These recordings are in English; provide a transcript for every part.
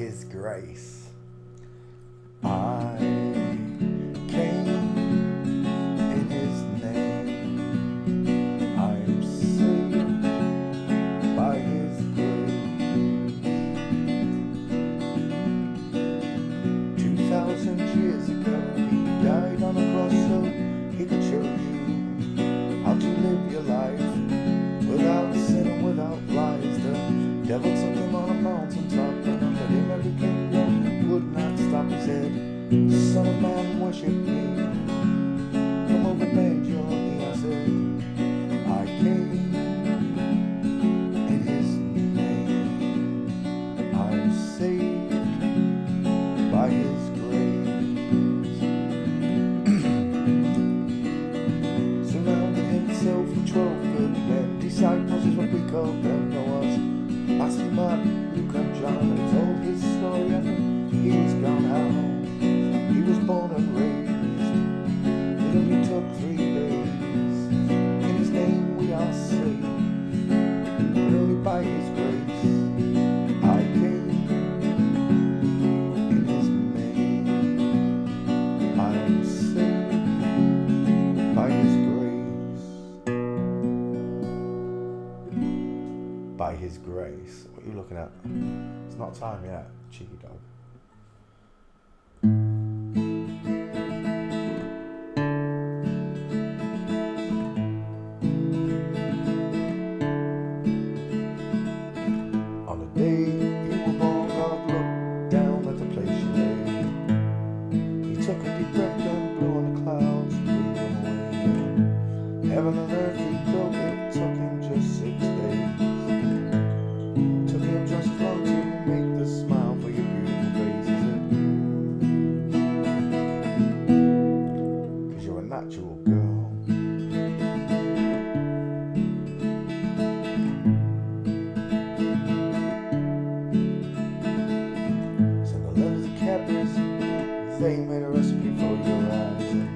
His grace. I came in His name. I'm saved by His grace. 2,000 years ago, He died on a cross so He could show you how to live your life without sin and without lies. The devil took Him on a mountaintop and under Him every kingdom would not stop His head. Son of man, worship me. Come over, bend your knee. I said, I came in His name. I'm saved by His grace. Surrounded Himself with 12 good men. Disciples is what we call them. Noah's Matthew, Mark, Luke and John. And he told his story after he was gone out. He was born and raised. It only took 3 days. In His name we are saved, but only by His grace. I came in His name. I am saved by His grace. By His grace. What are you looking at? It's not time yet, cheeky dog. On the day you were born, God looked down at the place you lay. He took a deep breath and blew on the clouds, blew them away. Heaven and earth He built, it took Him just 6 days. Took Him just as long to make the smile for your beautiful face. Is it? 'Cause you're a natural girl. They made a recipe for your eyes and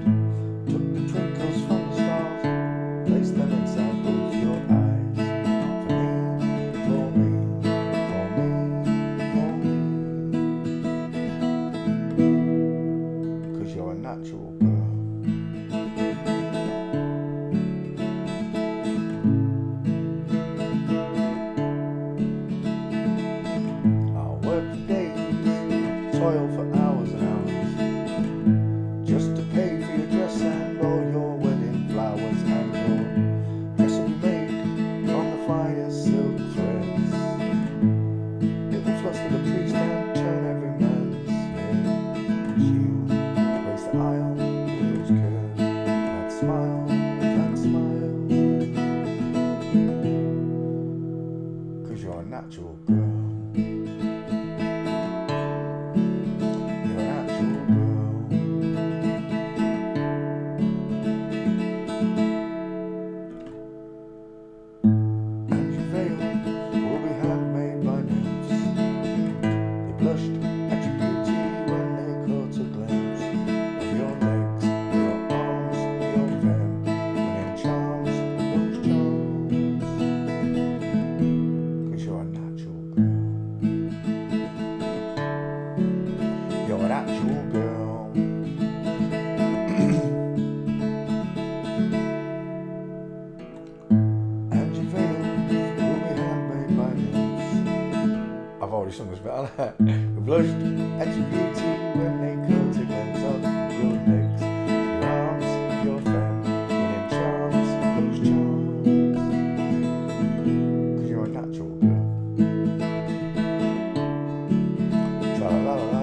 took the twinkles from the stars, placed them inside both your eyes. For me, for me, for me, for me. 'Cause you're a natural girl. I'll work for days, toil for hours and hours, just to pay for your dress and all your wedding flowers, and your dress will be made from the finest silk threads. It will fluster the priest and turn every man's head. 'Cause you grace the aisle with those curves, that smile, that smile. 'Cause you're a natural girl. You're an actual girl. And your veil will be handmade by nymphs. I've already sung this bit. We blushed at your beauty when they caught a glimpse of your legs, your arms, your feminine charms, those charms. 'Cause you're a natural girl. Tra la la la la.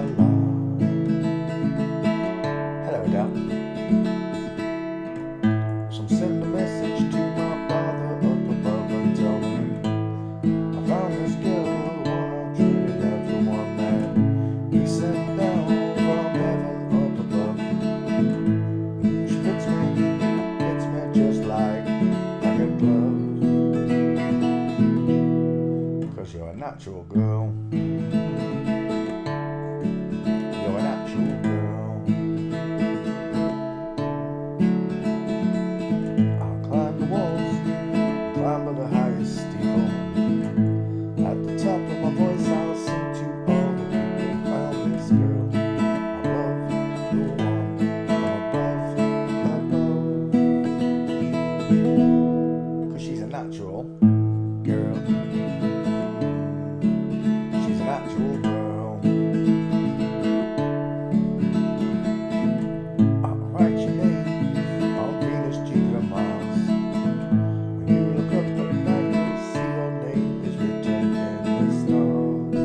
So send a message to my father up above and tell him I found this girl, one I truly love, the one that He sent down from heaven up above. She fits me just like a glove. 'Cause you're a natural girl. You're a natural girl. Climb to the highest steeple. At the top of my voice I'll sing to all the people. natural girl. She's a natural girl. I'll write your name on Venus, Jupiter, Mars. When you look up at night, you'll see your name is written in the stars.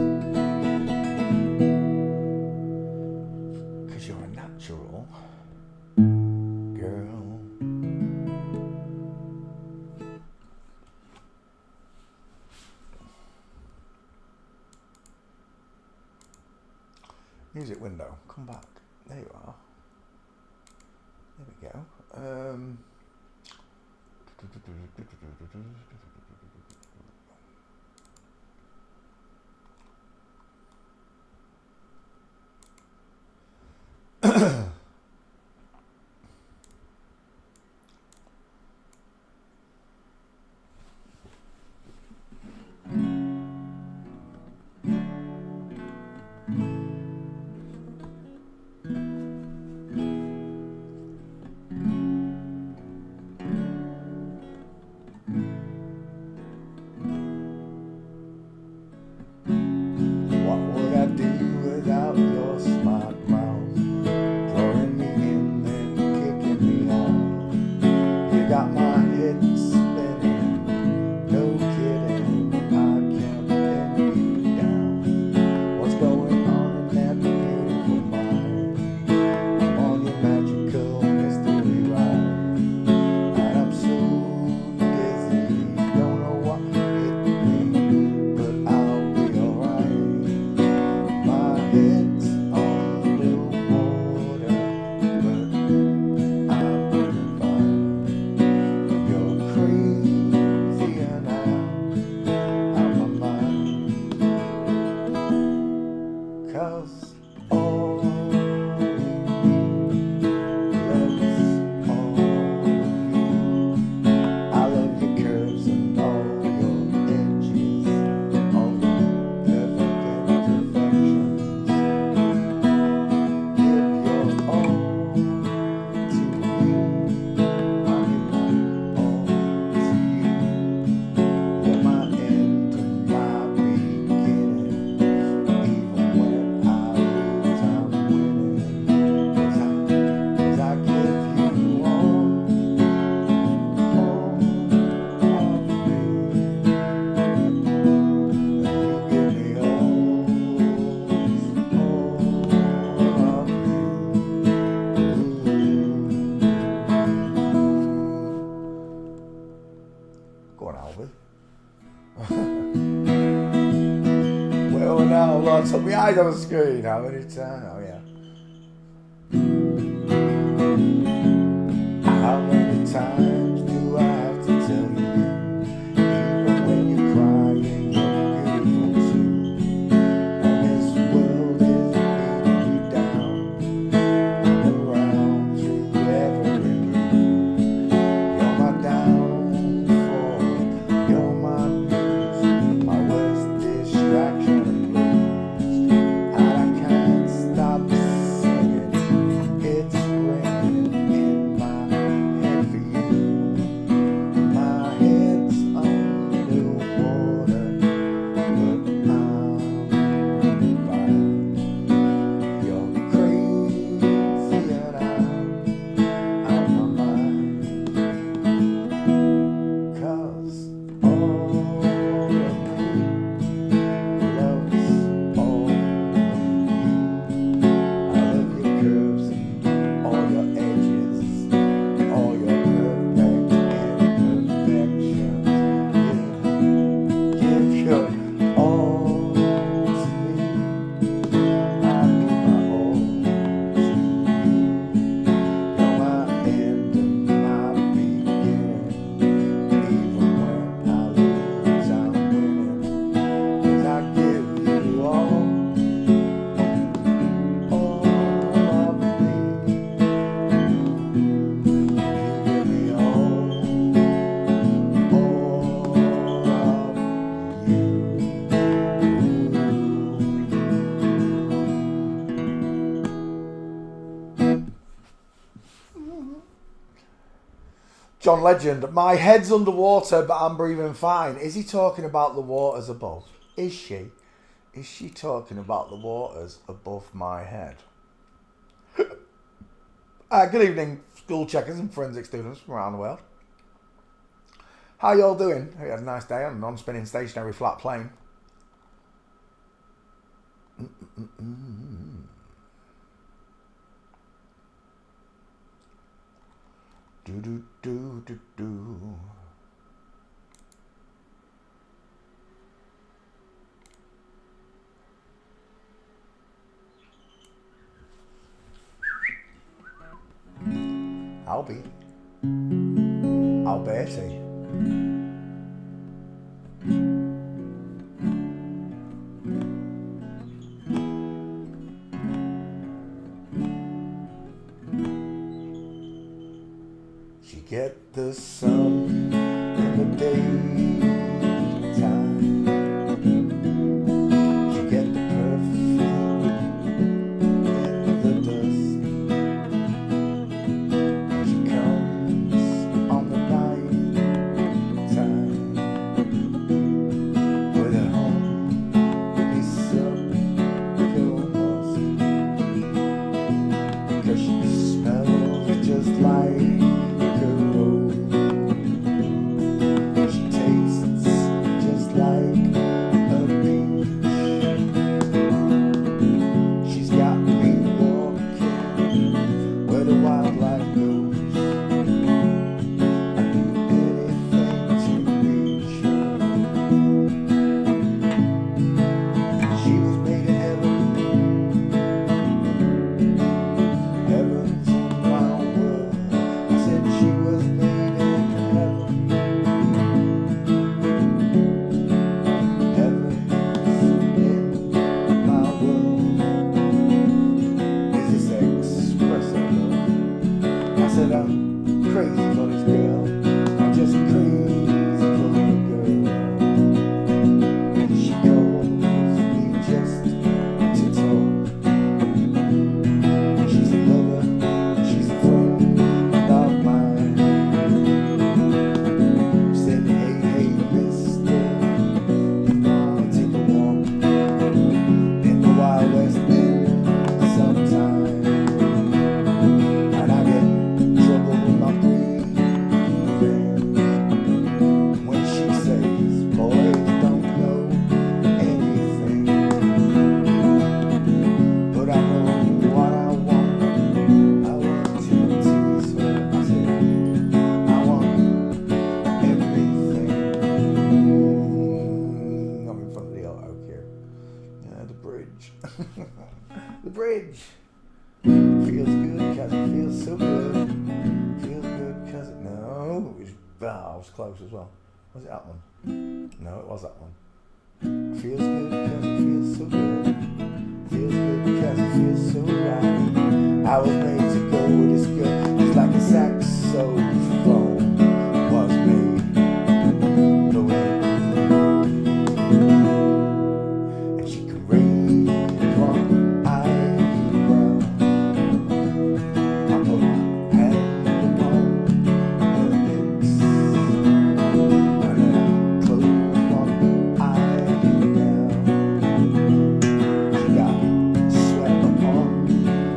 'Cause you're a natural girl. Music window, come back. There you are. There we go. What would I do without your smart mouth? Drawing me in, then kicking me out. You got my head spinning, no kidding. I can't pin you down. What's going on in that beautiful mind? I'm on your magical mystery ride, and I'm so dizzy, don't know what hit me, but I'll be alright. My head's underwater, but I'm doing fine. You're crazy and I'm out my mind. 'Cause all we need loves all of you. I love your curves and all your edges, all your perfect imperfections. Give your all to me, I give my all to you. You're my end and my beginning. Even when I lose, I'm winning. 'Cause I give you all of me. And you give me all of you. Go on, Albert. Well, now, Lord, took my eyes off the screen. How many times? Oh, yeah. How many times do I have to tell you? Even when you're crying, you're beautiful too. And this world is beating you down and around through every mood. You're my downfall, you're my muse, my worst distraction and blues. And I can't stop singing, it's ringing in my head for you. John Legend, my head's underwater, but I'm breathing fine. Is he talking about the waters above? Is she? Is she talking about the waters above my head? Good evening, school checkers and forensic students from around the world. How you all doing? Hope you had a nice day on a non-spinning stationary flat plane. Do do do do do. Alberti. She get the sun in the daytime. She get the perfume in the dust. She comes on the night time with her honey sugar musk, because she smells just like the bridge feels good because it feels so good. Feels good because it I was close as well. Was it that one? No, it was that one. Feels good because it feels so good. Feels good because it feels so right. I was made to go with this girl, just like a saxophone was made. And she could raise one eyebrow. I put my hand upon her lips, and then I closed one eye down. She got sweat upon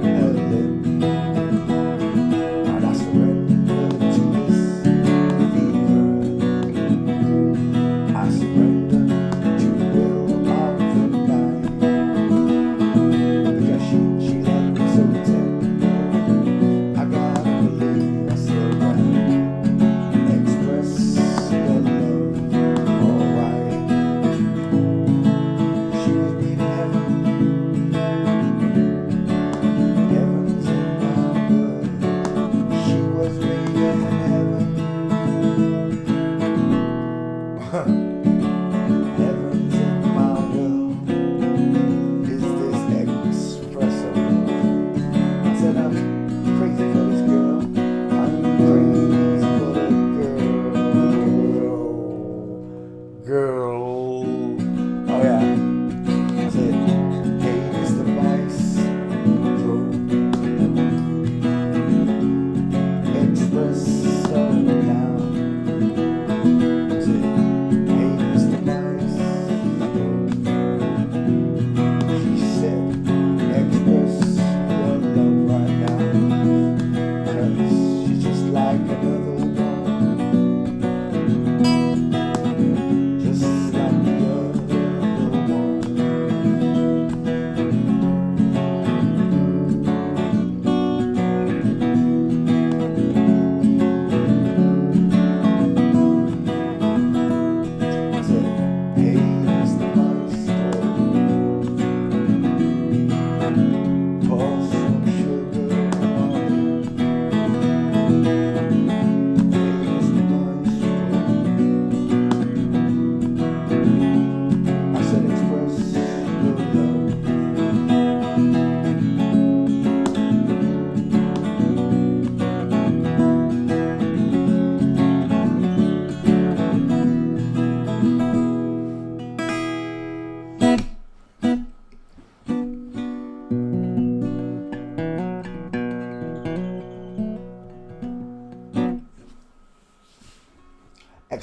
her lip, and I surrendered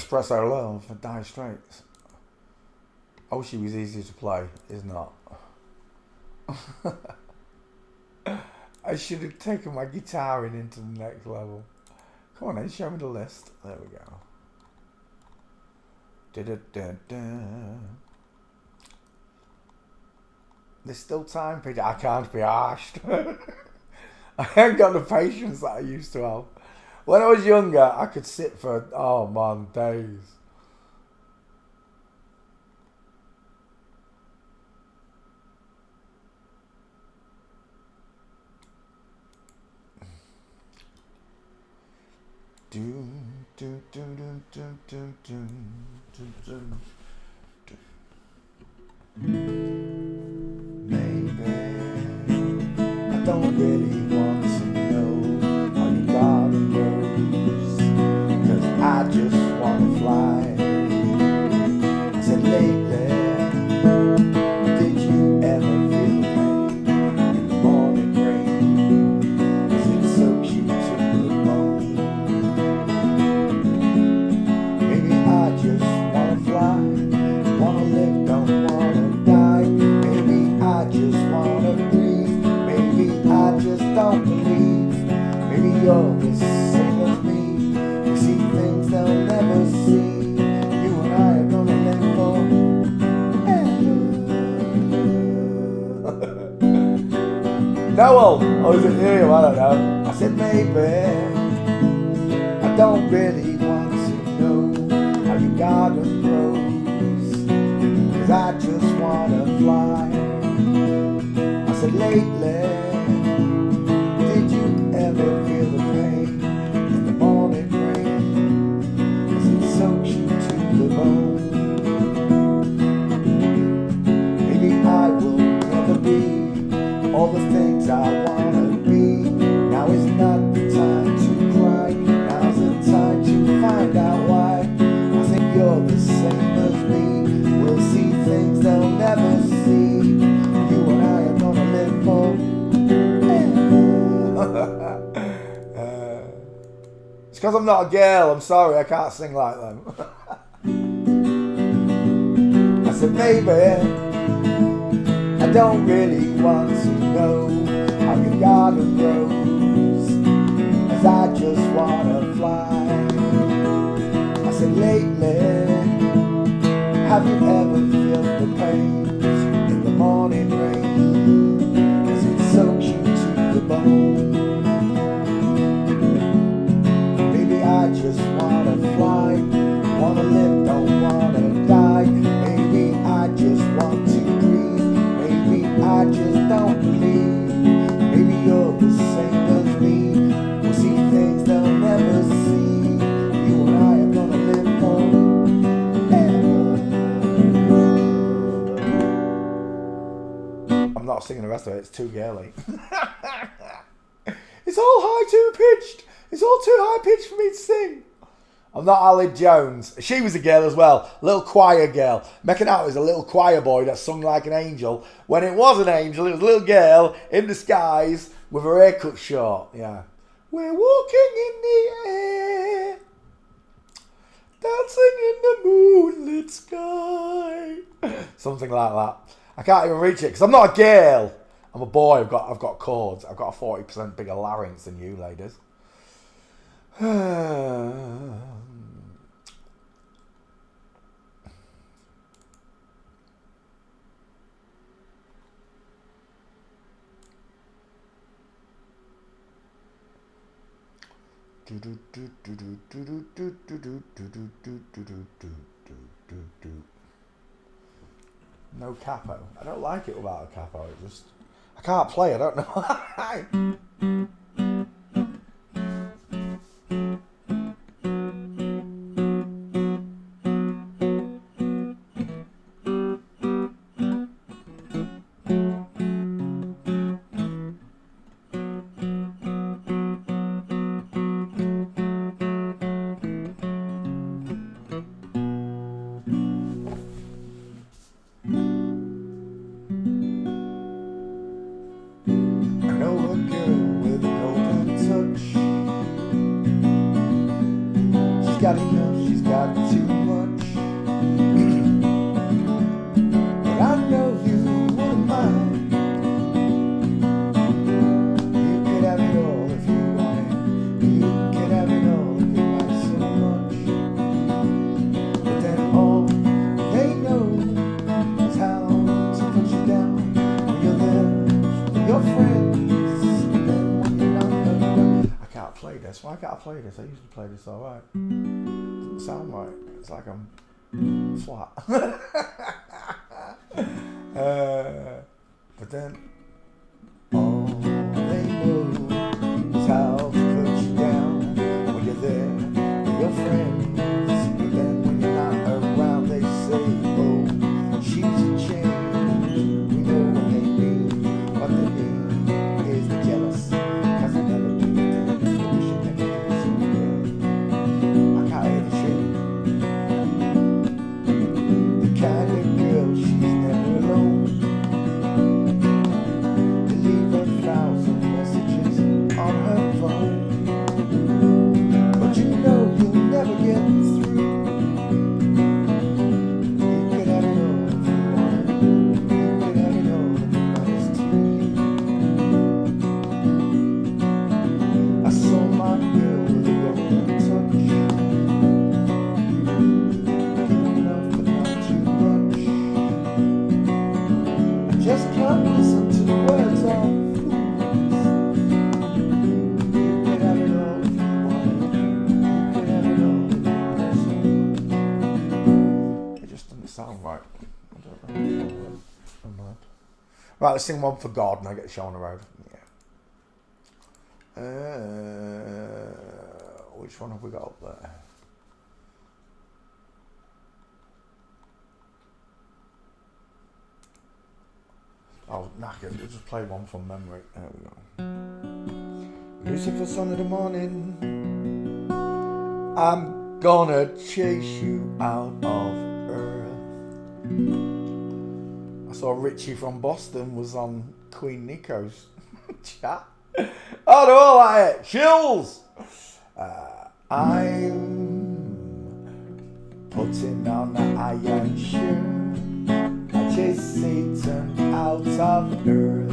Espresso Love for Dire Straits. Oh, she was easy to play, is not. I should have taken my guitaring into the next level. Come on then, show me the list. There we go. Da-da-da-da. There's still time, Peter. I can't be arsed. I haven't got the patience that I used to have. When I was younger, I could sit for, oh man, days. Maybe I don't really want to know how your garden grows, 'cause I just want to fly. I said lately, did you ever feel pain in the morning rain, as it soaks you to the bone? Maybe I just want to fly, want to live, don't want to die. Maybe I just want to breathe, maybe I just don't believe. Maybe you're the same as me, we see things they'll never see. You and I are gonna live forever. Noel, or is it you? I don't know. I said maybe I don't really want to know how your garden grows, 'cause I just wanna fly. I said lately, did you ever feel the pain in the morning rain, as it soaks you to the bone? Maybe I will never be all the things I wanna be. Now is not the time to cry, now's the time to find out why. I think you're the same as me, we'll see things they'll never see. You and I are gonna live forever. It's because I'm not a girl, I'm sorry, I can't sing like them. I said maybe I don't really want to know how your garden grows, 'cause I just wanna fly. I said lately, have you ever felt the pain in the morning rain, as it soaks you to the bone? Maybe I just wanna fly, wanna live, don't wanna die. Maybe I just want to breathe, maybe I just don't believe. Maybe you're the same as me, we'll see things they'll never see. You and I are gonna live forever. I'm not singing the rest of it, it's too girly. It's all high too pitched. It's all too high pitched for me to sing. I'm not Ali Jones. She was a girl as well. Little choir girl. Making out as a little choir boy that sung like an angel. When it was an angel, it was a little girl in disguise with her hair cut short. Yeah. We're walking in the air, dancing in the moonlit sky. Something like that. I can't even reach it because I'm not a girl. I'm a boy. I've got chords. I've got a 40% bigger larynx than you ladies. No capo. I don't like it without a capo. I can't play. I don't know why. I know a girl with a this. Why can't I play this? I usually play this alright. Doesn't sound right. It's like I'm flat. But then all they know is how to put you down when you're there with your friends. But then when you're not around, they say, oh, she's a change. We know what they mean. What they mean is they're jealous, cause they never do the things they wish they could do so well. I can't hear the shit. The kind of girl, she's never alone. They leave 1,000 messages on her phone, but you know you'll never get through. You could have it all if you wanted. You could have it all if it matters to you. I saw my girl with a golden touch, good enough but not too much. I just can't listen to the words of fools. You could have it all if you wanted. You could have it all if you wanted. It just doesn't sound right. I don't know. I'm mad. Right, let's sing one for God and I get the show on the road. Yeah. Which one have we got up there? Oh, knackered. We'll just play one from memory. There we go. Lucifer, son of the morning, I'm gonna chase you out of earth. I saw Richie from Boston was on Queen Nico's chat. Oh, they're all like it. Chills! I'm putting on the iron shirt. I chase Satan out of earth.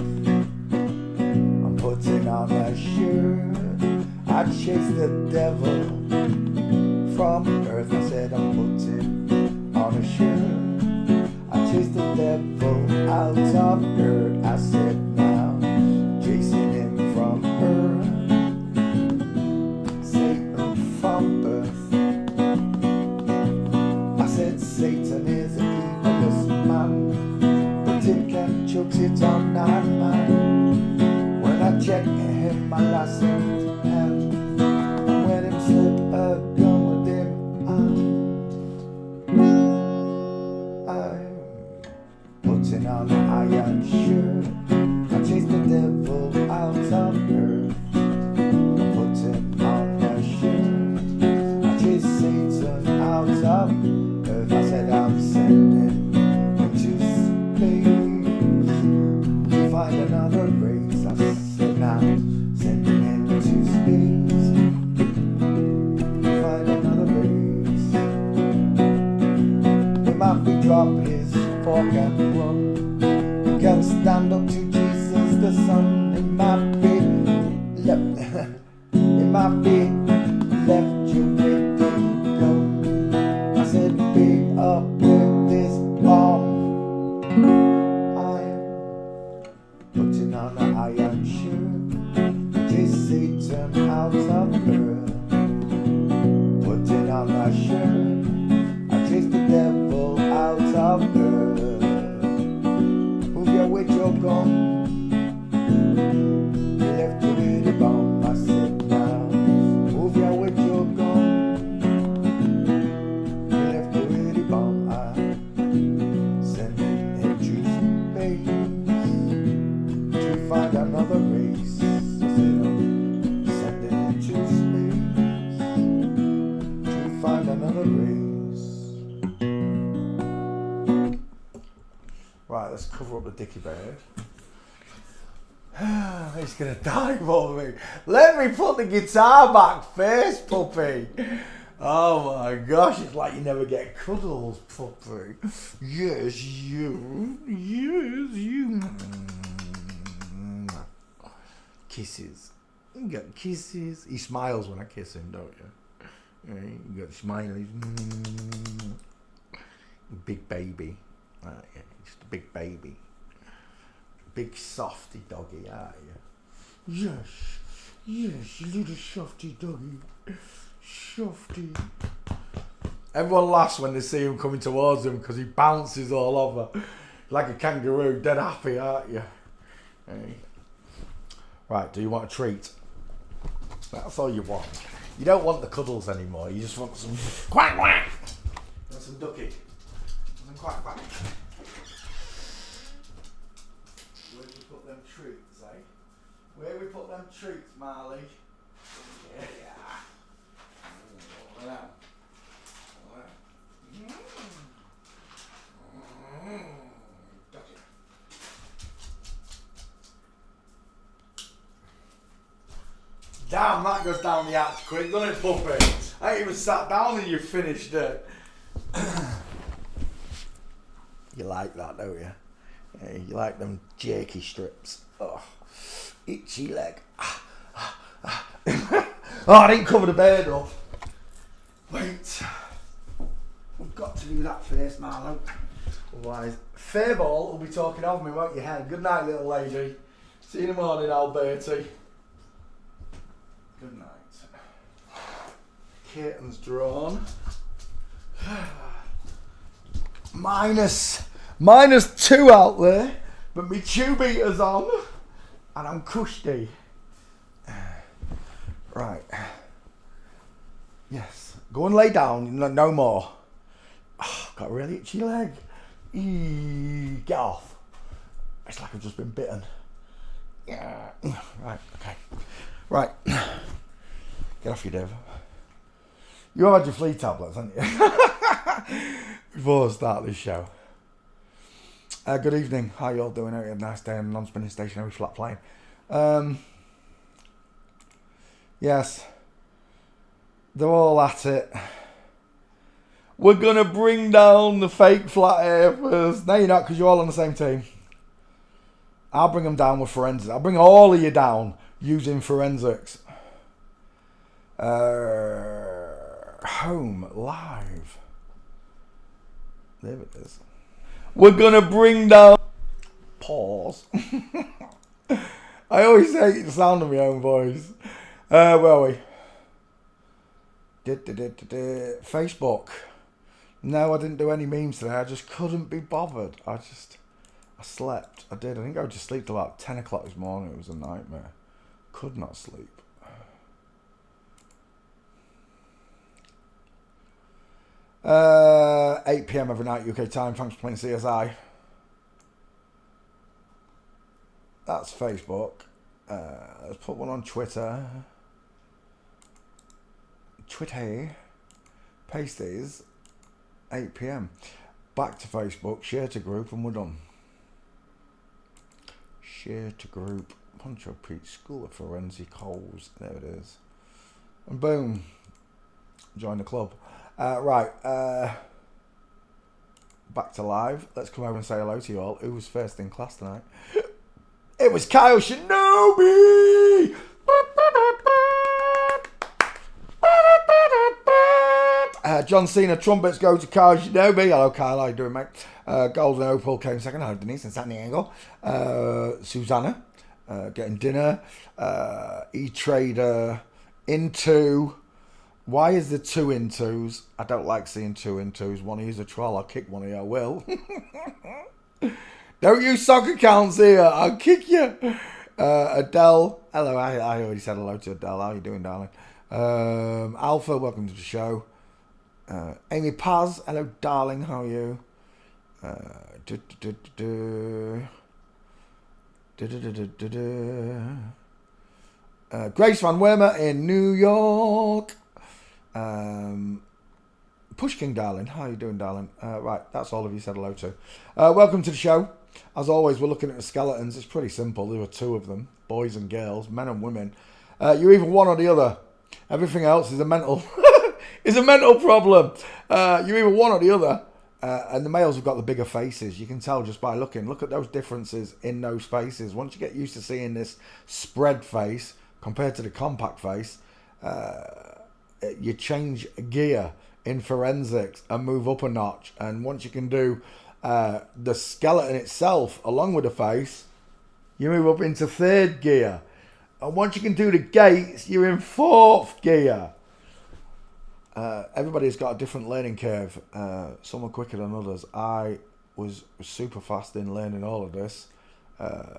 I'm putting on a shirt. I chase the devil from earth. I said I'm putting on a shirt. I chase the devil out of earth. I said now, chasing him from earth. Satan from birth. I said Satan is an evilest man, but Tim can chucks it on that man. When I check him, my last hand, and when him slip a gun with him, I'm putting on an iron shirt. I chase the devil out of earth. Putting on a shirt. I chase Satan out of earth. I said I'm sending him to space to find another race. I said now sending him to space to find another race. He might be drop his fork and run. He can stand up to Jesus the Son. It might be left. It might be left you with the gun. I said pick up with this bomb. I'm putting on an iron shirt. Chase Satan out of earth. Putting on a shirt. I chase the devil out of earth. Move your with your gun. Left you with a bomb. I said now, move your with your gun. Left you with a bomb. I sending him to space to find another race. I said I'm sending him to space to find another race. Right, let's cover up the dicky bird. He's gonna die for me. Let me put the guitar back first, puppy. Oh my gosh, it's like you never get cuddles, puppy. Yes, you. Yes, you. Kisses. You got kisses. He smiles when I kiss him, don't you? Yeah, you got smileys. Big baby. Yeah, just a big baby. Big softy doggy, are you? Yes, Yes, you little softy doggy. Softy. Everyone laughs when they see him coming towards them because he bounces all over. Like a kangaroo, dead happy, aren't you? Hey. Right, do you want a treat? That's all you want. You don't want the cuddles anymore, you just want some quack quack. Want some ducky. Some quack quack. Where do we put them treats, eh? Where we put them treats, Marley? Yeah. Look at that. Damn, that goes down the hatch quick, doesn't it, puppy? I ain't even sat down and you finished it. You like that, don't you? Yeah, you like them jerky strips. Oh, itchy leg. Oh, I didn't cover the bed up. Wait. We've got to do that first, Marlo. Otherwise, Fairball will be talking of me, won't you, Hen? Good night, little lady. See you in the morning, Alberti. Good night. Curtains drawn. -2 out there, but my tube eater's on, and I'm cushy. Right. Yes. Go and lay down. No more. Oh, got a really itchy leg. Get off. It's like I've just been bitten. Yeah. Right. Okay. Right. Get off your Dave. You have had your flea tablets, haven't you? Before I start this show. Good evening. How you all doing? Hope you had a nice day on the non-spinning stationary flat plane. Yes. They're all at it. We're going to bring down the fake flat earthers. No, you're not, because you're all on the same team. I'll bring them down with forensics. I'll bring all of you down using forensics. Home live. There it is. We're gonna bring down. Pause. I always hate the sound of my own voice. Where are we? Facebook. No, I didn't do any memes today. I just couldn't be bothered. I slept. I did. I didn't go to sleep till about 10 o'clock this morning. It was a nightmare. Could not sleep. 8 PM every night UK time. Thanks for playing CSI. That's Facebook. Let's put one on Twitter. Twitter. Pasties. 8 PM. Back to Facebook. Share to group and we're done. Share to group. Poncho Pete School of Forensic Holes. There it is. And boom. Join the club. Right. Back to live. Let's come over and say hello to you all. Who was first in class tonight? It was Kyle Shinobi! John Cena trumpets go to Kyle Shinobi. Hello, Kyle. How you doing, mate? Golden Opal came second. Hello, Denise in San Diego. Susanna getting dinner. E-Trader into. Why is there 2 intos? I don't like seeing 2 intos. One of you's a troll. I'll kick one of you. I will. Don't use soccer accounts here. I'll kick you. Adele. Hello. I already said hello to Adele. How are you doing, darling? Alpha, welcome to the show. Amy Paz. Hello, darling. How are you? Grace Van Wermer in New York. Push King, darling. How are you doing, darling? Right, that's all of you said hello to. Welcome to the show. As always, we're looking at the skeletons. It's pretty simple. There were 2 of them, boys and girls, men and women. You're either one or the other. Everything else is a mental is a mental problem. You're either one or the other. And the males have got the bigger faces. You can tell just by looking. Look at those differences in those faces. Once you get used to seeing this spread face compared to the compact face, you change gear in forensics and move up a notch. And once you can do the skeleton itself along with the face, you move up into 3rd gear. And once you can do the gates, you're in fourth gear. Everybody's got a different learning curve. Some are quicker than others. I was super fast in learning all of this.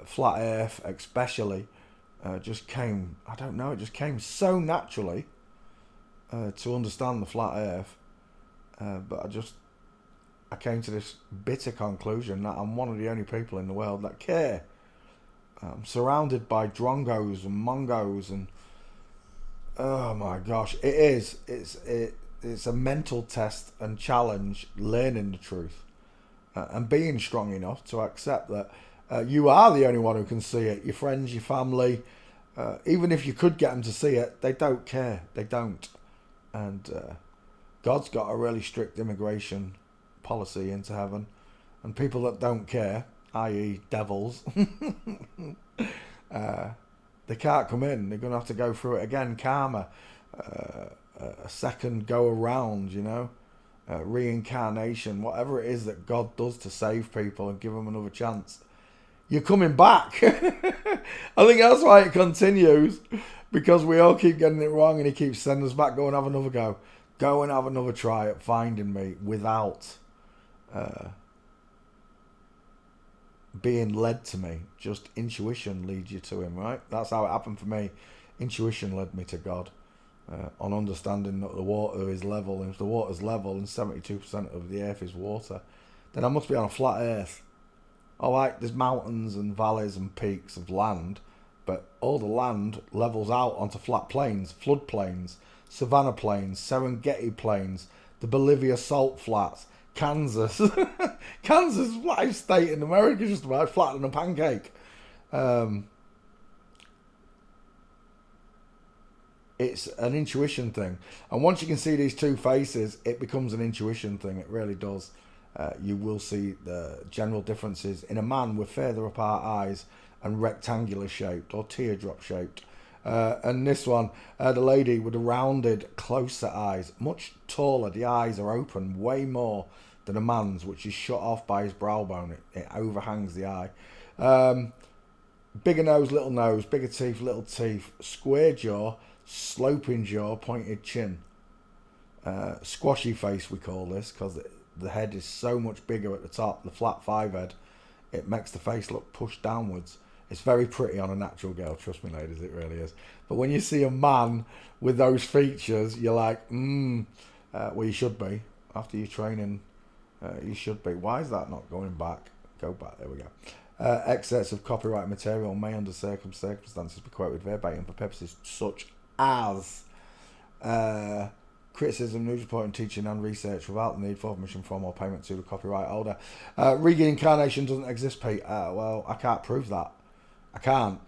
Flat Earth especially just came, I don't know, it just came so naturally to understand the flat Earth. But I came to this bitter conclusion that I'm one of the only people in the world that care. I'm surrounded by drongos and mongos, and oh my gosh, it's a mental test and challenge learning the truth and being strong enough to accept that you are the only one who can see it. Your friends, your family, even if you could get them to see it, they don't care. They don't. And God's got a really strict immigration policy into heaven, and people that don't care, i.e. devils, they can't come in. They're going to have to go through it again. Karma, a second go around, reincarnation, whatever it is that God does to save people and give them another chance. You're coming back. I think that's why it continues, because we all keep getting it wrong, and he keeps sending us back. Go and have another go. Go and have another try at finding me without being led to me. Just intuition leads you to him, right? That's how it happened for me. Intuition led me to God, on understanding that the water is level. And if the water's level and 72% of the earth is water, then I must be on a flat earth. Alright, there's mountains and valleys and peaks of land, but all the land levels out onto flat plains, flood plains, savanna plains, Serengeti plains, the Bolivia salt flats, Kansas. Kansas is flattest state in America, just about flatter than a pancake. It's an intuition thing. And once you can see these two faces, it becomes an intuition thing. It really does. You will see the general differences in a man with further apart eyes and rectangular shaped or teardrop shaped. And this one, the lady with the rounded, closer eyes, much taller. The eyes are open way more than a man's, which is shut off by his brow bone. It overhangs the eye. Bigger nose, bigger teeth, little teeth, square jaw, sloping jaw, pointed chin. Squashy face, we call this, because the head is so much bigger at the top, the flat five head. It makes the face look pushed downwards. It's very pretty on a natural girl, trust me ladies, it really is. But when you see a man with those features, you're like, well, you should be. After your training, you should be. Why is that not going back? Go back, there we go. Excess of copyright material may under certain circumstances be quoted verbatim for purposes such as criticism, news reporting, teaching and research without the need for permission from or payment to the copyright holder. Reincarnation doesn't exist, Pete. Well, I can't prove that. I can't.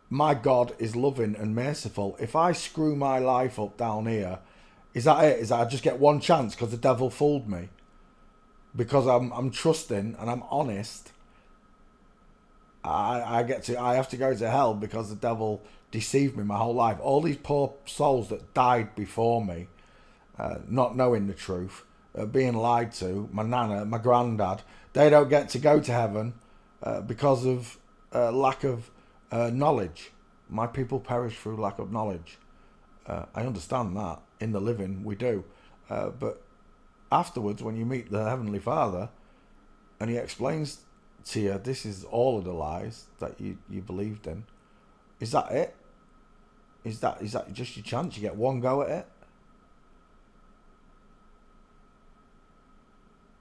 My God is loving and merciful. If I screw my life up down here, is that it? Is that I just get one chance because the devil fooled me? Because I'm trusting and I'm honest. I have to go to hell because the devil deceived me my whole life. All these poor souls that died before me, not knowing the truth, being lied to, my nana, my granddad, they don't get to go to heaven because of lack of knowledge. My people perish through lack of knowledge. I understand that. In the living, we do. But afterwards, when you meet the Heavenly Father, and he explains to you, this is all of the lies that you believed in. Is that it? Is that just your chance? You get one go at it?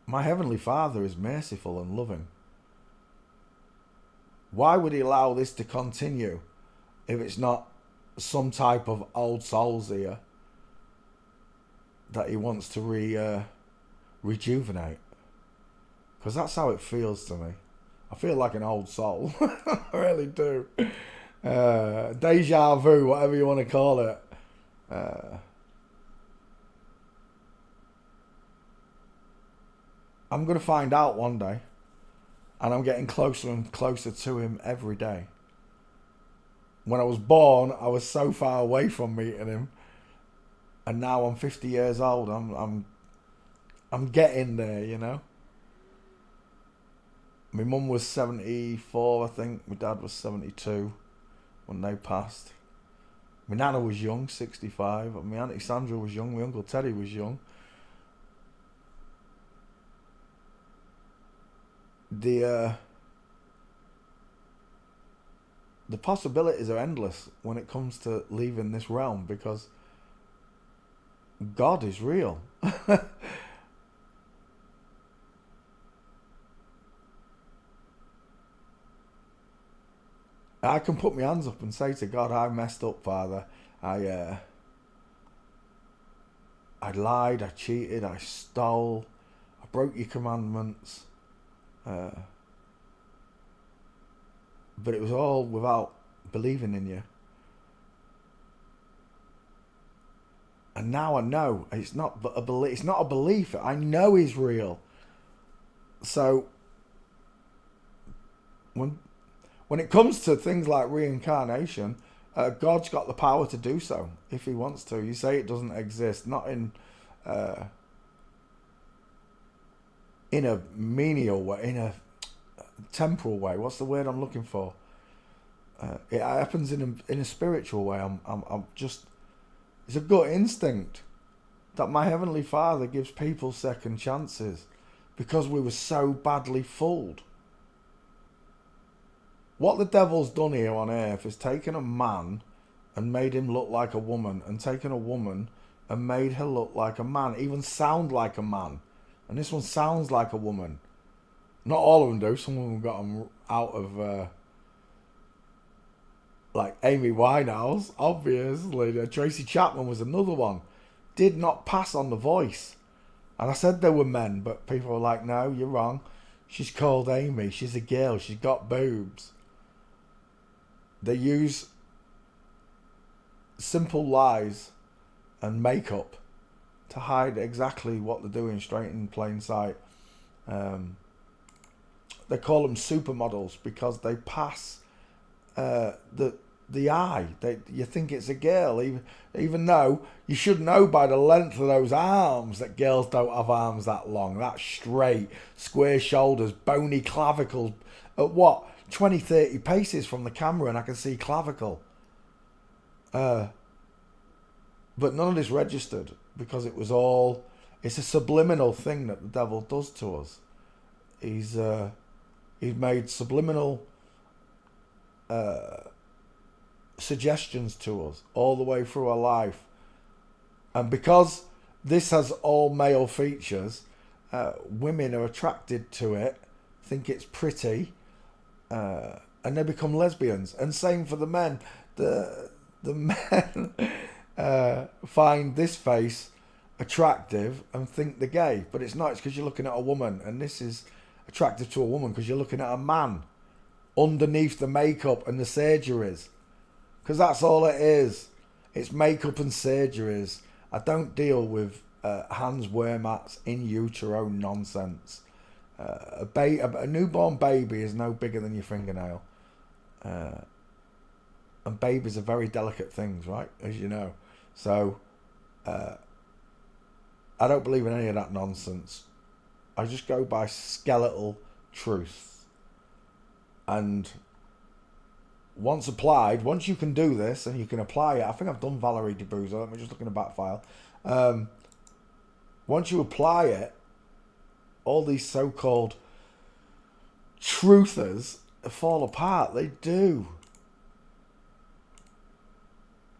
My Heavenly Father is merciful and loving. Why would he allow this to continue if it's not some type of old souls here that he wants to rejuvenate? Because that's how it feels to me. I feel like an old soul. I really do. Deja vu, whatever you want to call it. I'm going to find out one day. And I'm getting closer and closer to him every day. When I was born, I was so far away from meeting him. And now I'm 50 years old. I'm getting there, you know. My mum was 74, I think. My dad was 72. when they passed. My nana was young, 65. My auntie Sandra was young. My uncle Teddy was young. The possibilities are endless when it comes to leaving this realm, because God is real. I can put my hands up and say to God, I messed up, Father. I lied, I cheated, I stole, I broke your commandments. But it was all without believing in you. And now I know it's not a belief. It's not a belief. I know He's real. So when it comes to things like reincarnation, God's got the power to do so if He wants to. You say it doesn't exist, not in a menial way, in a temporal way. What's the word I'm looking for? It happens in a spiritual way. I'm just. It's a gut instinct that my Heavenly Father gives people second chances because we were so badly fooled. What the devil's done here on earth is taken a man and made him look like a woman, and taken a woman and made her look like a man, even sound like a man. And this one sounds like a woman. Not all of them do. Some of them got them out of... like Amy Winehouse, obviously. Tracy Chapman was another one. Did not pass on the voice. And I said they were men, but people were like, no, you're wrong. She's called Amy. She's a girl. She's got boobs. They use simple lies and makeup to hide exactly what they're doing straight in plain sight. They call them supermodels because they pass the eye. You think it's a girl, even though you should know by the length of those arms that girls don't have arms that long, that straight, square shoulders, bony clavicles. At what, 20, 30 paces from the camera and I can see clavicle. But none of this registered because it's a subliminal thing that the devil does to us. He's made subliminal suggestions to us all the way through our life, and because this has all male features, women are attracted to it, think it's pretty, and they become lesbians. And same for the men. The men find this face attractive and think they're gay, but it's not. It's because you're looking at a woman, and this is attractive to a woman because you're looking at a man underneath the makeup and the surgeries. Because that's all it is. It's makeup and surgeries. I don't deal with Hans Wehrmacht's in utero nonsense. A newborn baby is no bigger than your fingernail. And babies are very delicate things, right? As you know. So, I don't believe in any of that nonsense. I just go by skeletal truth. And once applied, once you can do this and you can apply it, I think I've done Valerie Debuza, let me just look in the back file. Once you apply it, all these so-called truthers fall apart. They do.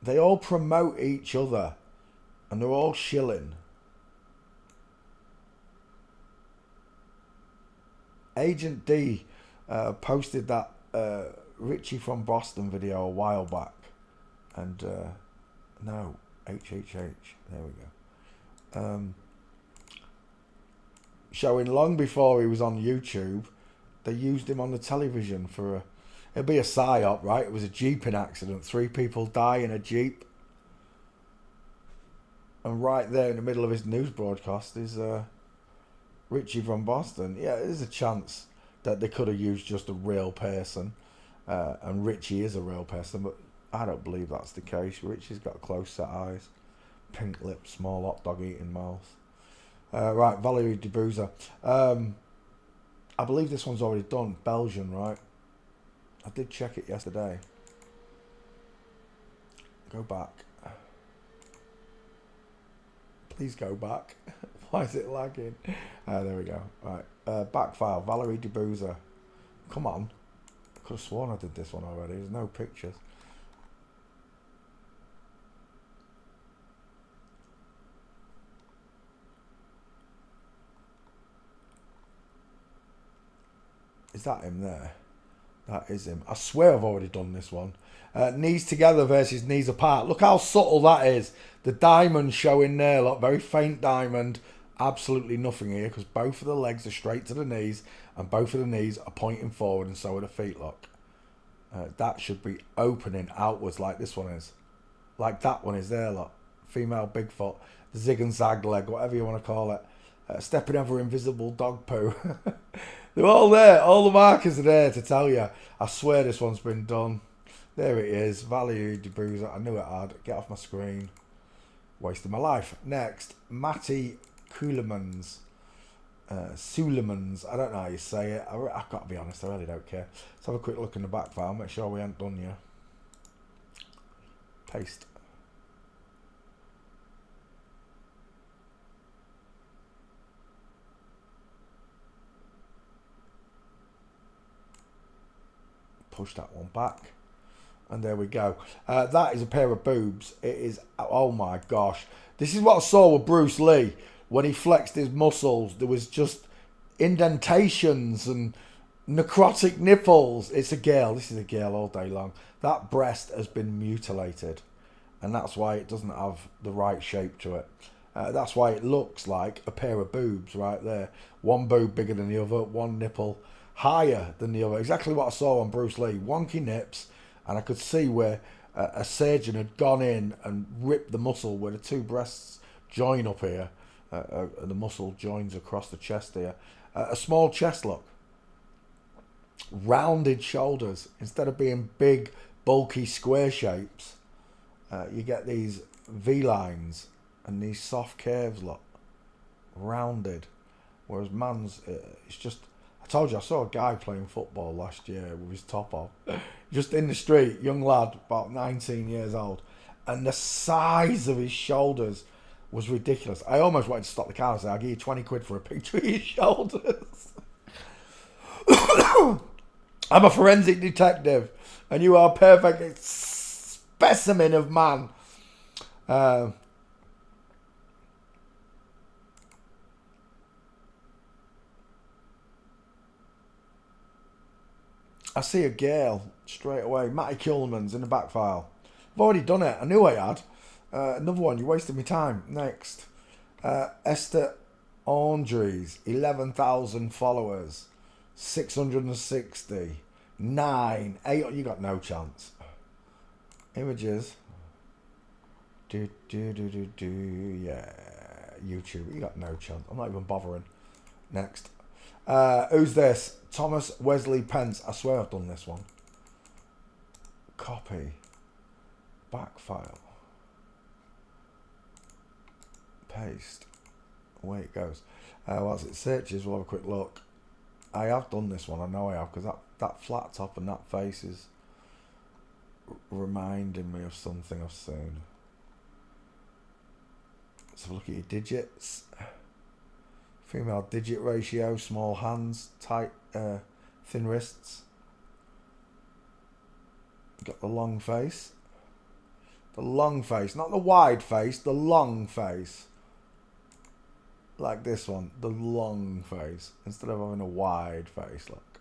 They all promote each other and they're all shilling. Agent D posted that Richie from Boston video a while back, and no, HHH, there we go, showing long before he was on YouTube, they used him on the television for it'd be a psyop, right? It was a jeeping accident, 3 people die in a jeep, and right there in the middle of his news broadcast is Richie from Boston. Yeah, there's a chance that they could have used just a real person. And Richie is a real person, but I don't believe that's the case. Richie's got close set eyes, pink lips, small hot dog eating mouth. Right, Valerie Debuza. I believe this one's already done. Belgian, right? I did check it yesterday. Go back. Please go back. Why is it lagging? There we go. Right. Back file. Valerie de Boozer. Come on. I could have sworn I did this one already. There's no pictures. Is that him there? That is him. I swear I've already done this one. Knees together versus knees apart. Look how subtle that is. The diamond showing there. Look, very faint diamond. Absolutely nothing here because both of the legs are straight to the knees and both of the knees are pointing forward and so are the feet, look. That should be opening outwards like this one is. Like that one is there, look. Female Bigfoot. The zig and zag leg, whatever you want to call it. Stepping over invisible dog poo. They're all there. All the markers are there to tell you. I swear this one's been done. There it is. Valerie de Boozer. I knew it had. Get off my screen. Wasting my life. Next, Matty Sulemans. I don't know how you say it. I've got to be honest. I really don't care. Let's have a quick look in the back file. Make sure we haven't done yet. Paste. Push that one back. And there we go. That is a pair of boobs. It is, oh my gosh. This is what I saw with Bruce Lee. When he flexed his muscles, there was just indentations and necrotic nipples. It's a girl. This is a girl all day long. That breast has been mutilated. And that's why it doesn't have the right shape to it. That's why it looks like a pair of boobs right there. One boob bigger than the other. One nipple higher than the other. Exactly what I saw on Bruce Lee. Wonky nips. And I could see where a surgeon had gone in and ripped the muscle where the two breasts join up here. The muscle joins across the chest here. A small chest look. Rounded shoulders. Instead of being big, bulky, square shapes, you get these V-lines and these soft curves look. Rounded. Whereas man's, it's just... I told you, I saw a guy playing football last year with his top off. Just in the street, young lad, about 19 years old. And the size of his shoulders was ridiculous. I almost wanted to stop the car and say, I'll give you 20 quid for a picture of his shoulders. I'm a forensic detective, and you are a perfect specimen of man. I see a girl straight away. Matty Kuhlman's in the back file. I've already done it. I knew I had. Another one. You wasted my time. Next. Esther Andres. 11,000 followers. 660. 9. 8. You got no chance. Images. Yeah. YouTube. You got no chance. I'm not even bothering. Next. Who's this? Thomas Wesley Pence. I swear I've done this one. Copy. Back file. Paste. Away it goes. Whilst it searches, we'll have a quick look. I have done this one. I know I have, because that flat top and that face is reminding me of something I've seen. Let's have a look at your digits. Female digit ratio, small hands, tight, thin wrists. Got the long face. The long face, not the wide face, the long face. Like this one, the long face. Instead of having a wide face, look.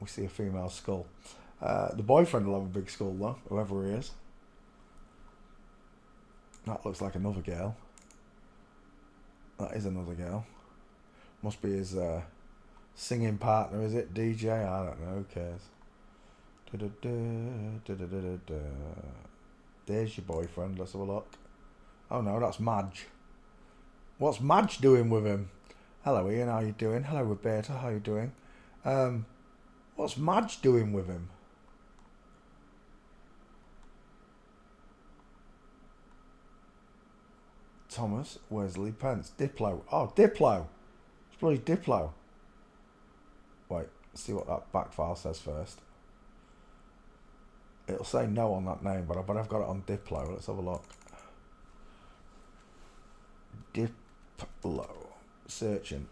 We see a female skull. The boyfriend will have a big skull though, whoever he is. That looks like another girl. That is another girl. Must be his singing partner, is it? DJ? I don't know. Who cares? There's your boyfriend. Let's have a look. Oh no, that's Madge. What's Madge doing with him? Hello Ian, how you doing? Hello Roberta, how you doing? What's Madge doing with him? Thomas Wesley Pence. Diplo. Oh, Diplo. It's bloody Diplo. Wait, let's see what that back file says first. It'll say no on that name, but I've got it on Diplo. Let's have a look. Diplo. Searching.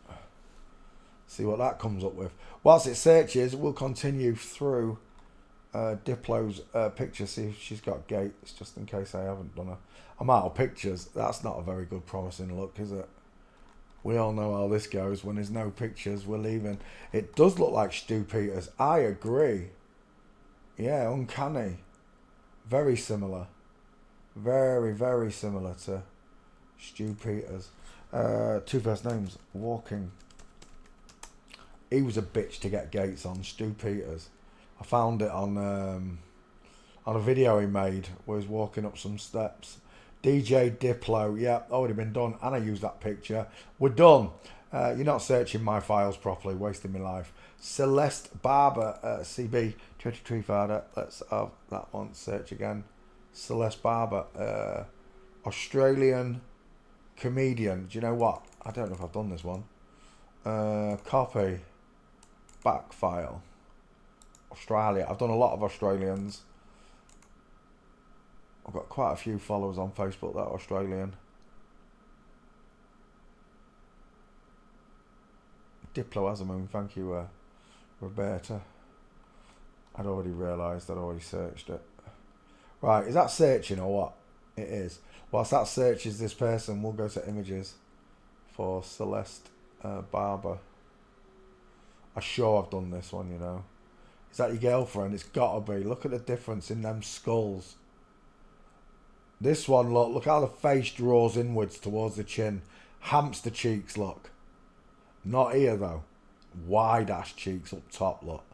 See what that comes up with. Whilst it searches, we'll continue through Diplo's picture, see if she's got gates, just in case I haven't done her. I'm out of pictures. That's not a very good promising look, is it? We all know how this goes. When there's no pictures, we're leaving. It does look like Stu Peters. I agree. Yeah, uncanny. Very similar. Very, very similar to Stu Peters. Two first names. Walking. He was a bitch to get gates on, Stu Peters. I found it on a video he made where he's walking up some steps. DJ Diplo, yeah, already been done, and I used that picture. We're done. You're not searching my files properly, wasting my life. Celeste Barber, CB, 23 Father. Let's have that one. Search again. Celeste Barber, Australian comedian. Do you know what? I don't know if I've done this one. Copy. Back file. Australia. I've done a lot of Australians. I've got quite a few followers on Facebook that are Australian. Diplo Azamoon, thank you, Roberta. I'd already realised, I'd already searched it. Right, is that searching or what? It is. Whilst that searches this person, we'll go to images for Celeste Barber. I'm sure I've done this one, you know. Is that your girlfriend? It's got to be. Look at the difference in them skulls. This one, look how the face draws inwards towards the chin. Hamster cheeks, look. Not here, though. Wide-ass cheeks up top, look.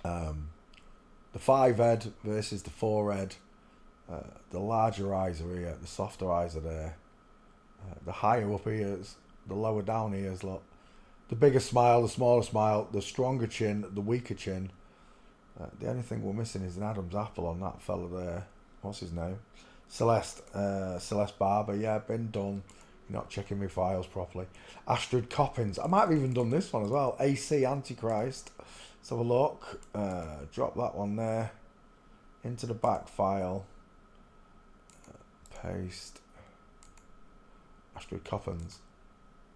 The 5 head versus the 4 head. The larger eyes are here. The softer eyes are there. The higher up ears. The lower down ears, look. The bigger smile, the smaller smile. The stronger chin, the weaker chin. The only thing we're missing is an Adam's apple on that fella there. What's his name? Celeste Barber. Yeah, been done. You're not checking my files properly. Astrid Coppins. I might have even done this one as well. AC Antichrist. Let's have a look. Drop that one there. Into the back file. Paste. Astrid Coppins.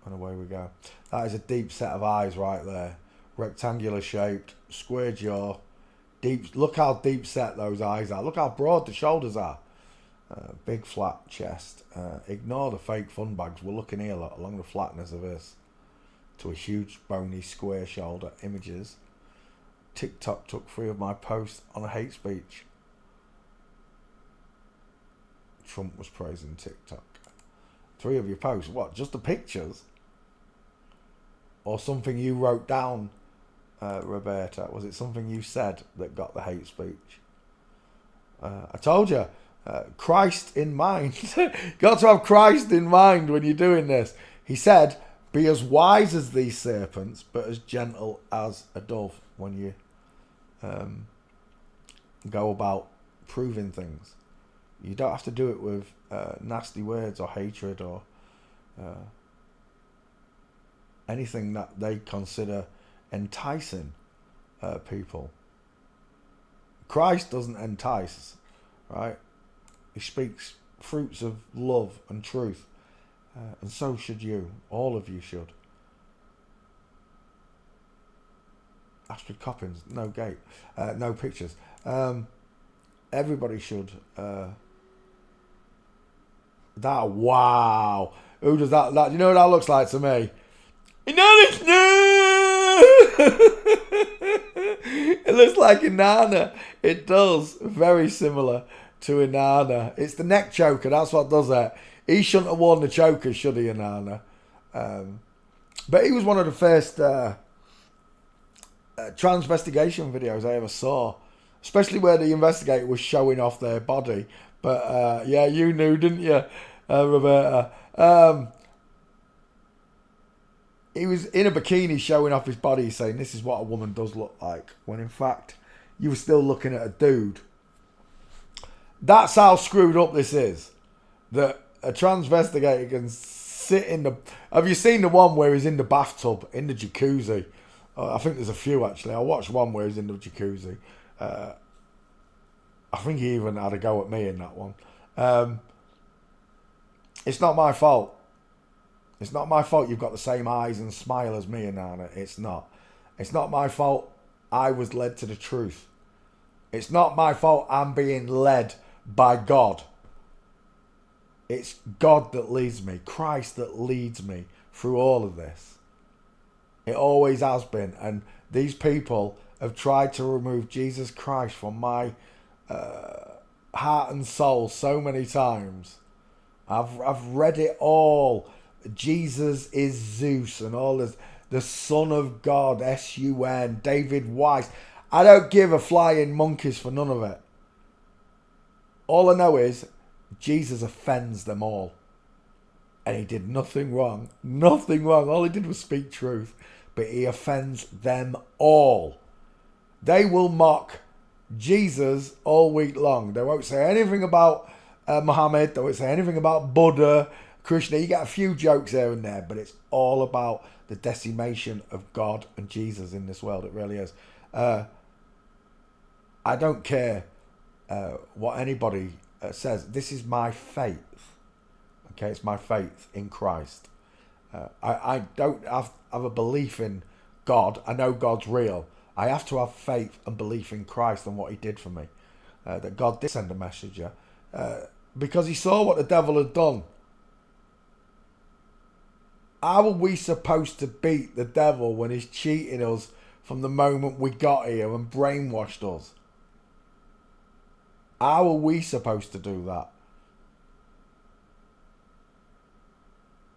And away we go. That is a deep set of eyes right there. Rectangular shaped. Square jaw. Deep. Look how deep set those eyes are. Look how broad the shoulders are. Big flat chest. Ignore the fake fun bags. We're looking here along the flatness of this. To a huge bony square shoulder. Images. TikTok took 3 of my posts on a hate speech. Trump was praising TikTok. 3 of your posts. What? Just the pictures? Or something you wrote down, Roberta? Was it something you said that got the hate speech? I told you. Christ in mind. Got to have Christ in mind when you're doing this. He said, be as wise as these serpents, but as gentle as a dove when you go about proving things. You don't have to do it with nasty words or hatred or anything that they consider enticing people. Christ doesn't entice, right? He speaks fruits of love and truth. And so should you. All of you should. Astrid Coppins, no gate. No pictures. Everybody should. That, wow. Who does that? Do you know what that looks like to me? It looks like Inanna. It does. Very similar to Inanna. It's the neck choker. That's what does that. He shouldn't have worn the choker, should he, Inanna? But he was one of the first transvestigation videos I ever saw. Especially where the investigator was showing off their body. But yeah, you knew, didn't you, Roberta? He was in a bikini showing off his body, saying this is what a woman does look like. When in fact, you were still looking at a dude. That's how screwed up this is. That a transvestigator can sit in the... Have you seen the one where he's in the bathtub, in the jacuzzi? I think there's a few, actually. I watched one where he's in the jacuzzi. I think he even had a go at me in that one. It's not my fault. It's not my fault you've got the same eyes and smile as me, Inanna. It's not. It's not my fault I was led to the truth. It's not my fault I'm being led by God. It's God that leads me, Christ that leads me through all of this. It always has been. And these people have tried to remove Jesus Christ from my heart and soul so many times. I've read it all. Jesus is Zeus and all this. The Son of God, S-U-N, David Weiss. I don't give a flying monkeys for none of it. All I know is Jesus offends them all. And he did nothing wrong. Nothing wrong. All he did was speak truth. But he offends them all. They will mock Jesus all week long. They won't say anything about Muhammad. They won't say anything about Buddha, Krishna. You get a few jokes here and there, but it's all about the decimation of God and Jesus in this world. It really is. I don't care what anybody says. This is my faith. Okay, it's my faith in Christ. I don't have a belief in God. I know God's real. I have to have faith and belief in Christ and what he did for me. That God did send a messenger. Because he saw what the devil had done. How are we supposed to beat the devil when he's cheating us from the moment we got here and brainwashed us? How are we supposed to do that?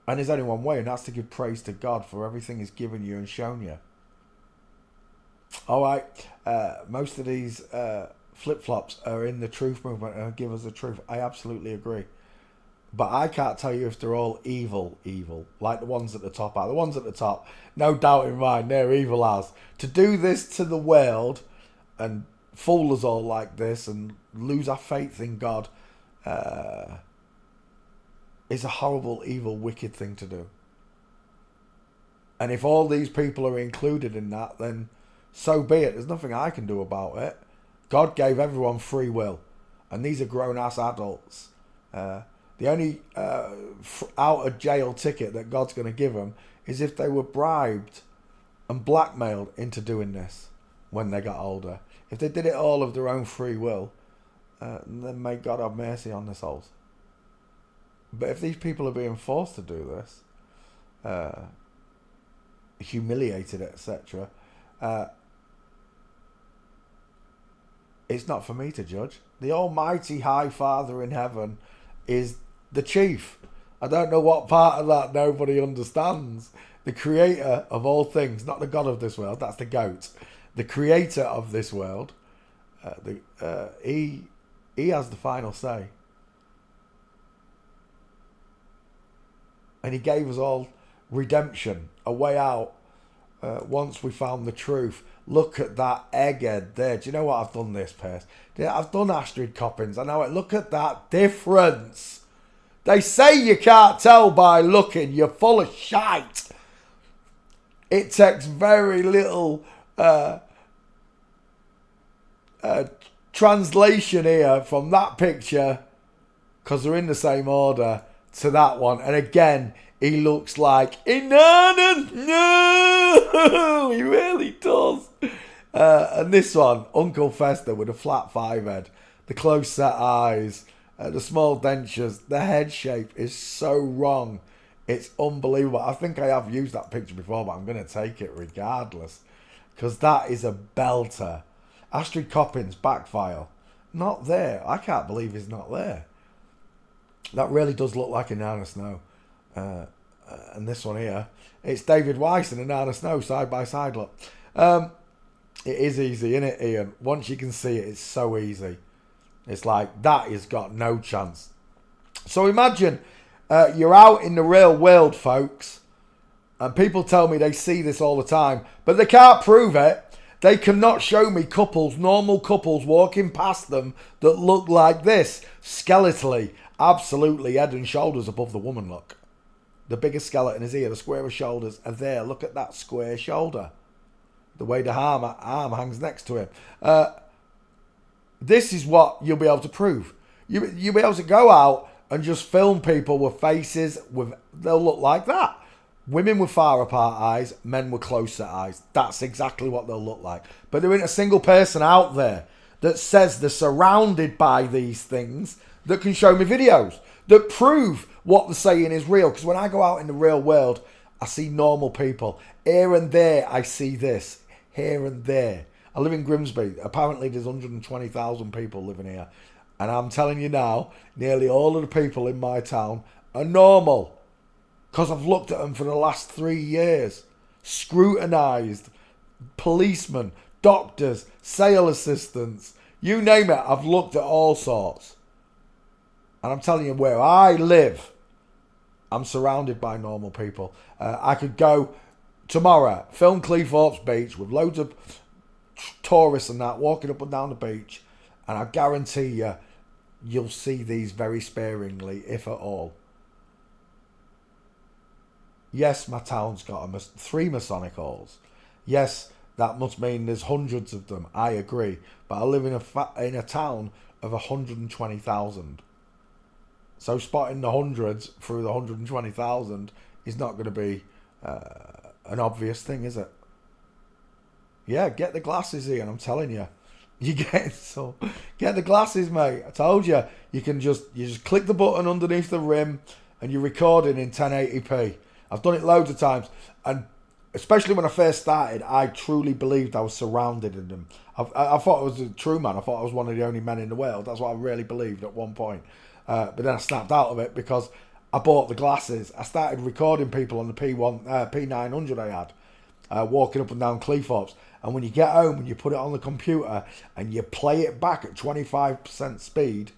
And there's only one way, and that's to give praise to God for everything he's given you and shown you. All right, most of these flip-flops are in the truth movement and give us the truth. I absolutely agree. But I can't tell you if they're all evil, like the ones at the top are. The ones at the top, no doubt in mind, they're evil as. To do this to the world and fool us all like this and lose our faith in God is a horrible, evil, wicked thing to do. And if all these people are included in that, then so be it. There's nothing I can do about it. God gave everyone free will. And these are grown-ass adults. The only out of jail ticket that God's going to give them is if they were bribed and blackmailed into doing this when they got older. If they did it all of their own free will, then may God have mercy on their souls. But if these people are being forced to do this, humiliated, etc., it's not for me to judge. The Almighty High Father in heaven is the chief. I don't know what part of that nobody understands. The creator of all things, not the God of this world, that's the goat. The creator of this world, he has the final say. And he gave us all redemption, a way out, once we found the truth. Look at that egghead there. Do you know what I've done this, Pierce? I've done Astrid Coppins. I know it. Look at that difference. They say you can't tell by looking. You're full of shite. It takes very little translation here from that picture, because they're in the same order, to that one. And again, he looks like Inanna. No, he really does. And this one, Uncle Fester with a flat 5 head, the close set eyes, the small dentures, the head shape is so wrong. It's unbelievable. I think I have used that picture before, but I'm going to take it regardless, because that is a belter. Astrid Coppins, back file, not there. I can't believe he's not there. That really does look like Inanna Snow. And this one here, it's David Weiss and Inanna Snow side by side. Look, it is easy, isn't it, Ian? Once you can see it, it's so easy. It's like that has got no chance. So imagine you're out in the real world, folks, and people tell me they see this all the time, but they can't prove it. They cannot show me couples, normal couples, walking past them that look like this, skeletally, absolutely head and shoulders above the woman. Look, the biggest skeleton is here. The square of shoulders are there. Look at that square shoulder. The way the arm hangs next to him. This is what you'll be able to prove. You'll be able to go out and just film people with faces they'll look like that. Women with far apart eyes, men with close set eyes. That's exactly what they'll look like. But there ain't a single person out there that says they're surrounded by these things that can show me videos that prove what they're saying is real. Because when I go out in the real world, I see normal people. Here and there, I see this. Here and there. I live in Grimsby. Apparently, there's 120,000 people living here. And I'm telling you now, nearly all of the people in my town are normal. Because I've looked at them for the last 3 years. Scrutinised. Policemen. Doctors. Sale assistants. You name it. I've looked at all sorts. And I'm telling you, where I live, I'm surrounded by normal people. I could go tomorrow, film Cleethorpes Beach with loads of tourists and that walking up and down the beach. And I guarantee you, you'll see these very sparingly, if at all. Yes, my town's got 3 Masonic halls. Yes, that must mean there's hundreds of them. I agree. But I live in a town of 120,000. So spotting the hundreds through the 120,000 is not going to be an obvious thing, is it? Yeah, get the glasses, Ian. I'm telling you. Get the glasses, mate. I told you. You just click the button underneath the rim and you're recording in 1080p. I've done it loads of times, and especially when I first started, I truly believed I was surrounded in them. I thought I was a true man. I thought I was one of the only men in the world. That's what I really believed at one point. But then I snapped out of it because I bought the glasses. I started recording people on the P900 I had, walking up and down Cleethorpes. And when you get home and you put it on the computer and you play it back at 25% speed,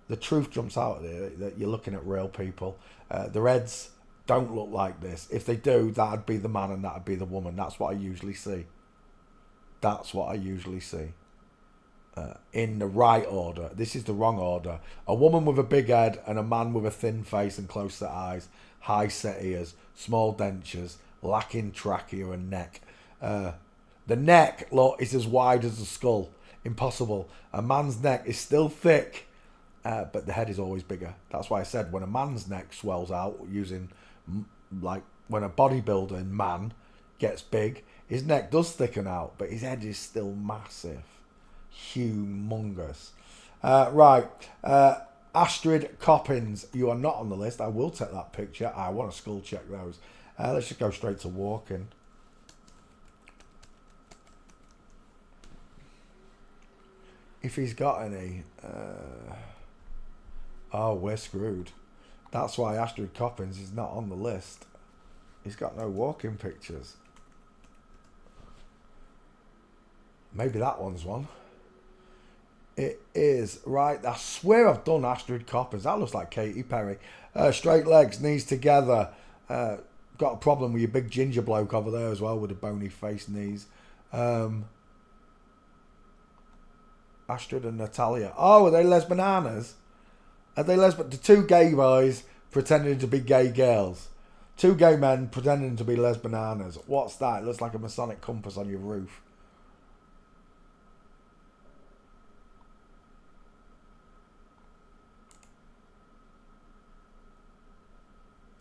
the truth jumps out there that you're looking at real people. Their heads don't look like this. If they do, that'd be the man and that'd be the woman. That's what I usually see. In the right order. This is the wrong order. A woman with a big head and a man with a thin face and close set eyes, high set ears, small dentures, lacking trachea and neck. The neck, look, is as wide as the skull. Impossible. A man's neck is still thick, but the head is always bigger. That's why I said when a man's neck swells out, like when a bodybuilding man gets big, his neck does thicken out, but his head is still massive. Humongous. Right. Astrid Coppins, you are not on the list. I will take that picture. I want to skull check those. Let's just go straight to walking. If he's got any, oh, we're screwed. That's why Astrid Coppins is not on the list. He's got no walking pictures. Maybe that one's one. It is. Right, I swear I've done Astrid Coppins. That looks like Katy Perry. Straight legs, knees together. Got a problem with your big ginger bloke over there as well with the bony face knees. Astrid and Natalia. Oh, are they Les Bananas? Are they the 2 gay boys pretending to be gay girls? 2 gay men pretending to be Les Bananas. What's that? It looks like a Masonic compass on your roof.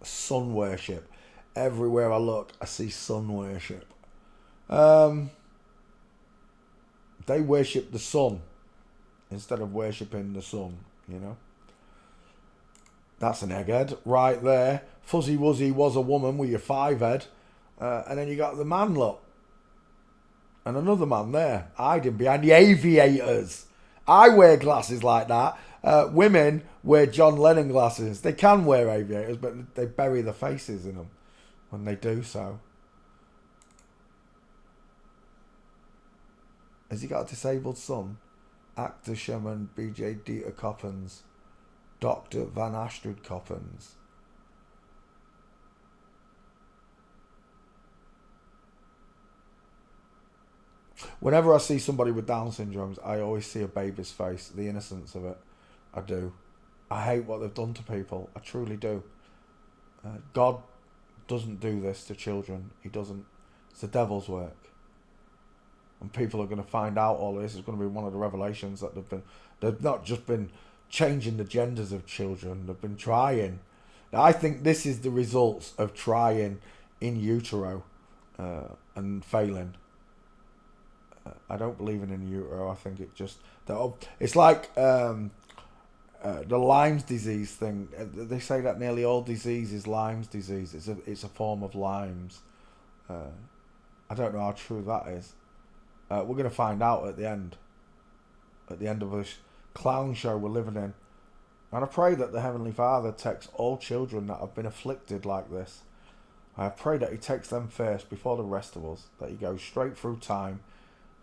Sun worship. Everywhere I look, I see sun worship. They worship the sun instead of worshipping the sun, you know. That's an egghead right there. Fuzzy Wuzzy was a woman with your 5 head. And then you got the man look. And another man there, hiding behind the aviators. I wear glasses like that. Women wear John Lennon glasses. They can wear aviators, but they bury their faces in them when they do so. Has he got a disabled son? Actor Sherman B.J. Dieter Coppens. Dr. Van Astrid Coppens. Whenever I see somebody with Down syndrome, I always see a baby's face, the innocence of it. I do. I hate what they've done to people. I truly do. God doesn't do this to children. He doesn't. It's the devil's work. and people are going to find out all this. It's going to be one of the revelations that they've not just been changing the genders of children, they've been trying. Now, I think this is the results of trying in utero and failing. I don't believe in utero. I think it's like the Lyme's disease thing. They say that nearly all disease is Lyme's disease. It's a form of Lyme's. I don't know how true that is. We're going to find out at the end of this clown show we're living in. And I pray that the Heavenly Father takes all children that have been afflicted like this. I pray that he takes them first before the rest of us, that he goes straight through time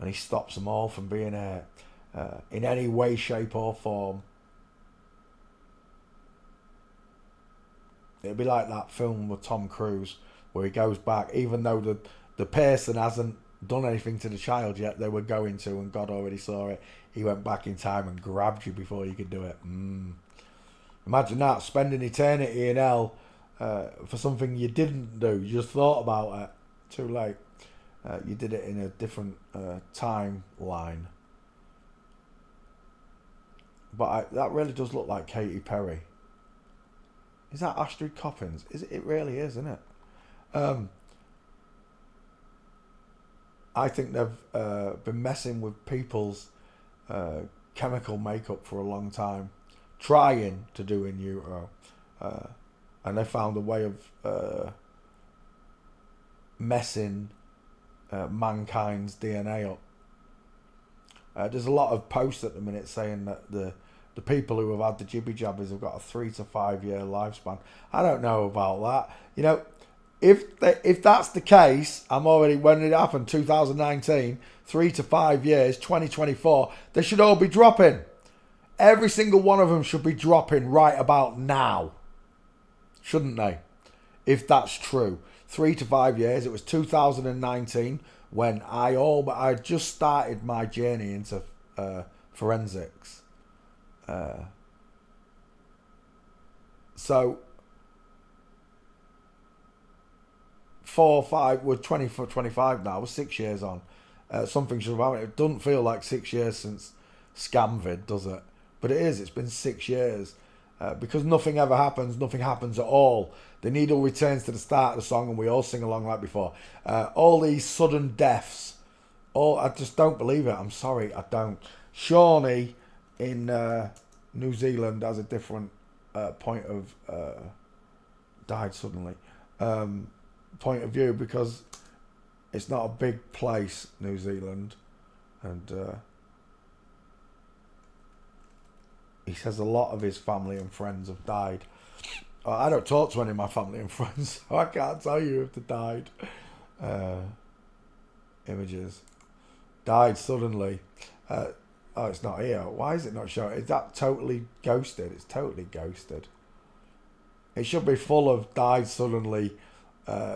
and he stops them all from being hurt in any way, shape or form. It'd be like that film with Tom Cruise where he goes back, even though the person hasn't done anything to the child yet, they were going to, and God already saw it. He went back in time and grabbed you before you could do it. Imagine that, spending eternity in hell for something you didn't do. You just thought about it. Too late. You did it in a different timeline. But that really does look like Katy Perry. Is that Astrid Coppins? It really is, isn't it? I think they've been messing with people's chemical makeup for a long time, trying to do in utero, and they found a way of messing mankind's DNA up. There's a lot of posts at the minute saying that the people who have had the jibby jabbers have got a 3 to 5 year lifespan. I don't know about that. You know, if that's the case, I'm already, when it happened, 2019, 3 to 5 years, 2024, they should all be dropping. Every single one of them should be dropping right about now. Shouldn't they? If that's true. 3 to 5 years. It was 2019 when I just started my journey into forensics. So 4, 5, we're 24, 25 now. We're 6 years on. Something should have happened. It doesn't feel like 6 years since Scamvid, does it? But it is. It's been 6 years. Because nothing ever happens. Nothing happens at all. The needle returns to the start of the song and we all sing along like before. All these sudden deaths. I just don't believe it. I'm sorry. I don't. Shawnee in New Zealand has a different point of... died suddenly. Point of view, because it's not a big place, New Zealand, and he says a lot of his family and friends have died. I don't talk to any of my family and friends, so I can't tell you if they died. Images. Died suddenly. Oh, it's not here. Why is it not showing? Is that totally ghosted? It's totally ghosted. It should be full of died suddenly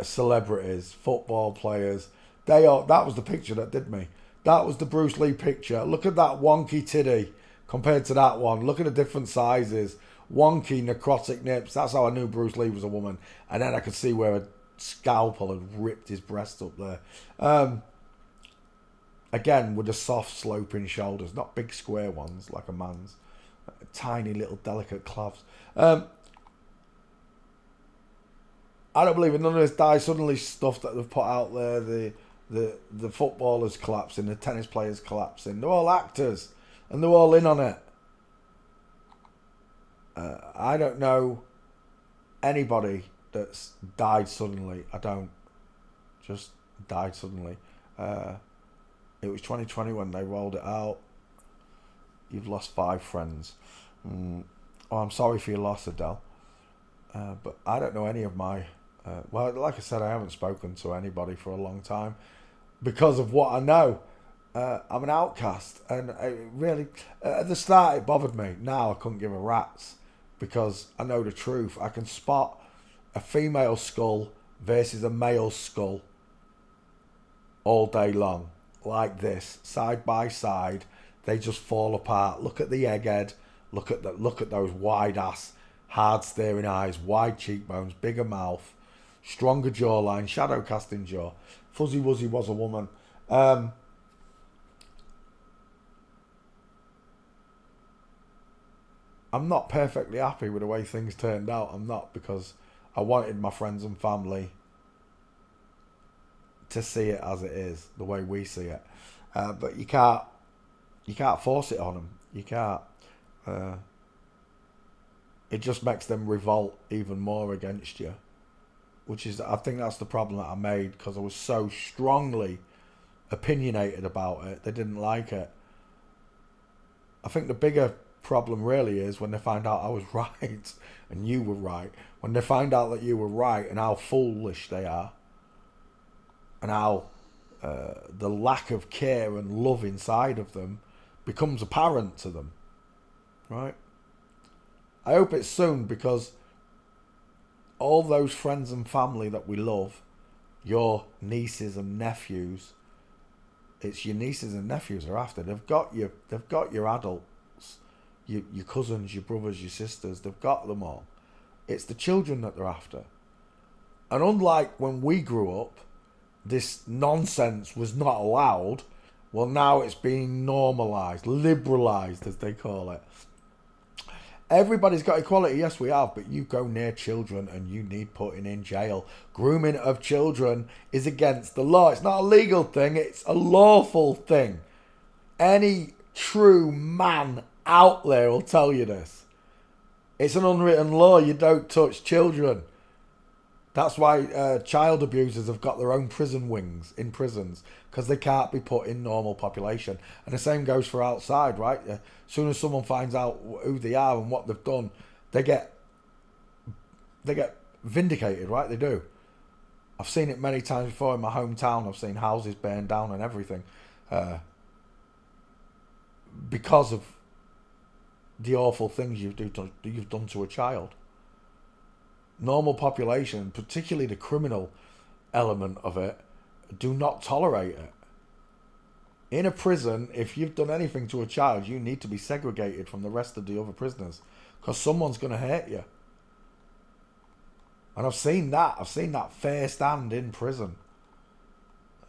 celebrities, football players. That was the picture that did me. That was the Bruce Lee picture. Look at that wonky titty compared to that one. Look at the different sizes. Wonky necrotic nips. That's how I knew Bruce Lee was a woman. And then I could see where a scalpel had ripped his breast up there. Again, with the soft sloping shoulders, not big square ones like a man's. Tiny little delicate calves. I don't believe in none of this die suddenly stuff that they've put out there. The footballers collapsing, the tennis players collapsing. They're all actors, and they're all in on it. I don't know anybody that's died suddenly. I don't. Just died suddenly. It was 2020 when they rolled it out. You've lost 5 friends. Oh, I'm sorry for your loss, Adele. But I don't know any of my... well, like I said, I haven't spoken to anybody for a long time because of what I know. I'm an outcast, and it really, at the start it bothered me. Now I couldn't give a rat's because I know the truth. I can spot a female skull versus a male skull all day long, like this, side by side. They just fall apart. Look at the egghead. Look at those wide ass, hard staring eyes, wide cheekbones, bigger mouth, stronger jawline, shadow casting jaw. Fuzzy Wuzzy was a woman. I'm not perfectly happy with the way things turned out. I'm not, because I wanted my friends and family to see it as it is, the way we see it. But you can't force it on them. You can't. It just makes them revolt even more against you, which is, I think that's the problem that I made, because I was so strongly opinionated about it. They didn't like it. I think the bigger problem really is when they find out I was right and you were right. When they find out that you were right and how foolish they are, and how the lack of care and love inside of them becomes apparent to them, right? I hope it's soon, because all those friends and family that we love, your nieces and nephews, it's your nieces and nephews are after. They've got your adults, your cousins, your brothers, your sisters. They've got them all. It's the children that they're after. And unlike when we grew up, this nonsense was not allowed. Well, now it's being normalised, liberalised, as they call it. Everybody's got equality, yes we have, but you go near children and you need putting in jail. Grooming of children is against the law. It's not a legal thing, it's a lawful thing. Any true man out there will tell you this. It's an unwritten law, you don't touch children. That's why child abusers have got their own prison wings in prisons, because they can't be put in normal population. And the same goes for outside, right? As soon as someone finds out who they are and what they've done, they get vindicated, right? They do. I've seen it many times before in my hometown. I've seen houses burned down and everything because of the awful things you've done to a child. Normal population, particularly the criminal element of it, do not tolerate it. In a prison, if you've done anything to a child, you need to be segregated from the rest of the other prisoners, because someone's going to hurt you. And I've seen that firsthand in prison.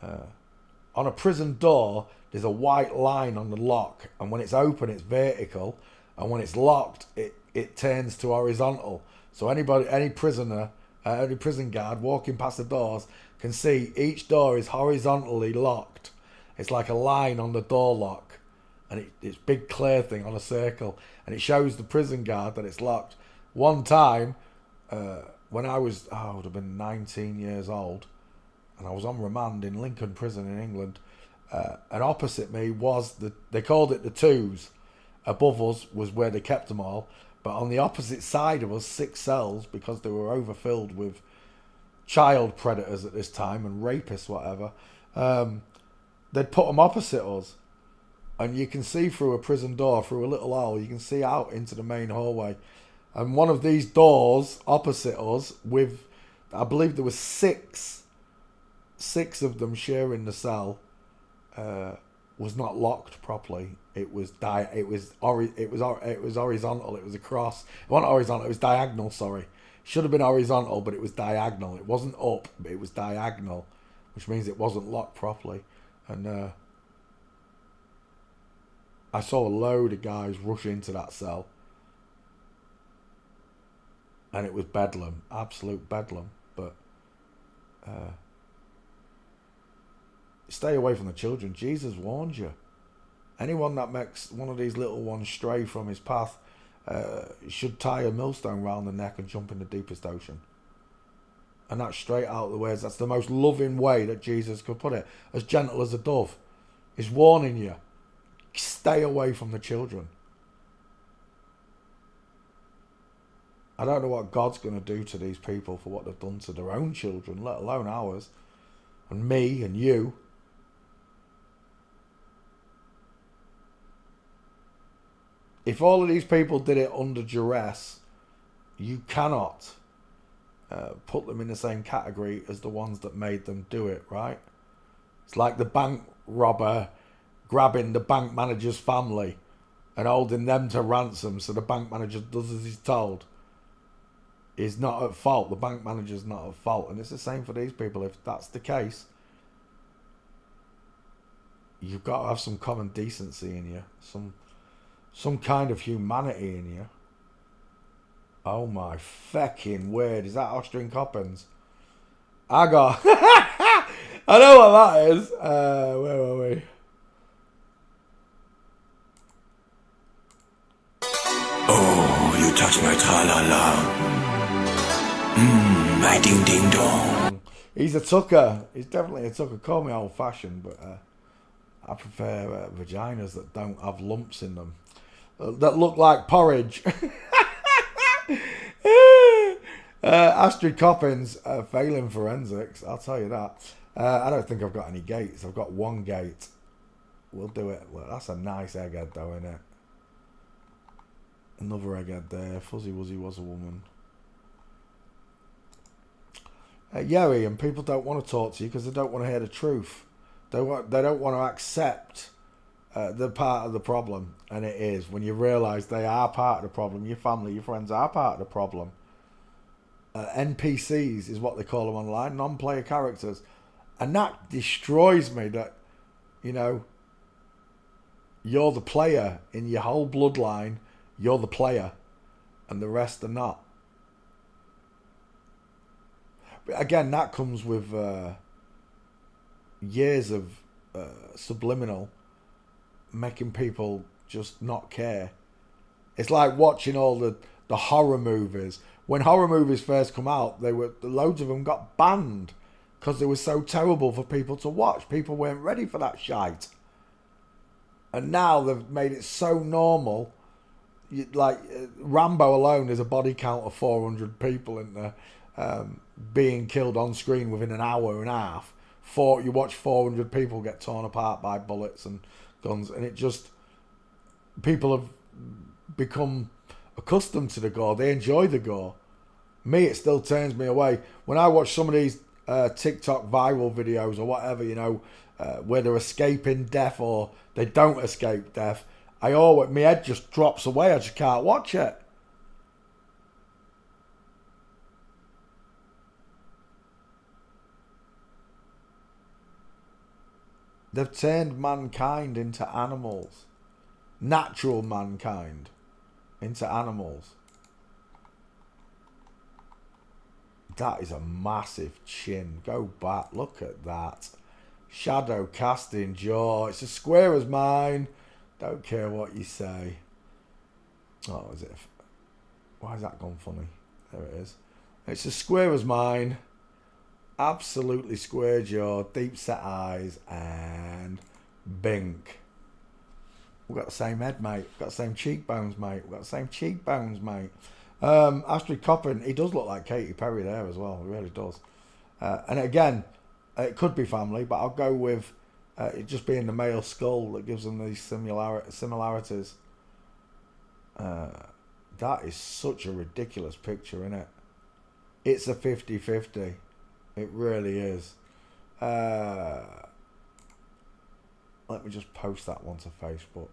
On a prison door, there's a white line on the lock, and when it's open, it's vertical, and when it's locked, it turns to horizontal. So any prisoner, any prison guard walking past the doors can see each door is horizontally locked. It's like a line on the door lock, and it's big clear thing on a circle, and it shows the prison guard that it's locked. One time, when I would have been 19 years old, and I was on remand in Lincoln Prison in England, and opposite me was they called it the twos. Above us was where they kept them all. But on the opposite side of us, 6 cells, because they were overfilled with child predators at this time and rapists, whatever, they'd put them opposite us. And you can see through a prison door, through a little hole, you can see out into the main hallway. And one of these doors opposite us, with, I believe there was six of them sharing the cell, was not locked properly. It was horizontal. It was across. It wasn't horizontal. It was diagonal. Sorry, should have been horizontal, but it was diagonal. It wasn't up, but it was diagonal, which means it wasn't locked properly. And I saw a load of guys rush into that cell, and it was bedlam, absolute bedlam. But stay away from the children. Jesus warned you. Anyone that makes one of these little ones stray from his path should tie a millstone round the neck and jump in the deepest ocean. And that's straight out of the words. That's the most loving way that Jesus could put it. As gentle as a dove. He's warning you. Stay away from the children. I don't know what God's going to do to these people for what they've done to their own children, let alone ours. And me and you. If all of these people did it under duress, you cannot put them in the same category as the ones that made them do it, right? It's like the bank robber grabbing the bank manager's family and holding them to ransom so the bank manager does as he's told. He's not at fault. The bank manager's not at fault. And it's the same for these people. If that's the case, you've got to have some common decency in you. Some kind of humanity in you. Oh my fucking word. Is that Austrian Coppens? I got... I know what that is. Where were we? Oh, you touch my tra-la-la. My ding-ding-dong. He's a tucker. He's definitely a tucker. Call me old-fashioned, but I prefer vaginas that don't have lumps in them. That look like porridge. Astrid Coppens, failing forensics, I'll tell you that. I don't think I've got any gates. I've got one gate. We'll do it. Well, that's a nice egghead though, isn't it? Another egghead there. Fuzzy Wuzzy was a woman. Yeah, Ian, people don't want to talk to you because they don't want to hear the truth. They don't want to accept the part of the problem, and it is when you realise they are part of the problem. Your family, your friends are part of the problem. NPCs is what they call them online, non-player characters, and that destroys me. That, you know, you're the player in your whole bloodline. You're the player, and the rest are not. But again, that comes with years of subliminal making people just not care. It's like watching all the horror movies. When horror movies first come out, loads of them got banned because they were so terrible for people to watch. People weren't ready for that shite. And now they've made it so normal. Like Rambo alone, there's a body count of 400 people in there being killed on screen within an hour and a half. You watch 400 people get torn apart by bullets and guns, and it just, people have become accustomed to the gore. They enjoy the gore. Me, it still turns me away when I watch some of these TikTok viral videos or whatever, you know, where they're escaping death or they don't escape death. My head just drops away. I just can't watch it. They've turned mankind into animals. Natural mankind into animals. That is a massive chin. Go back. Look at that. Shadow casting jaw. It's as square as mine. Don't care what you say. Oh, is it? Why has that gone funny? There it is. It's as square as mine. Absolutely square jaw, deep set eyes, and bink. We've got the same head, mate. We've got the same cheekbones, mate. We've got the same cheekbones, mate. Astrid Coppin, he does look like Katy Perry there as well. He really does. And again, it could be family, but I'll go with it just being the male skull that gives them these similarities. That is such a ridiculous picture, isn't it? It's a 50-50. It really is. Let me just post that one to Facebook.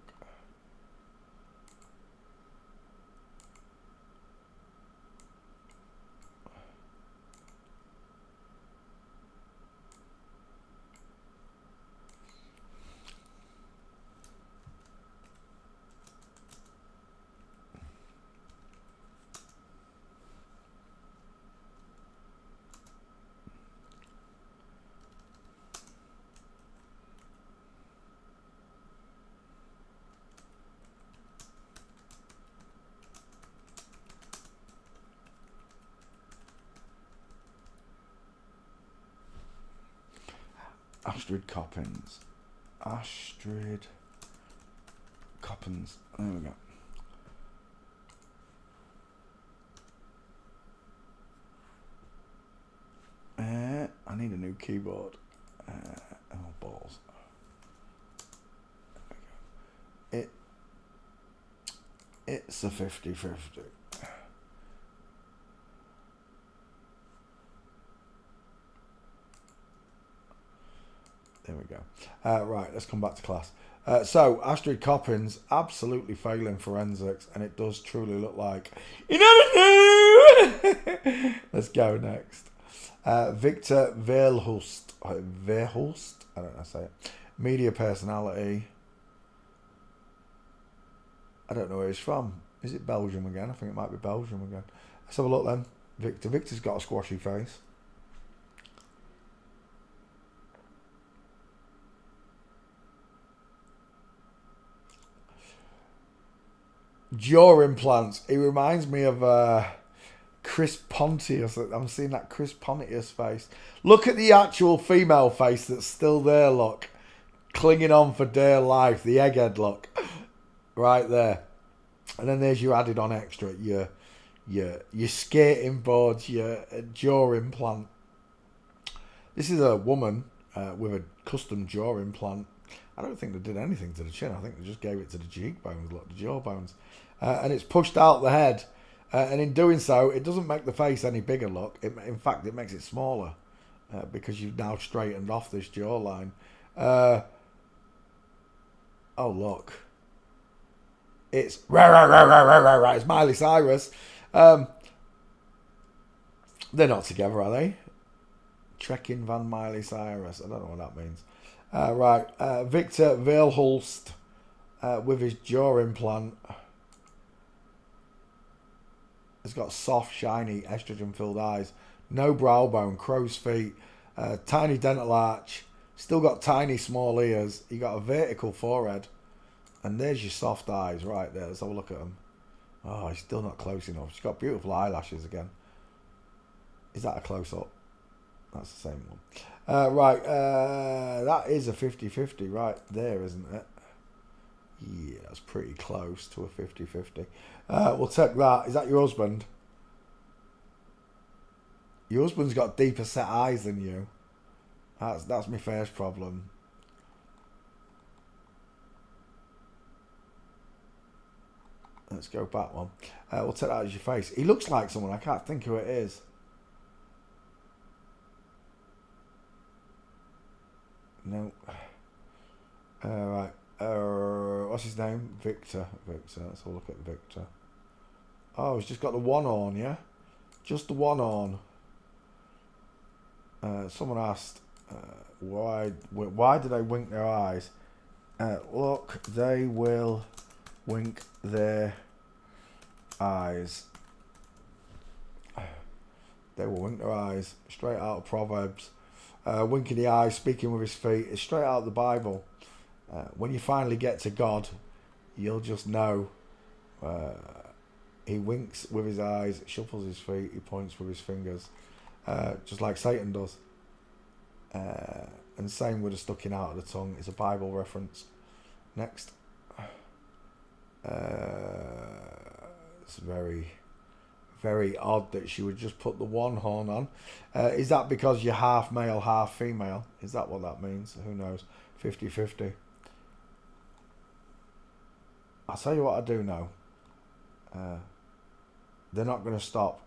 Astrid Coppens. Astrid Coppens. There we go. I need a new keyboard. Oh, balls. There we go. It's a 50-50. There we go. Right, let's come back to class. So, Astrid Coppens, absolutely failing forensics, and it does truly look like... You never knew! Let's go next. Victor Verhulst. Verhulst? I don't know how to say it. Media personality. I don't know where he's from. Is it Belgium again? I think it might be Belgium again. Let's have a look then. Victor. Victor's got a squashy face. Jaw implants. He reminds me of Chris Pontius. I'm seeing that Chris Pontius face. Look at the actual female face that's still there, look. Clinging on for dear life. The egghead look. Right there. And then there's your added on extra. Your skating boards, your jaw implant. This is a woman with a custom jaw implant. I don't think they did anything to the chin. I think they just gave it to the cheekbones, look, the jaw bones. And it's pushed out the head. And in doing so, it doesn't make the face any bigger, look. In fact, it makes it smaller because you've now straightened off this jawline. Oh, look. It's it's Miley Cyrus. They're not together, are they? Trekking Van Miley Cyrus. I don't know what that means. Right. Victor Verhulst with his jaw implant. He's got soft, shiny, estrogen-filled eyes. No brow bone, crow's feet, tiny dental arch. Still got tiny, small ears. You got a vertical forehead. And there's your soft eyes right there. Let's have a look at them. Oh, he's still not close enough. She's got beautiful eyelashes again. Is that a close-up? That's the same one. Right, that is a 50-50 right there, isn't it? Yeah, that's pretty close to a 50-50. We'll take that. Is that your husband? Your husband's got deeper set eyes than you. That's my first problem. Let's go back one. We'll take that as your face. He looks like someone. I can't think who it is. No. Right. What's his name? Victor. Let's have a look at Victor. Oh, he's just got the one on, yeah? Just the one on. Someone asked, why do they wink their eyes? Look, they will wink their eyes. They will wink their eyes. Straight out of Proverbs. Winking the eyes, speaking with his feet. It's straight out of the Bible. When you finally get to God, you'll just know. He winks with his eyes, shuffles his feet, he points with his fingers. Just like Satan does. And same with the sticking out of the tongue. It's a Bible reference. Next. It's very, very odd that she would just put the one horn on. Is that because you're half male, half female? Is that what that means? Who knows? 50-50. I'll tell you what I do know. They're not going to stop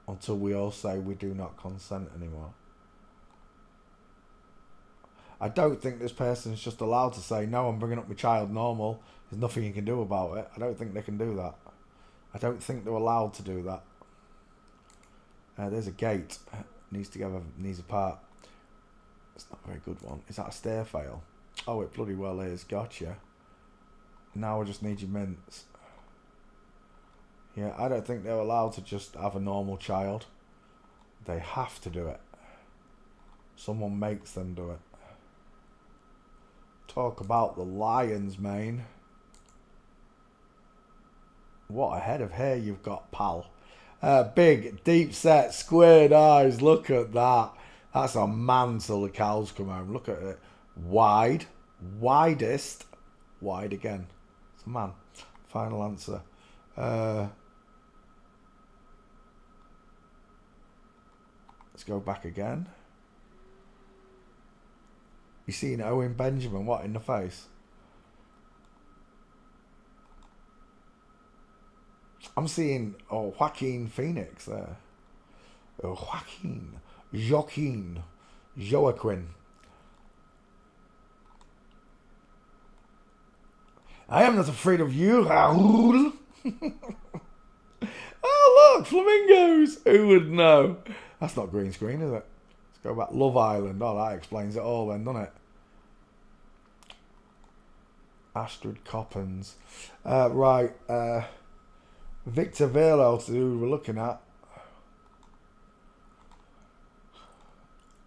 until we all say we do not consent anymore. I don't think this person's just allowed to say, no, I'm bringing up my child normal. There's nothing you can do about it. I don't think they can do that. I don't think they're allowed to do that. There's a gate. Knees apart. It's not a very good one. Is that a stair fail? Oh, it bloody well is. Gotcha. Now I just need your mints. Yeah, I don't think they're allowed to just have a normal child. They have to do it. Someone makes them do it. Talk about the lion's mane. What a head of hair you've got, pal. Big, deep set, squared eyes. Look at that. That's a man till the cows come home. Look at it. Wide. Widest. Wide again. It's a man. Final answer. Let's go back again. You seen Owen Benjamin, what, in the face? I'm seeing Joaquin Phoenix there. Joaquin. I am not afraid of you, Raoul. Oh, look, flamingos. Who would know? That's not green screen, is it? Let's go back. Love Island. Oh, that explains it all then, doesn't it? Astrid Coppens. Right. Victor Verlos, who we're looking at.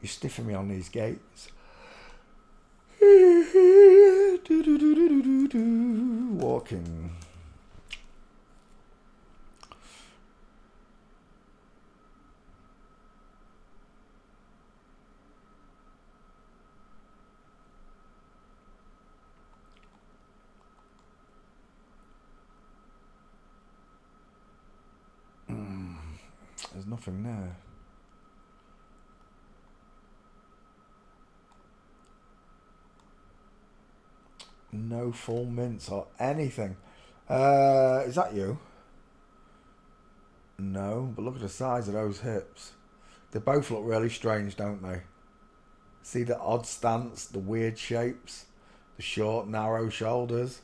You're stiffing me on these gates. Walking. There's nothing there. No full mints or anything. Is that you? No, but look at the size of those hips. They both look really strange, don't they? See the odd stance, the weird shapes, the short, narrow shoulders.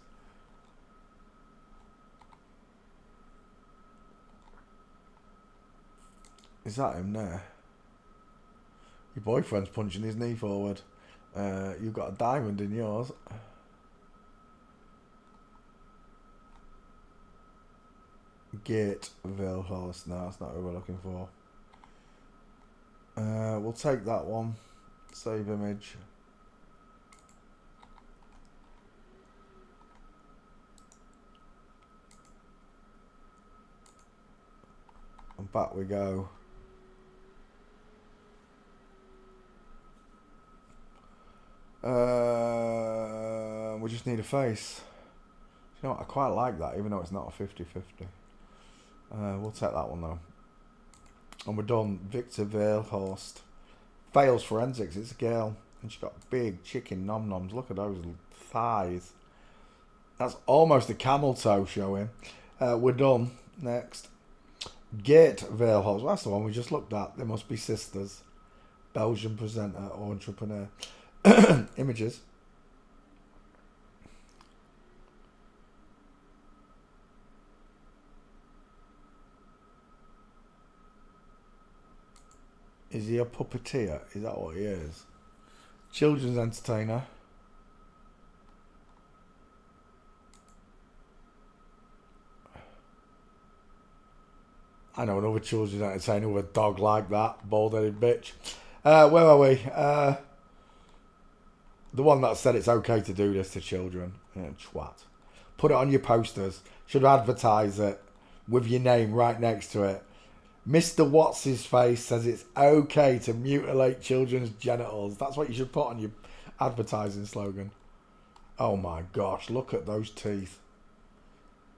Is that him there? Your boyfriend's punching his knee forward. You've got a diamond in yours. Gate Vilhorst. No, that's not who we're looking for. We'll take that one. Save image. And back we go. We just need a face. You know what? I quite like that, even though it's not a 50-50. We'll take that one though. And we're done. Victor Verhorst. Fails forensics. It's a girl. And she's got big chicken nom-noms. Look at those thighs. That's almost a camel toe showing. We're done. Next. Gate Verhorst. That's the one we just looked at. They must be sisters. Belgian presenter or entrepreneur. Images. Is he a puppeteer? Is that what he is? Children's entertainer. I know another children's entertainer with a dog like that. Bald-headed bitch. Where are we? The one that said it's okay to do this to children. Yeah, twat. Put it on your posters. Should advertise it with your name right next to it. Mr. What's-His-Face says it's okay to mutilate children's genitals. That's what you should put on your advertising slogan. Oh my gosh, look at those teeth.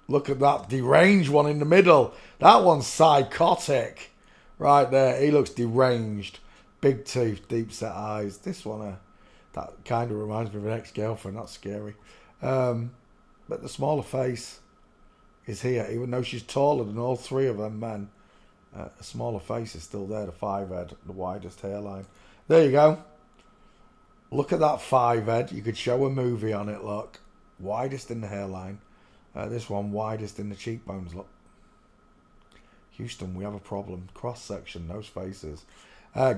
Look at that deranged one in the middle. That one's psychotic. Right there, he looks deranged. Big teeth, deep set eyes. This one, that kind of reminds me of an ex-girlfriend. That's scary. But the smaller face is here, even though she's taller than all three of them men. A smaller face is still there, the 5-head, the widest hairline. There you go. Look at that 5-head. You could show a movie on it, look. Widest in the hairline. This one, widest in the cheekbones, look. Houston, we have a problem. Cross-section, those faces.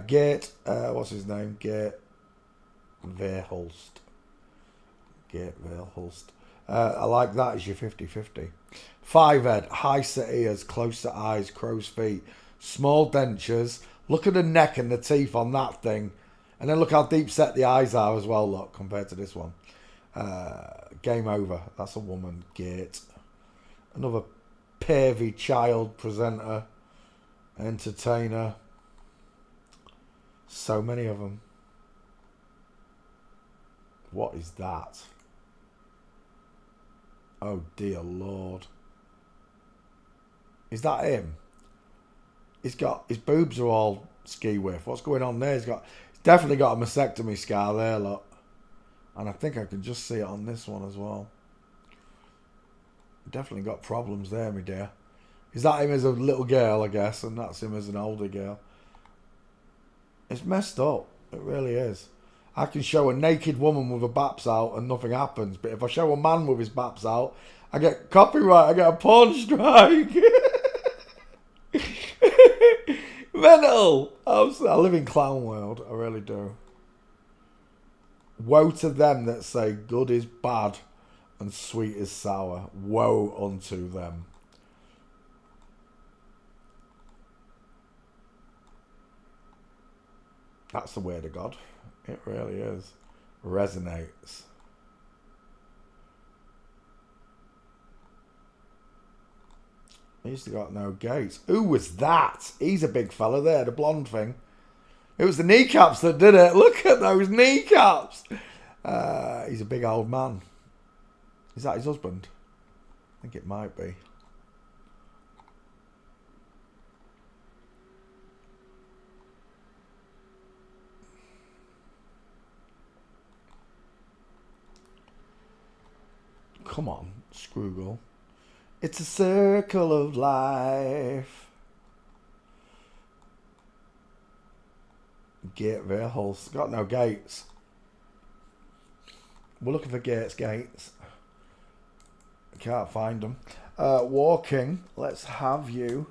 Gate, what's his name? Gate Verhulst. Gate Verhulst. I like that as your 50-50. 5-head, high set ears, close set eyes, crow's feet, small dentures. Look at the neck and the teeth on that thing. And then look how deep set the eyes are as well, look, compared to this one. Game over. That's a woman. Gate. Another pervy child presenter. Entertainer. So many of them. What is that? Oh dear Lord. Is that him? He's boobs are all ski whiff. What's going on there? He's definitely got a mastectomy scar there, look. And I think I can just see it on this one as well. Definitely got problems there, my dear. Is that him as a little girl, I guess? And that's him as an older girl. It's messed up. It really is. I can show a naked woman with her baps out and nothing happens. But if I show a man with his baps out, I get copyright. I get a porn strike. Mental. I live in clown world. I really do. Woe to them that say good is bad and sweet is sour. Woe unto them. That's the word of God. It really is. Resonates. He's got no gates. Who was that? He's a big fella there, the blonde thing. It was the kneecaps that did it. Look at those kneecaps. He's a big old man. Is that his husband? I think it might be. Come on, Scroogle. It's a circle of life. Gateville Hulse. Got no gates. We're looking for gates. Can't find them. Walking. Let's have you.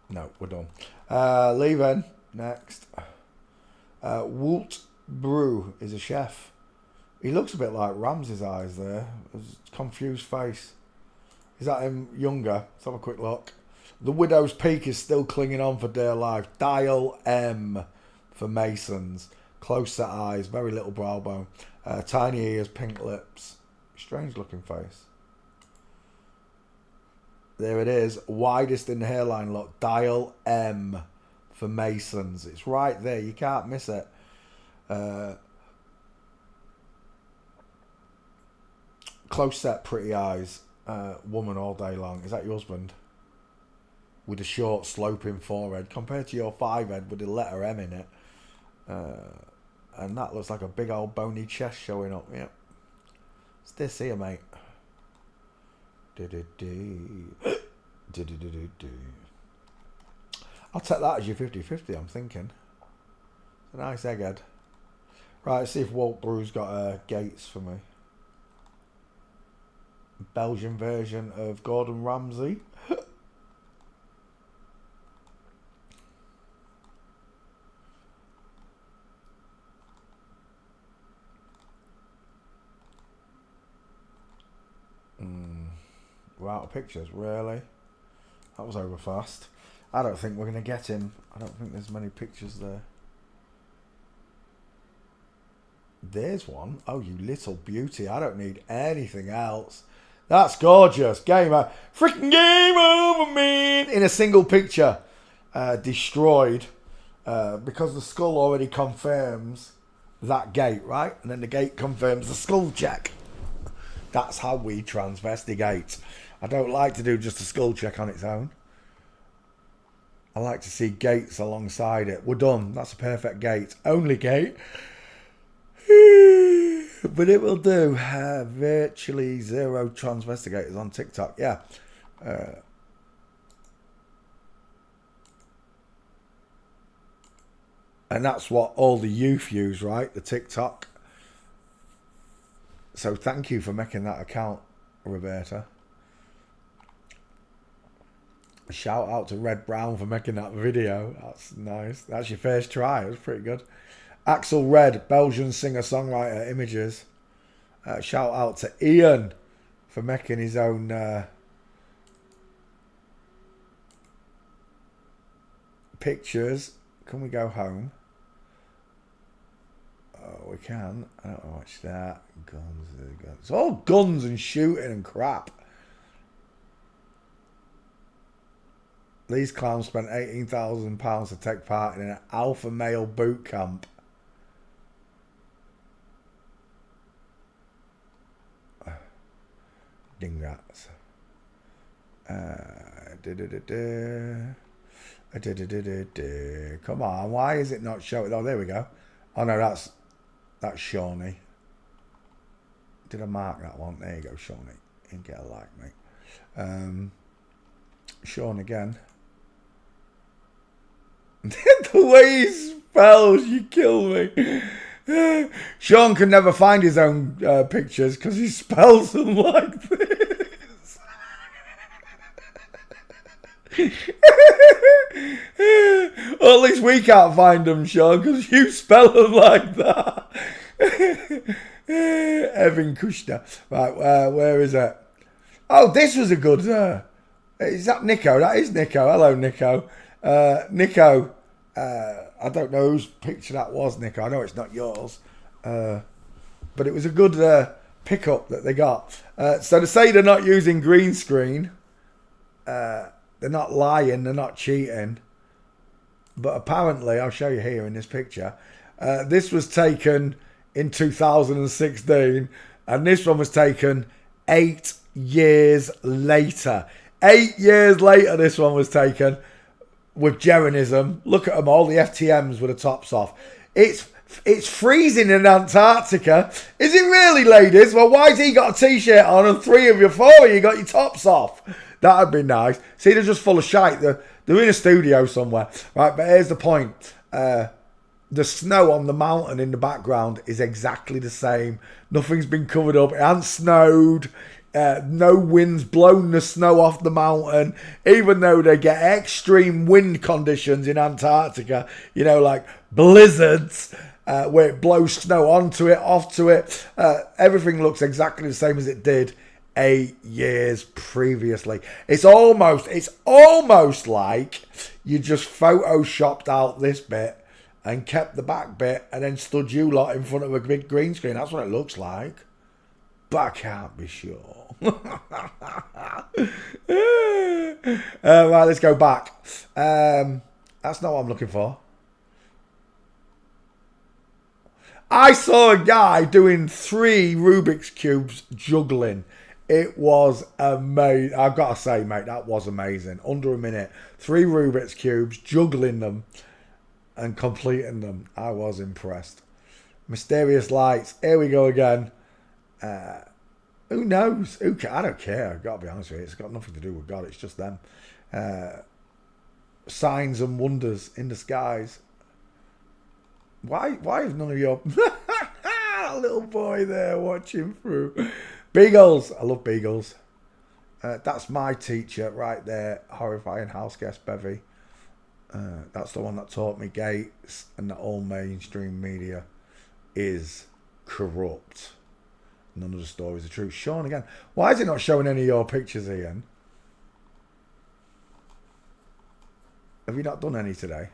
No, we're done. Leaving. Next. Wolt Brew is a chef. He looks a bit like Ramsey's eyes there. Confused face. Is that him younger? Let's have a quick look. The Widow's Peak is still clinging on for dear life. Dial M for Masons. Close set eyes. Very little brow bone. Tiny ears. Pink lips. Strange looking face. There it is. Widest in the hairline look. Dial M for Masons. It's right there. You can't miss it. Close set, pretty eyes. Woman all day long. Is that your husband? With a short, sloping forehead. Compared to your 5-head with the letter M in it. And that looks like a big old bony chest showing up. Yep. It's this here, mate. I'll take that as your 50-50, I'm thinking. It's a nice egghead. Right, let's see if Walt Brew's got gates for me. Belgian version of Gordon Ramsay. We're out of pictures, really? That was over fast. I don't think we're going to get him. I don't think there's many pictures there. There's one. Oh, you little beauty. I don't need anything else. That's gorgeous. Game over. Freaking game over, man. In a single picture. Destroyed. Because the skull already confirms that gate, right? And then the gate confirms the skull check. That's how we transvestigate. I don't like to do just a skull check on its own. I like to see gates alongside it. We're done. That's a perfect gate. Only gate. But it will do. Virtually zero transvestigators on TikTok. Yeah. And that's what all the youth use, right? The TikTok. So thank you for making that account, Roberta. Shout out to Red Brown for making that video. That's nice. That's your first try. It was pretty good. Axel Red, Belgian singer-songwriter, images. Shout out to Ian for making his own pictures. Can we go home? Oh, we can. I don't watch that. Guns. It's all guns and shooting and crap. These clowns spent £18,000 to take part in an alpha male boot camp. Dingrats. Come on, why is it not showing? Oh, there we go. Oh no, that's Shawnee. Did I mark that one? There you go, Shawnee. You can get a like, mate. Sean again. The way he spells, you kill me. Sean can never find his own pictures because he spells them like this. Or at least we can't find them, Sean, because you spell them like that. Evan Kushner. Right, where is it? Oh, this was a good... is that Nico? That is Nico. Hello, Nico. Nico, I don't know whose picture that was, Nico. I know it's not yours. But it was a good pickup that they got. So to say they're not using green screen, they're not lying, they're not cheating. But apparently, I'll show you here in this picture, this was taken in 2016, and this one was taken 8 years later. 8 years later, this one was taken with Jeranism. Look at them all, the FTMs with the tops off. It's freezing in Antarctica. Is it really, ladies? Well, why's he got a t-shirt on and 3 of you, 4 of you got your tops off? That'd be nice. See, they're just full of shite. They're in a studio somewhere. Right, but here's the point. The snow on the mountain in the background is exactly the same. Nothing's been covered up. It hasn't snowed. No wind's blown the snow off the mountain, even though they get extreme wind conditions in Antarctica, you know, like blizzards, where it blows snow onto it, off to it. Everything looks exactly the same as it did 8 years previously. It's almost like you just photoshopped out this bit and kept the back bit and then stood you lot in front of a big green screen. That's what it looks like. But I can't be sure. Right, let's go back. That's not what I'm looking for. I saw a guy doing 3 Rubik's Cubes juggling. It was amazing. I've got to say, mate, that was amazing. Under a minute. 3 Rubik's Cubes, juggling them and completing them. I was impressed. Mysterious Lights. Here we go again. Who knows? I don't care. I've got to be honest with you. It's got nothing to do with God. It's just them. Signs and wonders in the skies. Why have none of your... That little boy there watching through. Beagles. I love Beagles. That's my teacher right there. Horrifying house guest Bevy. That's the one that taught me Gates and that all mainstream media is corrupt. None of the stories are true. Sean again. Why is it not showing any of your pictures, Ian? Have you not done any today?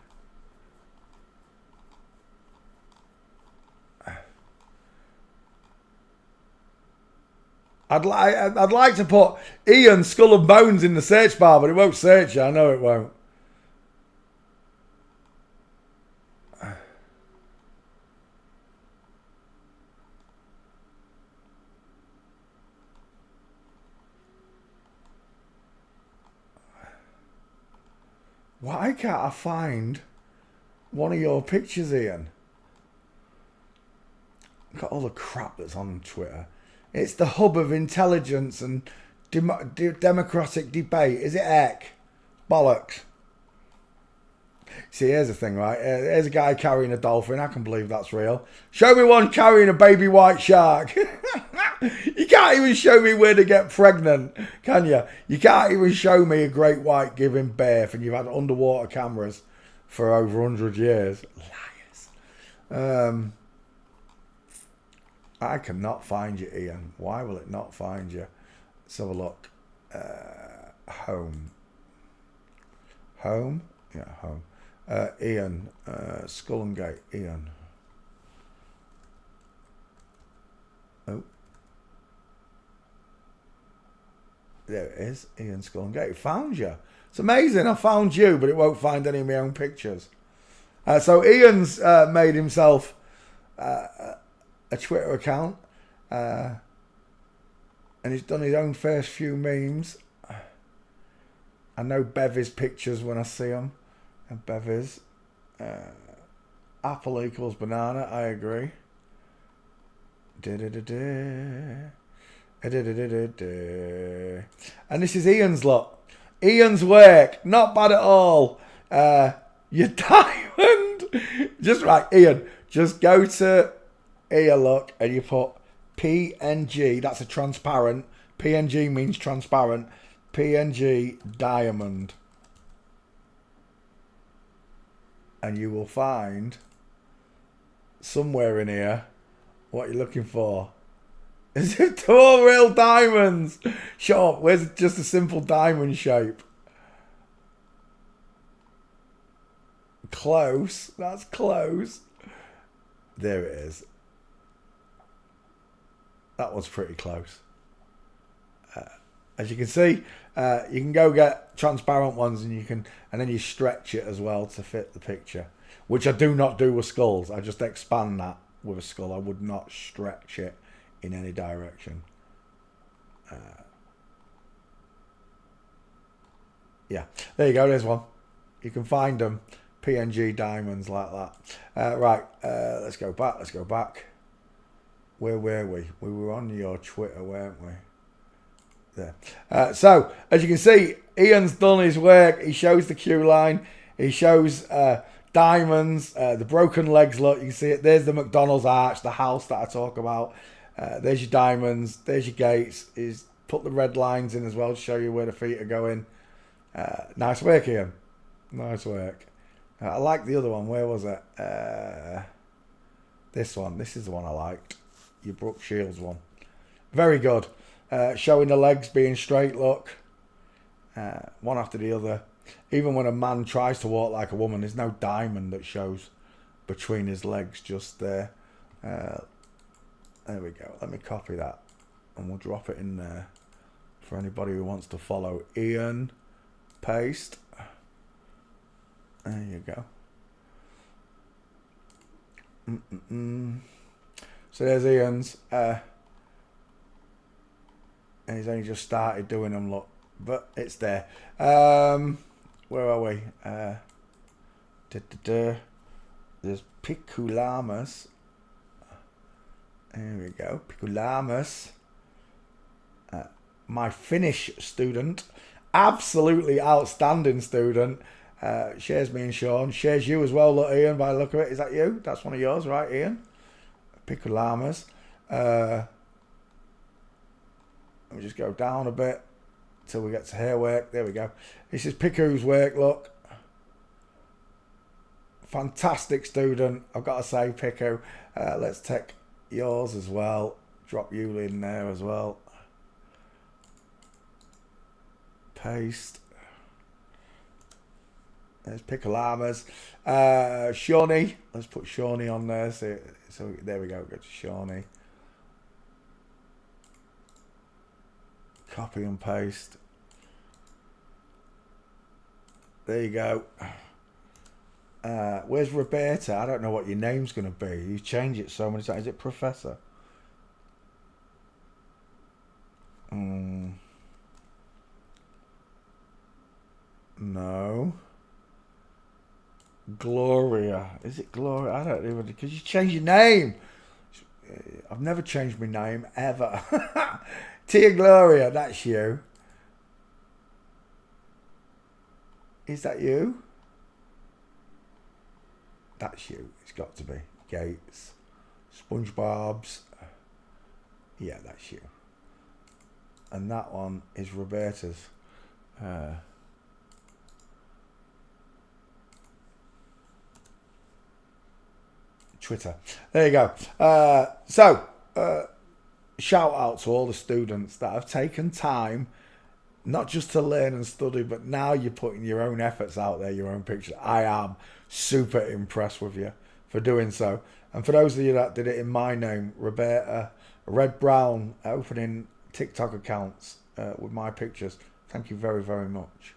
I'd like to put Ian Skull and Bones in the search bar, but it won't search you. I know it won't. Why can't I find one of your pictures, Ian? Look at all the crap that's on Twitter. It's the hub of intelligence and democratic debate. Is it heck? Bollocks. See, here's the thing, right? Here's a guy carrying a dolphin. I can believe that's real. Show me one carrying a baby white shark. You can't even show me where to get pregnant, can you? You can't even show me a great white giving birth, and you've had underwater cameras for over 100 years. Liars. I cannot find you, Ian. Why will it not find you? Let's have a look. Home. Home? Yeah, home. Ian. Skull and Gate. Ian. Oh. There it is. Ian Skull and Gate. It found you. It's amazing. I found you, but it won't find any of my own pictures. So Ian's made himself... a Twitter account, and he's done his own first few memes. I know Bevy's pictures when I see them, and Bevy's apple equals banana. I agree. And this is Ian's lot. Ian's work, not bad at all. Your diamond, just right, Ian. Just go to. Here, look, and you put PNG, that's a transparent. PNG means transparent. PNG diamond. and you will find somewhere in here what you're looking for. Is it 2 real diamonds? Shut up. Where's just a simple diamond shape? Close. That's close. There it is. That was pretty close. As you can see, you can go get transparent ones, and then you stretch it as well to fit the picture, which I do not do with skulls. I just expand that with a skull. I would not stretch it in any direction. Yeah, there you go. There's one. You can find them, PNG diamonds like that. Right, let's go back. Let's go back. Where were we? We were on your Twitter, weren't we? There. So, as you can see, Ian's done his work. He shows the queue line. He shows diamonds, the broken legs. Look, you can see it. There's the McDonald's arch, the house that I talk about. There's your diamonds. There's your gates. He's put the red lines in as well to show you where the feet are going. Nice work, Ian. Nice work. I like the other one. Where was it? This one. This is the one I liked. Your Brooke Shields one. Very good. Showing the legs being straight, look. One after the other. Even when a man tries to walk like a woman, there's no diamond that shows between his legs just there. There we go. Let me copy that. And we'll drop it in there for anybody who wants to follow Ian. Paste. There you go. So there's Ian's. And he's only just started doing them, look. But it's there. Where are we? There's Piculamus. There we go. Piculamus. My Finnish student. Absolutely outstanding student. Shares me and Sean. Shares you as well, look, Ian, by the look of it. Is that you? That's one of yours, right, Ian? Piculamus. Let me just go down a bit till we get to hair work. There we go. This is Piku's work, look. Fantastic student, I've got to say, Piku. Let's take yours as well. Drop you in there as well. Paste. There's Picolamas. Shawnee. Let's put Shawnee on there. So there we go. Go to Shawnee. Copy and paste. There you go. Where's Roberta? I don't know what your name's going to be. You change it so many times. Is it Professor? No. Gloria. Is it Gloria? I don't even... Because you change your name. I've never changed my name, ever. Tia Gloria, that's you. Is that you? That's you. It's got to be. Gates. SpongeBob's. Yeah, that's you. And that one is Roberta's. Twitter. There you go. Shout out to all the students that have taken time, not just to learn and study, but now you're putting your own efforts out there, your own pictures. I am super impressed with you for doing so. And for those of you that did it in my name, Roberta, Red Brown, opening TikTok accounts with my pictures. Thank you very, very much.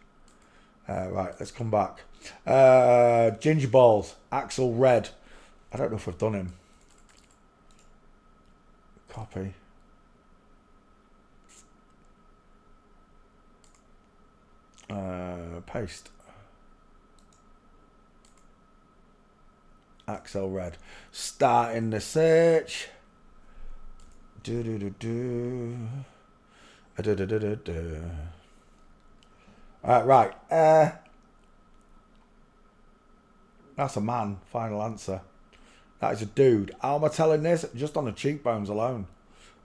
Right, let's come back. Ginger Balls, Axel Red. I don't know if I've done him. Copy. Paste. Axel Red. Starting the search. Right. That's a man. Final answer. That is a dude. How am I telling this? Just on the cheekbones alone.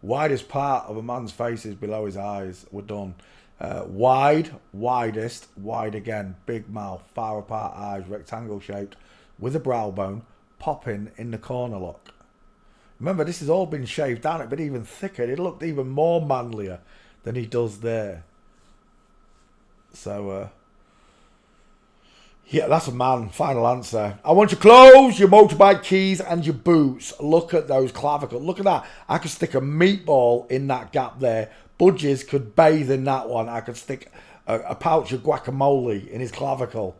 Widest part of a man's face is below his eyes. We're done. Wide, widest, wide again. Big mouth, far apart eyes, rectangle shaped, with a brow bone popping in the corner look. Remember, this has all been shaved down. It'd been even thicker. It looked even more manlier than he does there. So, yeah, that's a man. Final answer. I want your clothes, your motorbike keys, and your boots. Look at those clavicles. Look at that. I could stick a meatball in that gap there. Budgies could bathe in that one. I could stick a pouch of guacamole in his clavicle.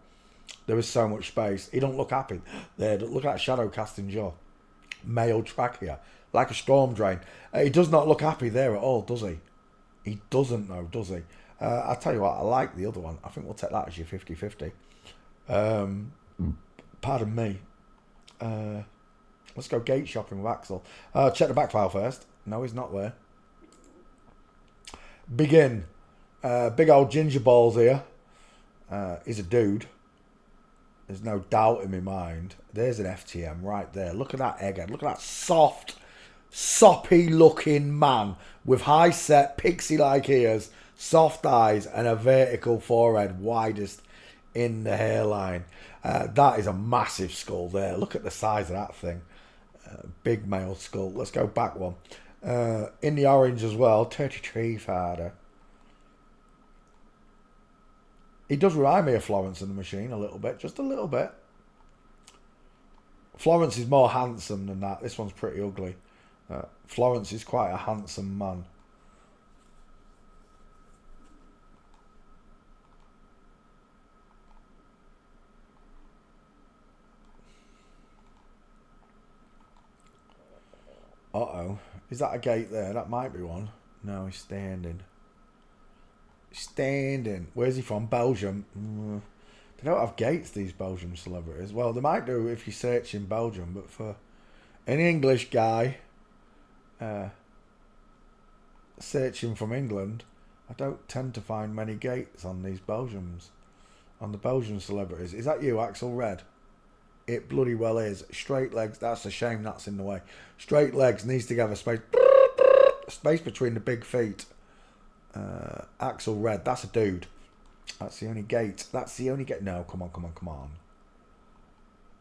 There is so much space. He don't look happy. There, look at that shadow casting jaw. Male trachea, like a storm drain. He does not look happy there at all, does he? He doesn't know, does he? I'll tell you what, I like the other one. I think we'll take that as your 50-50. Pardon me. Let's go gate shopping with Axel. Check the back file first. No, he's not there. Begin. Big old ginger balls here. He's a dude. There's no doubt in my mind. There's an FTM right there. Look at that egghead. Look at that soft, soppy looking man with high set, pixie-like ears, soft eyes, and a vertical forehead, widest in the hairline. That is a massive skull there. Look at the size of that thing. Big male skull. Let's go back one. In the orange as well. 33 father. He does remind me of Florence and the Machine a little bit. Just a little bit. Florence is more handsome than that. This one's pretty ugly. Florence is quite a handsome man. Uh-oh. Is that a gate there? That might be one. No, he's standing. Standing. Where's he from? Belgium. They don't have gates, these Belgian celebrities. Well, they might do if you search in Belgium, but for an English guy searching from England, I don't tend to find many gates on these Belgians. On the Belgian celebrities. Is that you, Axel Red? It bloody well is. Straight legs. That's a shame that's in the way. Straight legs needs to have a space. Space between the big feet. Axel Red. That's a dude. That's the only gate. That's the only gate. No, come on, come on, come on.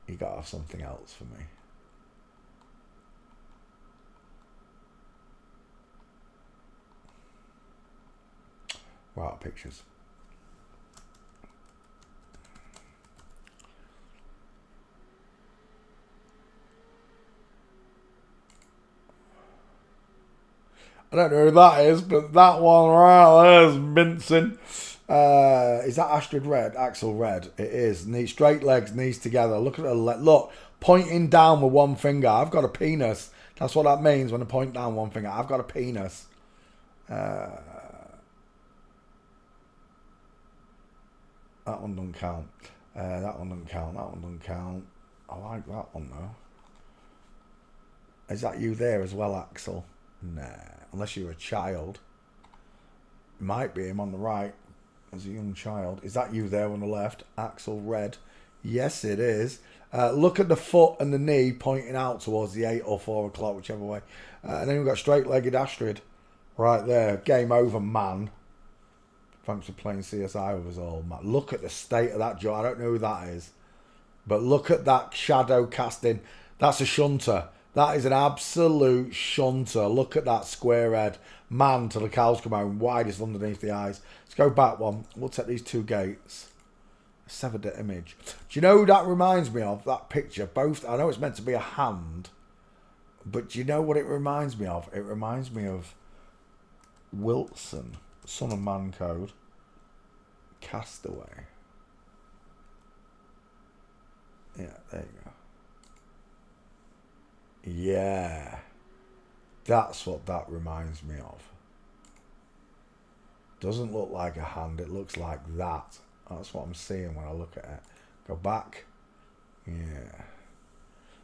You got to have something else for me. Right, pictures. I don't know who that is, but that one right there is mincing. Is that Astrid Red? Axel Red. It is. Straight legs, knees together. Look at the look. Pointing down with one finger. I've got a penis. That's what that means when I point down one finger. I've got a penis. That one doesn't count. That one doesn't count. That one doesn't count. I like that one though. Is that you there as well, Axel? Nah. Unless you're a child. Might be him on the right as a young child. Is that you there on the left? Axel Red. Yes, it is. Look at the foot and the knee pointing out towards the 8 or 4 o'clock, whichever way. And then we've got straight-legged Astrid right there. Game over, man. Thanks for playing CSI with us all, man. Look at the state of that jaw. I don't know who that is. But look at that shadow casting. That's a shunter. That is an absolute shunter. Look at that square head. Man till the cows come home. Widest underneath the eyes. Let's go back one. We'll take these two gates. Severed the image. Do you know who that reminds me of? That picture. Both. I know it's meant to be a hand. But do you know what it reminds me of? It reminds me of Wilson. Son of Man Code. Castaway. Yeah, there you go. Yeah, that's what that reminds me of. Doesn't look like a hand, it looks like that. That's what I'm seeing when I look at it. Go back. Yeah.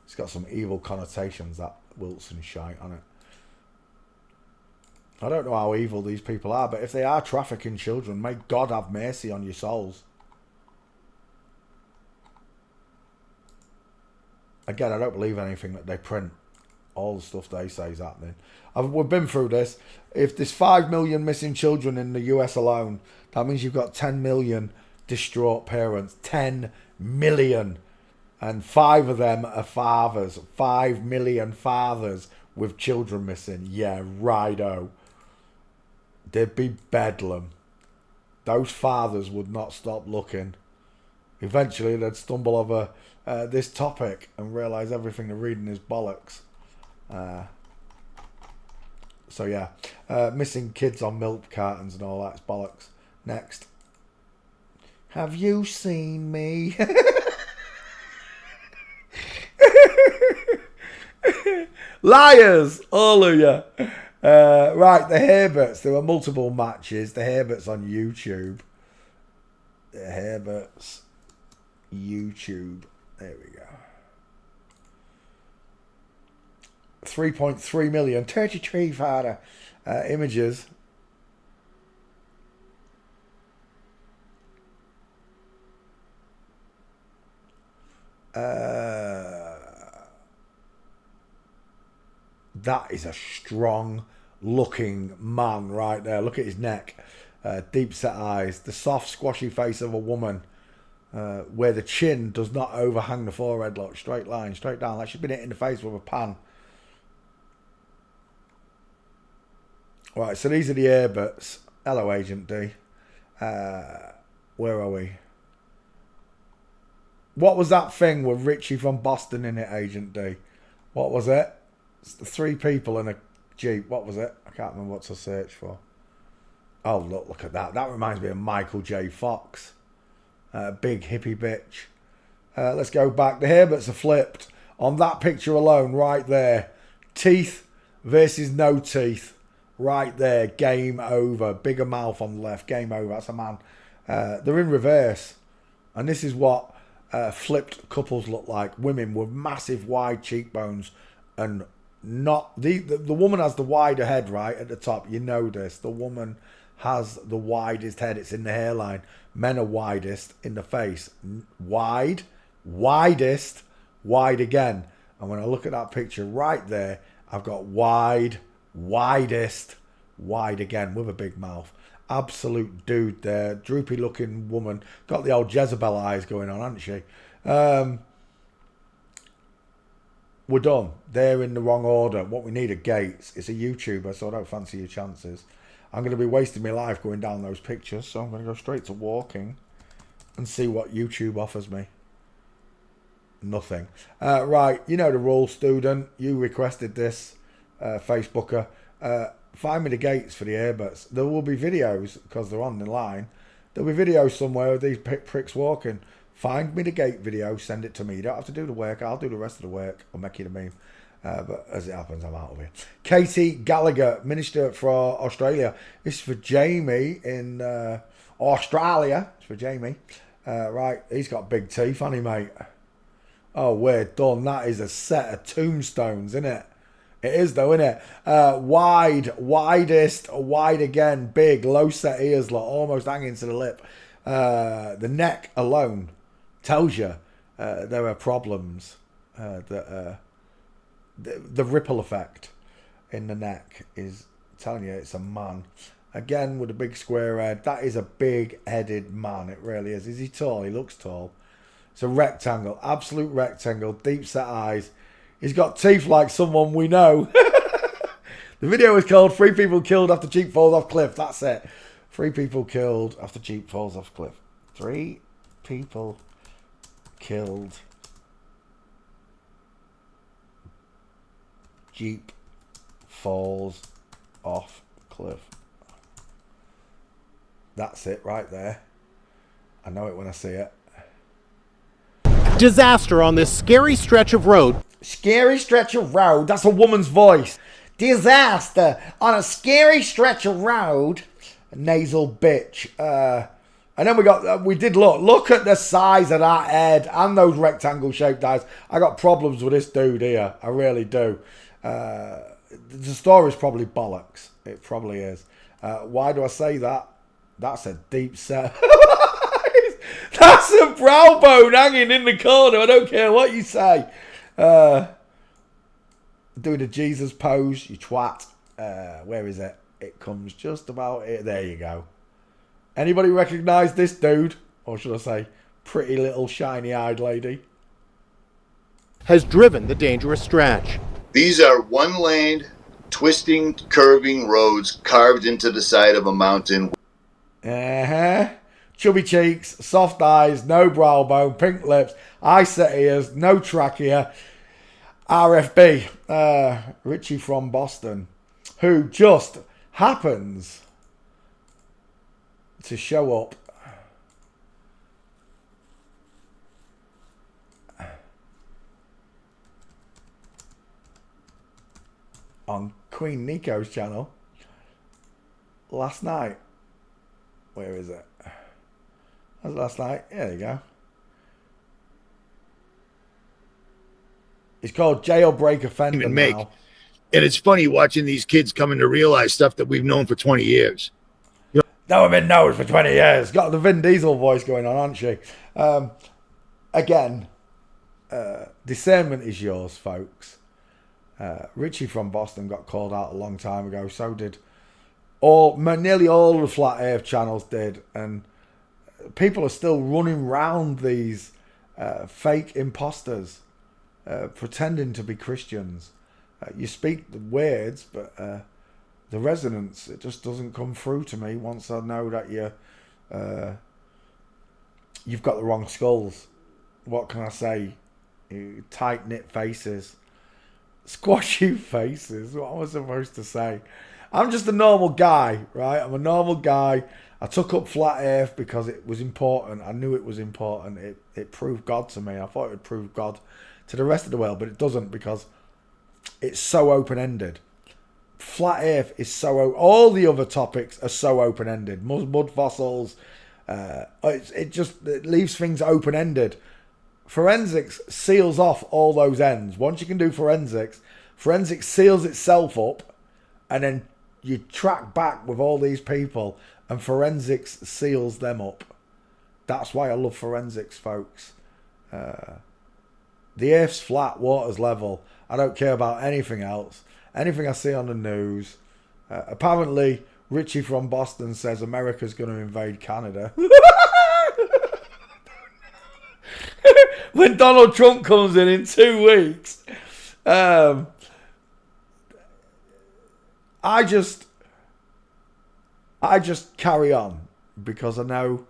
It's got some evil connotations, that Wilson shite on it. I don't know how evil these people are, but if they are trafficking children, may God have mercy on your souls. Again, I don't believe anything that they print. All the stuff they say is happening. We've been through this. If there's 5 million missing children in the US alone, that means you've got 10 million distraught parents. 10 million. And 5 of them are fathers. 5 million fathers with children missing. Yeah, righto. There'd be bedlam. Those fathers would not stop looking. Eventually, they'd stumble over this topic and realise everything they're reading is bollocks. So yeah, missing kids on milk cartons and all that's bollocks. Next. Have you seen me? Liars, all of you. Right, the Herberts. There were multiple matches. The Herberts on YouTube. The Herberts YouTube. There we go. 3.3 million. 33 father images. That is a strong looking man right there. Look at his neck. Deep set eyes. The soft squashy face of a woman. Where the chin does not overhang the forehead. Look, straight line, straight down. Like she's been hit in the face with a pan. Right, so these are the Herberts. Hello, Agent D. Where are we? What was that thing with Richie from Boston in it, Agent D? What was it? It's the 3 people in a Jeep. What was it? I can't remember what to search for. Oh, look at that. That reminds me of Michael J. Fox. Big hippie bitch. Let's go back. The Herberts are flipped. On that picture alone, right there. Teeth versus no teeth. Right there. Game over. Bigger mouth on the left. Game over. That's a man. They're in reverse. And this is what flipped couples look like. Women with massive wide cheekbones and not the woman has the wider head right at the top. You know this. The woman has the widest head. It's in the hairline. Men are widest in the face. Wide, widest, wide again. And when I look at that picture right there, I've got wide, widest, wide again with a big mouth. Absolute dude there. Droopy looking woman. Got the old Jezebel eyes going on, hasn't she? We're done. They're in the wrong order. What we need are Gates. It's a YouTuber, so I don't fancy your chances. I'm going to be wasting my life going down those pictures, so I'm going to go straight to walking and see what YouTube offers me. Nothing. Right, you know the rule, student. You requested this, Facebooker. Find me the Gates for the Herberts. There will be videos, because they're on the line. There'll be videos somewhere of these pricks walking. Find me the Gate video, send it to me. You don't have to do the work. I'll do the rest of the work. I'll make you the meme. But as it happens, I'm out of here. Katie Gallagher, Minister for Australia. This is for Jamie in Australia. It's for Jamie. Right, he's got big teeth, hasn't he, mate? Oh, we're done. That is a set of tombstones, isn't it? It is, though, isn't it? Wide, widest, wide again, big, low set ears, like almost hanging to the lip. The neck alone tells you there are problems. The ripple effect in the neck is telling you it's a man. Again, with a big square head. That is a big-headed man. It really is. Is he tall? He looks tall. It's a rectangle. Absolute rectangle. Deep-set eyes. He's got teeth like someone we know. The video is called 3 People Killed After Jeep Falls Off Cliff. That's it. 3 people killed after Jeep falls off cliff. 3 people killed. Jeep falls off cliff. That's it right there. I know it when I see it. Disaster on this scary stretch of road. Scary stretch of road. That's a woman's voice. Disaster on a scary stretch of road. Nasal bitch. And then we did look at the size of that head and those rectangle shaped eyes. I got problems with this dude here. I really do. The story's probably bollocks. It probably is. Why do I say that? That's a deep set. That's a brow bone hanging in the corner. I don't care what you say. Doing a Jesus pose, you twat. Where is it? It comes just about here. There you go. Anybody recognise this dude? Or should I say, pretty little shiny-eyed lady? has driven the dangerous stretch. These are one-lane, twisting, curving roads carved into the side of a mountain. Chubby cheeks, soft eyes, no brow bone, pink lips, eye-set ears, no trachea. RFB, Richie from Boston, who just happens to show up on Queen Nico's channel last night. Where is it? That was last night. Yeah, there you go. It's called Jailbreak Offender now. And it's funny watching these kids coming to realize stuff that we've known for 20 years. No one been known for 20 years. Got the Vin Diesel voice going on, aren't she? Again, discernment is yours, folks. Richie from Boston got called out a long time ago. So did nearly all the Flat Earth channels did. And people are still running round these fake imposters, pretending to be Christians. You speak the words, but the resonance, it just doesn't come through to me once I know that you've got the wrong skulls. What can I say? Tight-knit faces. Squashy faces. What am I supposed to say? I'm just a normal guy, right? I'm a normal guy. I took up Flat Earth because it was important. I knew it was important. It proved God to me. I thought it would prove God to the rest of the world, but it doesn't because it's so open-ended. Flat Earth is so... all the other topics are so open-ended. Mud fossils. It leaves things open-ended. Forensics seals off all those ends. Once you can do forensics seals itself up, and then you track back with all these people, and forensics seals them up. That's why I love forensics, folks. The Earth's flat, water's level. I don't care about anything else. Anything I see on the news. Apparently, Richie from Boston says America's going to invade Canada. When Donald Trump comes in 2 weeks. I just carry on because I know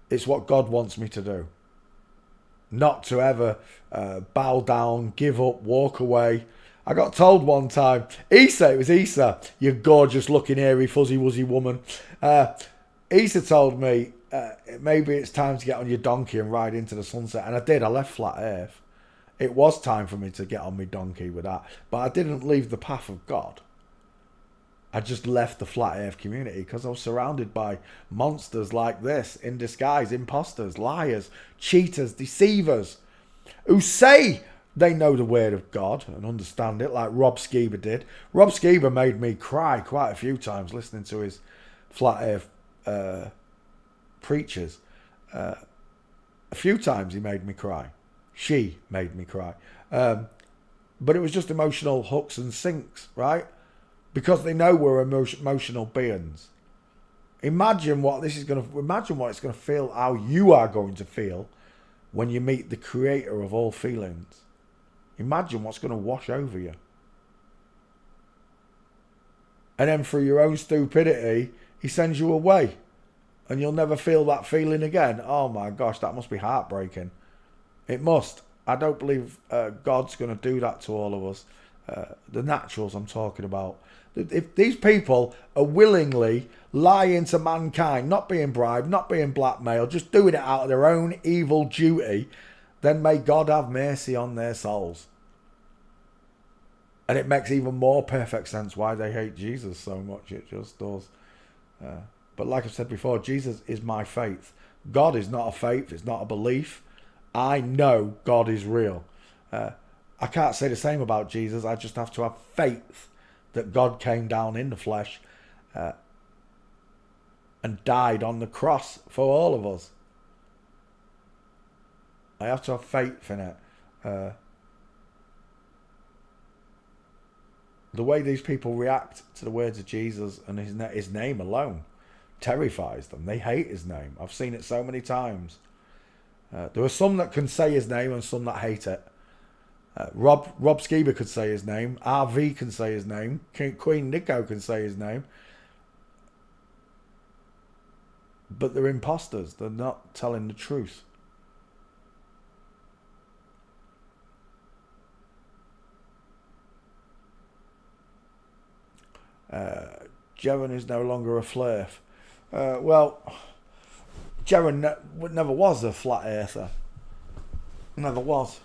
it's what God wants me to do. Not to ever bow down, give up, walk away. I got told one time, it was Issa, you gorgeous looking hairy fuzzy wuzzy woman. Issa told me, maybe it's time to get on your donkey and ride into the sunset. And I did. I left Flat Earth. It was time for me to get on my donkey with that. But I didn't leave the path of God. I just left the Flat Earth community because I was surrounded by monsters like this, in disguise, imposters, liars, cheaters, deceivers, who say they know the word of God and understand it, like Rob Skiba did. Rob Skiba made me cry quite a few times listening to his Flat Earth preachers. A few times he made me cry. She made me cry. But it was just emotional hooks and sinks, right? Because they know we're emotional beings. Imagine what it's going to feel, how you are going to feel when you meet the creator of all feelings. Imagine what's going to wash over you. And then through your own stupidity, he sends you away. And you'll never feel that feeling again. Oh my gosh, that must be heartbreaking. It must. I don't believe God's going to do that to all of us. The naturals I'm talking about. If these people are willingly lying to mankind, not being bribed, not being blackmailed, just doing it out of their own evil duty, then may God have mercy on their souls. And it makes even more perfect sense why they hate Jesus so much. It just does. But like I said before, Jesus is my faith. God is not a faith. It's not a belief. I know God is real. I can't say the same about Jesus. I just have to have faith that God came down in the flesh and died on the cross for all of us. I have to have faith in it. The way these people react to the words of Jesus and his name alone terrifies them. They hate his name. I've seen it so many times. There are some that can say his name and some that hate it. Rob Skiba could say his name. RV can say his name. Queen Nico can say his name. But they're imposters. They're not telling the truth. Jaren is no longer a flaith. Well, Jaren never was a flat earther. Never was.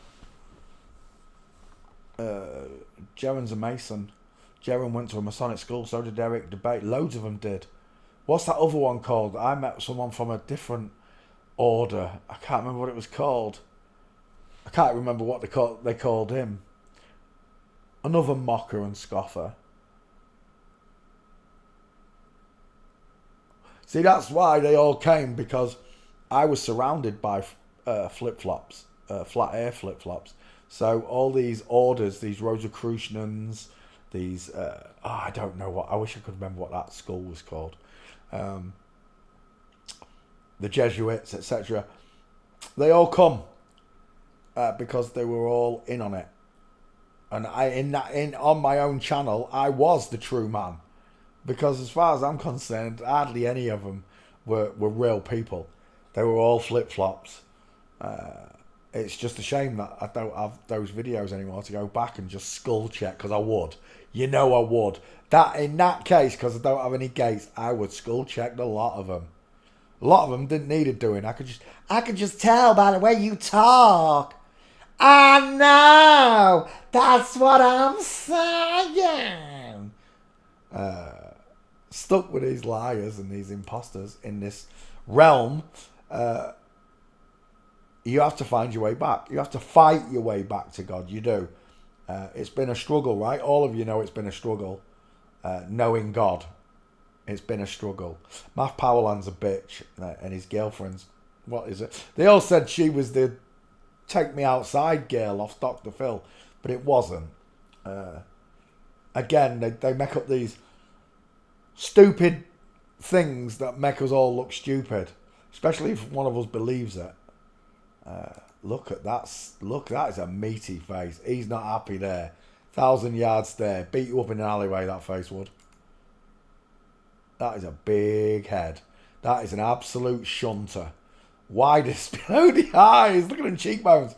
Jaren's a Mason. Jaren went to a Masonic school, so did Eric Debate. Loads of them did. What's that other one called? I met someone from a different order. I can't remember what it was called. I can't remember what they called him. Another mocker and scoffer. See, that's why they all came, because I was surrounded by flip-flops, flat air flip-flops. So all these orders, these Rosicrucians, these, I don't know what, I wish I could remember what that school was called. The Jesuits, etc. They all come because they were all in on it. And on my own channel, I was the true man. Because as far as I'm concerned, hardly any of them were real people. They were all flip-flops. It's just a shame that I don't have those videos anymore to go back and just skull check, because I would. You know I would. In that case, because I don't have any gates, I would skull check a lot of them. A lot of them didn't need it doing. I could just tell by the way you talk. I know. That's what I'm saying. Stuck with these liars and these imposters in this realm, you have to find your way back. You have to fight your way back to God. You do. It's been a struggle, right? All of you know it's been a struggle. Knowing God. It's been a struggle. Matt Powerland's a bitch, and his girlfriend's, what is it? They all said she was the take me outside girl off Dr. Phil, but it wasn't. Again, they make up these stupid things that make us all look stupid, especially if one of us believes it. Look at that. Look, that is a meaty face. He's not happy there. 1,000 yard stare. Beat you up in an alleyway, that face would. That is a big head. That is an absolute shunter. Widest below the eyes. Look at them cheekbones.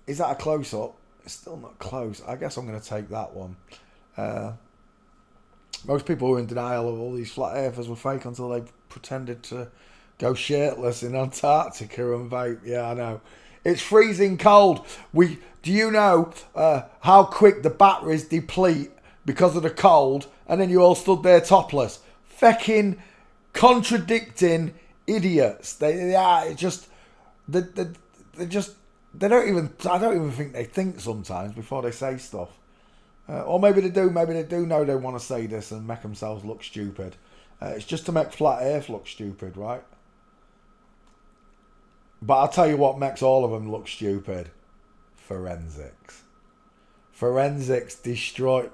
Is that a close-up? It's still not close. I guess I'm going to take that one. Most people were in denial of all these flat earthers were fake until they pretended to go shirtless in Antarctica and vape. Yeah, I know. It's freezing cold. Do you know how quick the batteries deplete because of the cold, and then you all stood there topless? Fecking contradicting idiots. They are just they don't even think they think sometimes before they say stuff. Or maybe they do know they want to say this and make themselves look stupid. It's just to make flat earth look stupid, right? But I'll tell you what makes all of them look stupid. Forensics. Forensics destroy...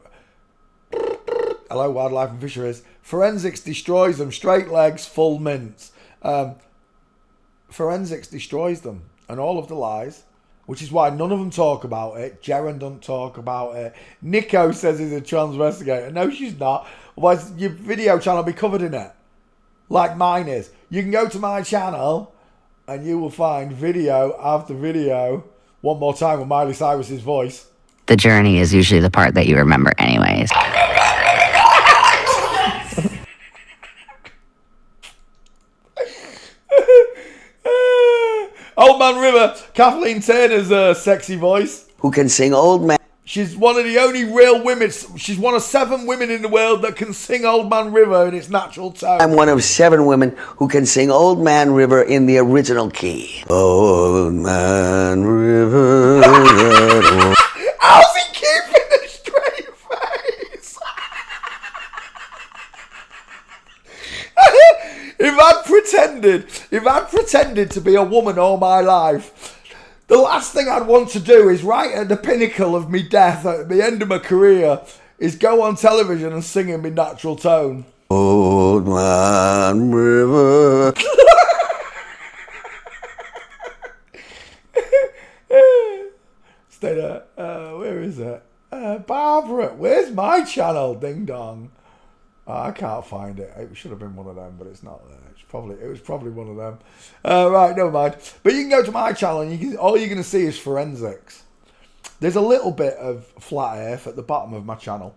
Hello, Wildlife and Fisheries. Forensics destroys them. Straight legs, full mints. Forensics destroys them. And all of the lies... Which is why none of them talk about it. Jaren don't talk about it. Nico says he's a transvestigator. No, she's not. Otherwise, your video channel will be covered in it. Like mine is. You can go to my channel and you will find video after video. One more time with Miley Cyrus's voice. The journey is usually the part that you remember anyways. Old Man River, Kathleen Turner's sexy voice. Who can sing Old Man. She's one of the only real women. She's one of 7 women in the world that can sing Old Man River in its natural tone. I'm one of 7 women who can sing Old Man River in the original key. Old Man River. How's he keeping a straight face? If I'd pretended to be a woman all my life, the last thing I'd want to do is right at the pinnacle of me death, at the end of my career, is go on television and sing in my natural tone. Old Man River. Where's my channel? Ding dong. Oh, I can't find it. It should have been one of them, but it's not there. It was probably one of them. Right, never mind. But you can go to my channel and all you're going to see is forensics. There's a little bit of flat earth at the bottom of my channel.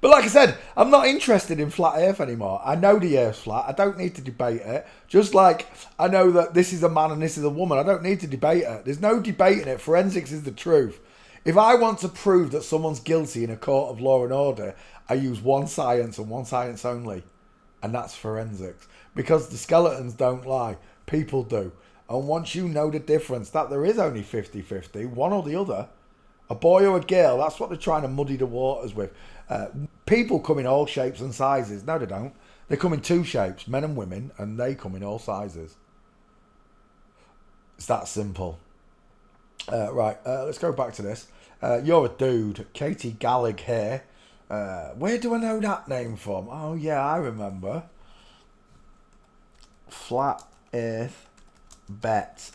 But like I said, I'm not interested in flat earth anymore. I know the earth's flat. I don't need to debate it. Just like I know that this is a man and this is a woman. I don't need to debate it. There's no debating it. Forensics is the truth. If I want to prove that someone's guilty in a court of law and order, I use one science and one science only. And that's forensics. Because the skeletons don't lie. People do. And once you know the difference, that there is only 50-50, one or the other, a boy or a girl, that's what they're trying to muddy the waters with. People come in all shapes and sizes. No, they don't. They come in two shapes, men and women, and they come in all sizes. It's that simple. Right, let's go back to this. You're a dude. Katie Gallig here. Where do I know that name from? Oh, yeah, I remember. Flat Earth Bet.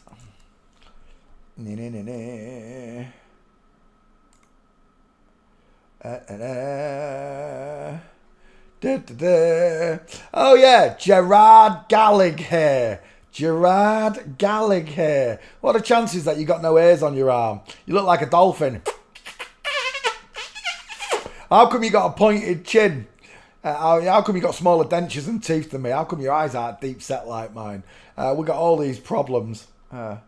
Oh yeah, Gerard Gallagher. Gerard Gallagher. What are the chances that you got no hairs on your arm? You look like a dolphin. How come you got a pointed chin? How come you got smaller dentures and teeth than me? How come your eyes aren't deep set like mine? We got all these problems that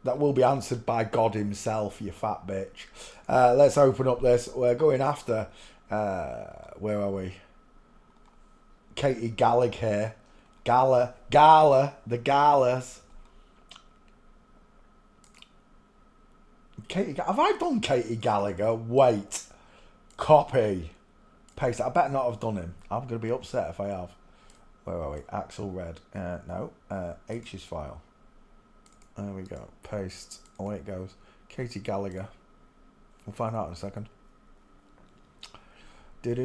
will be answered by God himself, you fat bitch. Let's open up this. We're going after, where are we? Katie Gallagher. Gala, the Galas. Have I done Katie Gallagher? Wait. Copy. Paste. I better not have done him. I'm going to be upset if I have. Where are we? Axel Red. No. H's file. There we go. Paste. Away it goes. Katie Gallagher. We'll find out in a second. There's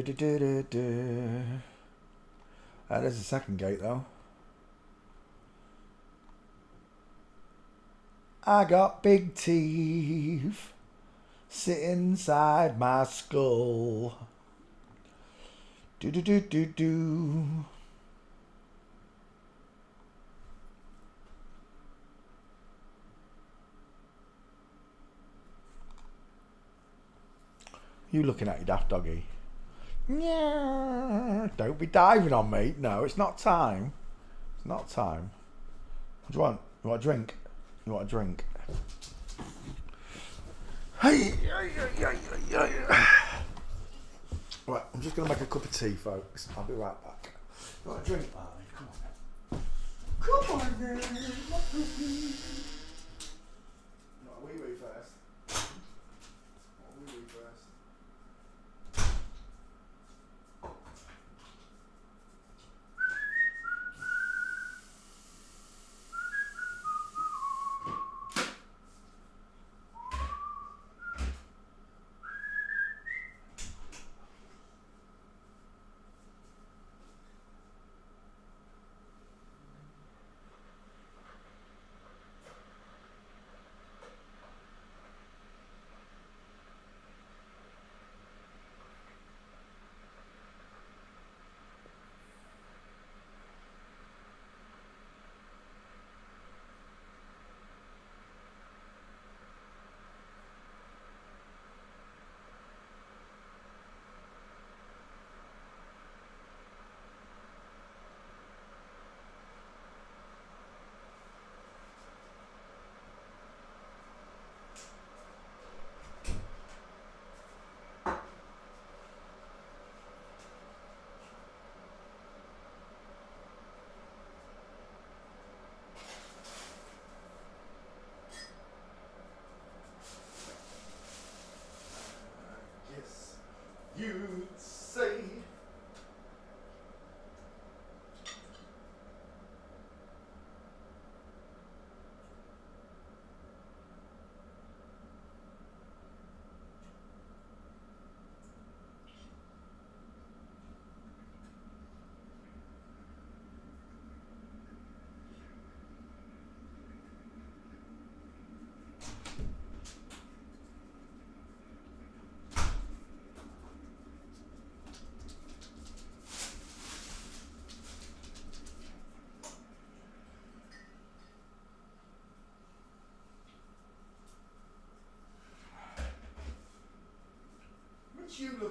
the second gate though. I got big teeth sit inside my skull. Do. You looking at your daft doggy? Yeah. Don't be diving on me. No, it's not time. It's not time. What do you want? You want a drink? You want a drink? Hey. Right, I'm just going to make a cup of tea, folks. I'll be right back. You want a drink, Marley? Come on. Come on, then. Not a wee first. Not a wee first.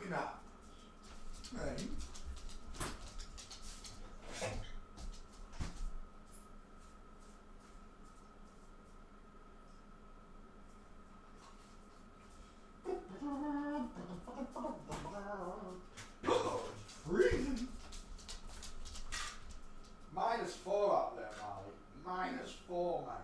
looking at? Hey. Freezing. -4 out there, Molly. -4, mate.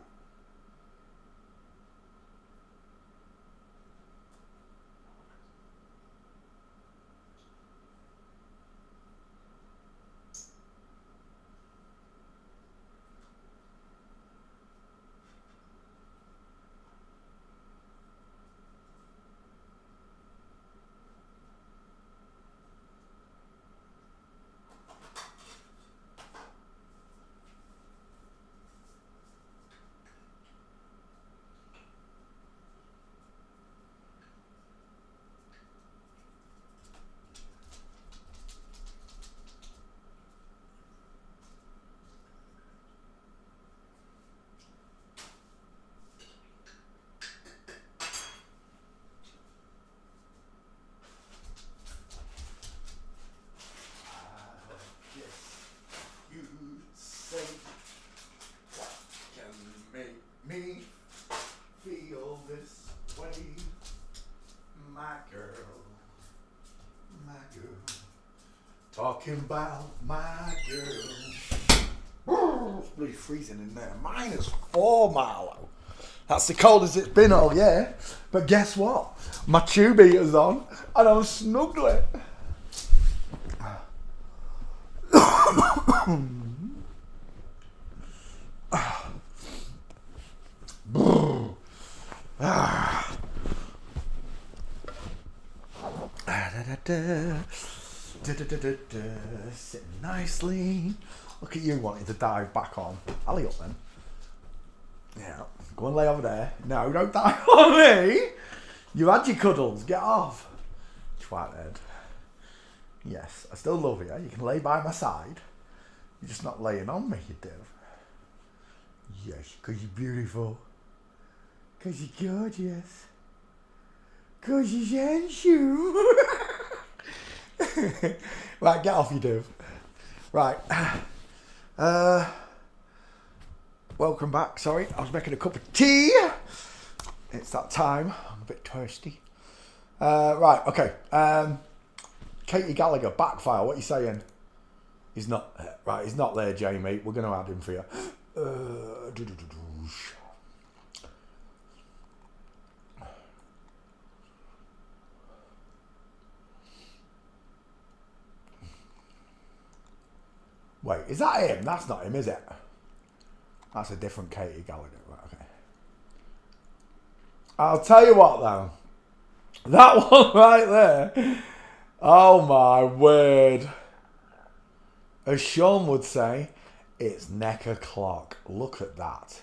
Me feel this way, my girl, my girl. Talking about my girl. It's bloody freezing in there. -4, Marlo. That's the coldest it's been all year. But guess what? My tube heater's on and I'm snuggling. Sitting nicely. Look at you wanting to dive back on. Alley up then. Yeah, go and lay over there. No, don't dive on me. You had your cuddles. Get off. Twithead. Yes, I still love you. You can lay by my side. You're just not laying on me, you do. Yes, because you're beautiful. Because you're gorgeous. Because you're sensual. Right, get off, you do. Right. Welcome back. Sorry, I was making a cup of tea. It's that time. I'm a bit thirsty. Right, okay. Katie Gallagher, backfire. What are you saying? He's not. Right, he's not there, Jamie. We're going to add him for you. Wait, is that him? That's not him, is it? That's a different Katie Gallagher. Right, okay. I'll tell you what, though. That one right there. Oh, my word. As Sean would say, it's neck o'clock. Look at that.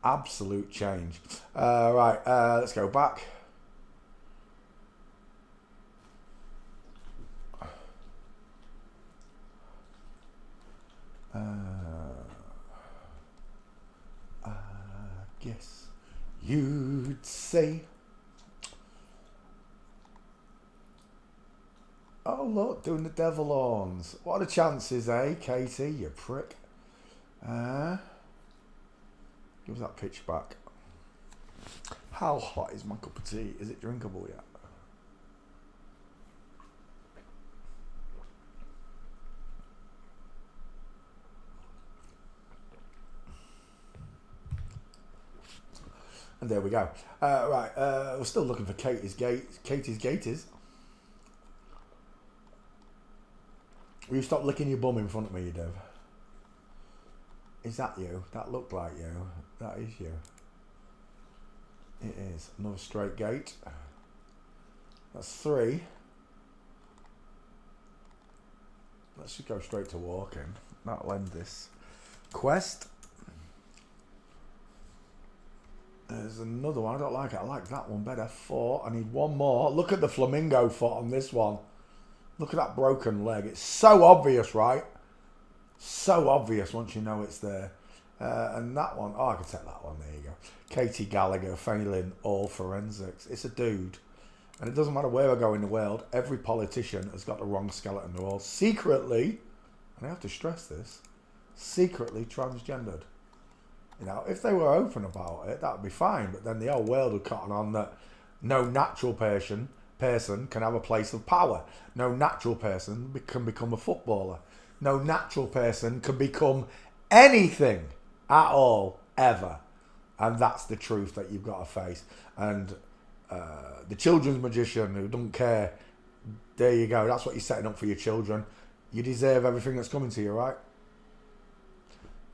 Absolute change. Right, let's go back. I guess you'd say. Oh look, doing the devil horns. What are the chances, eh, Katie, you prick? Give us that picture back. How hot is my cup of tea? Is it drinkable yet? And there we go. Right, we're still looking for Katie's Gators. Will you stop licking your bum in front of me, you do? Is that you? That looked like you. That is you. It is. Another straight gate. That's 3. Let's just go straight to walking. That'll end this quest. There's another one. I don't like it. I like that one better. 4. I need one more. Look at the flamingo foot on this one. Look at that broken leg. It's so obvious, right? So obvious once you know it's there. And that one. Oh, I could take that one. There you go. Katie Gallagher failing all forensics. It's a dude. And it doesn't matter where I go in the world, every politician has got the wrong skeleton. They're all secretly, and I have to stress this, secretly transgendered. You know, if they were open about it, that'd be fine. But then the whole world would cotton on that no natural person can have a place of power. No natural person can become a footballer. No natural person can become anything at all, ever. And that's the truth that you've got to face. And the children's magician who don't care, there you go. That's what you're setting up for your children. You deserve everything that's coming to you, right?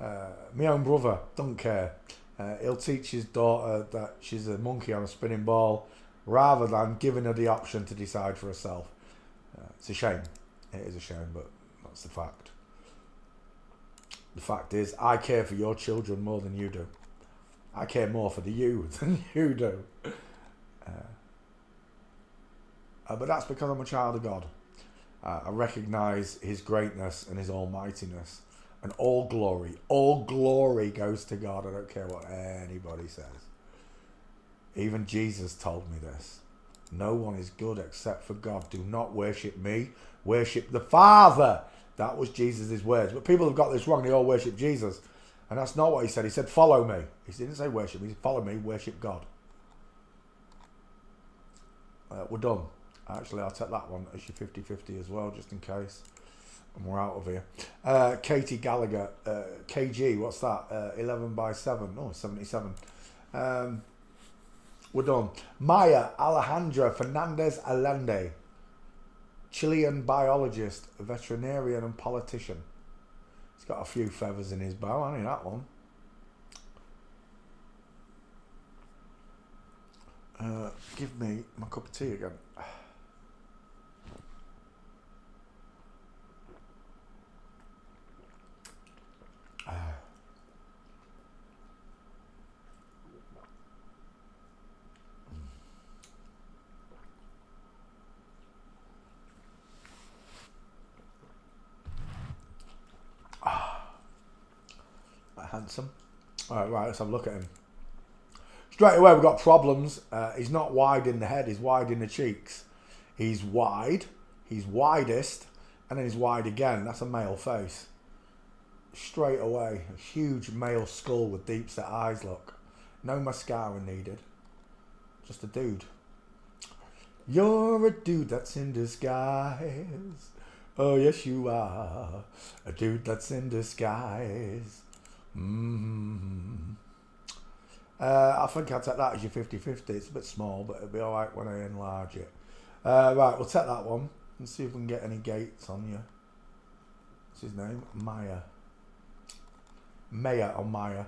My own brother don't care. He'll teach his daughter that she's a monkey on a spinning ball rather than giving her the option to decide for herself. It's a shame. It is a shame, but that's the fact. The fact is, I care for your children more than you do. I care more for the you than you do. But that's because I'm a child of God. I recognise his greatness and his almightiness. And all glory goes to God. I don't care what anybody says. Even Jesus told me this. No one is good except for God. Do not worship me. Worship the Father. That was Jesus' words. But people have got this wrong. They all worship Jesus. And that's not what he said. He said, follow me. He didn't say worship me. He said, follow me, worship God. We're done. Actually, I'll take that one as your 50-50 as well, just in case. And we're out of here. Katie Gallagher, KG, what's that? 11 by 7. Oh, 77. We're done. Maya Alejandra Fernandez Allende, Chilean biologist, veterinarian and politician. He's got a few feathers in his bow, hasn't he, that one? Give me my cup of tea again. Handsome. Right, let's have a look at him. Straight away we've got problems. He's not wide in the head, he's wide in the cheeks. He's wide, he's widest, and then he's wide again. That's a male face. Straight away, a huge male skull with deep set eyes, look. No mascara needed. Just a dude. You're a dude that's in disguise. Oh yes you are. A dude that's in disguise. I think I'll take that as your 50-50. It's a bit small, but it'll be alright when I enlarge it. Right, we'll take that one and see if we can get any gates on you. What's his name? Maya or Maya.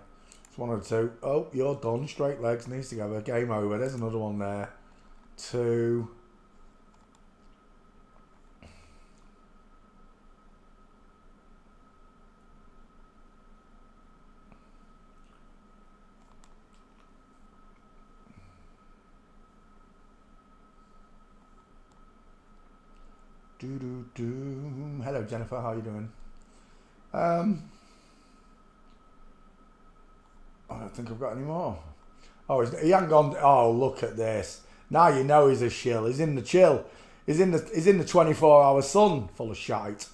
It's one or two. Oh, you're done. Straight legs needs to go. Game over. There's another one there. 2. Hello Jennifer, how are you doing? I don't think I've got any more. Oh, he hasn't gone. Oh, look at this. Now you know he's a shill. He's in the chill. He's in the 24-hour sun, full of shite.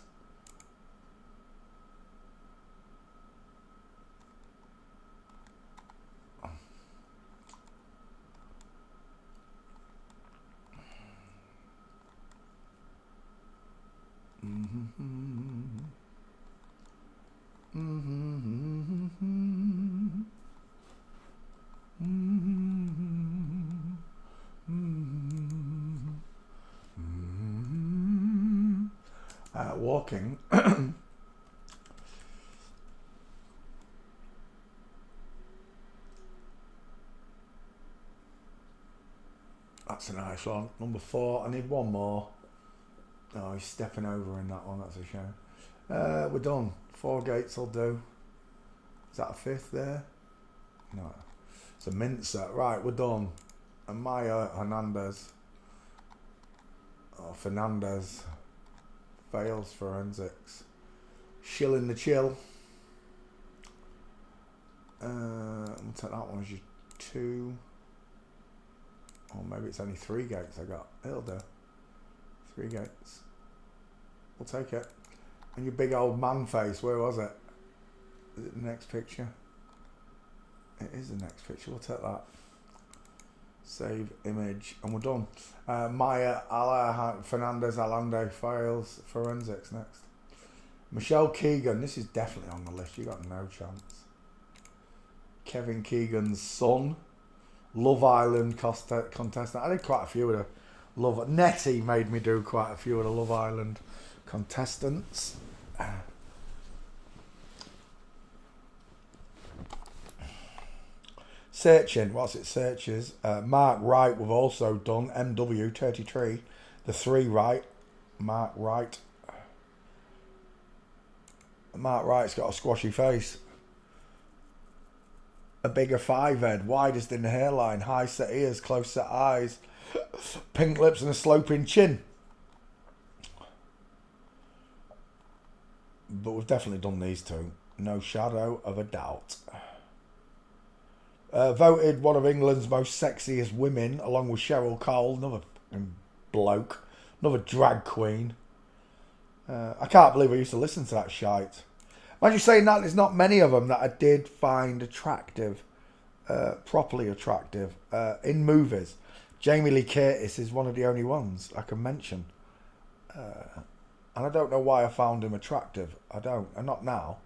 Walking. That's a nice one. Number 4. I need one more. Oh, he's stepping over in that one. That's a shame. We're done. 4 gates will do. Is that a 5th there? No. It's a mincer. Right, we're done. And Maya Hernandez. Oh, Fernandez. Fails forensics. Shill in the chill. We'll take that one as your 2. Or maybe it's only 3 gates I got. It'll do. 3 gates. We'll take it. And your big old man face, where was it? Is it the next picture? It is the next picture. We'll take that. Save image, and we're done. Maya Fernandez Allende files forensics next. Michelle Keegan, this is definitely on the list. You got no chance. Kevin Keegan's son, Love Island contestant. I did quite a few of the Love. Nettie made me do quite a few of the Love Island contestants. Searching, what's it searches? Mark Wright we've also done. MW33, the 3 right. Mark Wright. Mark Wright's got a squashy face. A bigger 5 head, widest in the hairline, high set ears, close set eyes, pink lips and a sloping chin. But we've definitely done these 2. No shadow of a doubt. Voted one of England's most sexiest women, along with Cheryl Cole, another bloke, another drag queen. I can't believe I used to listen to that shite. Imagine saying that, there's not many of them that I did find attractive, properly attractive, in movies. Jamie Lee Curtis is one of the only ones I can mention. And I don't know why I found him attractive. I don't, and not now.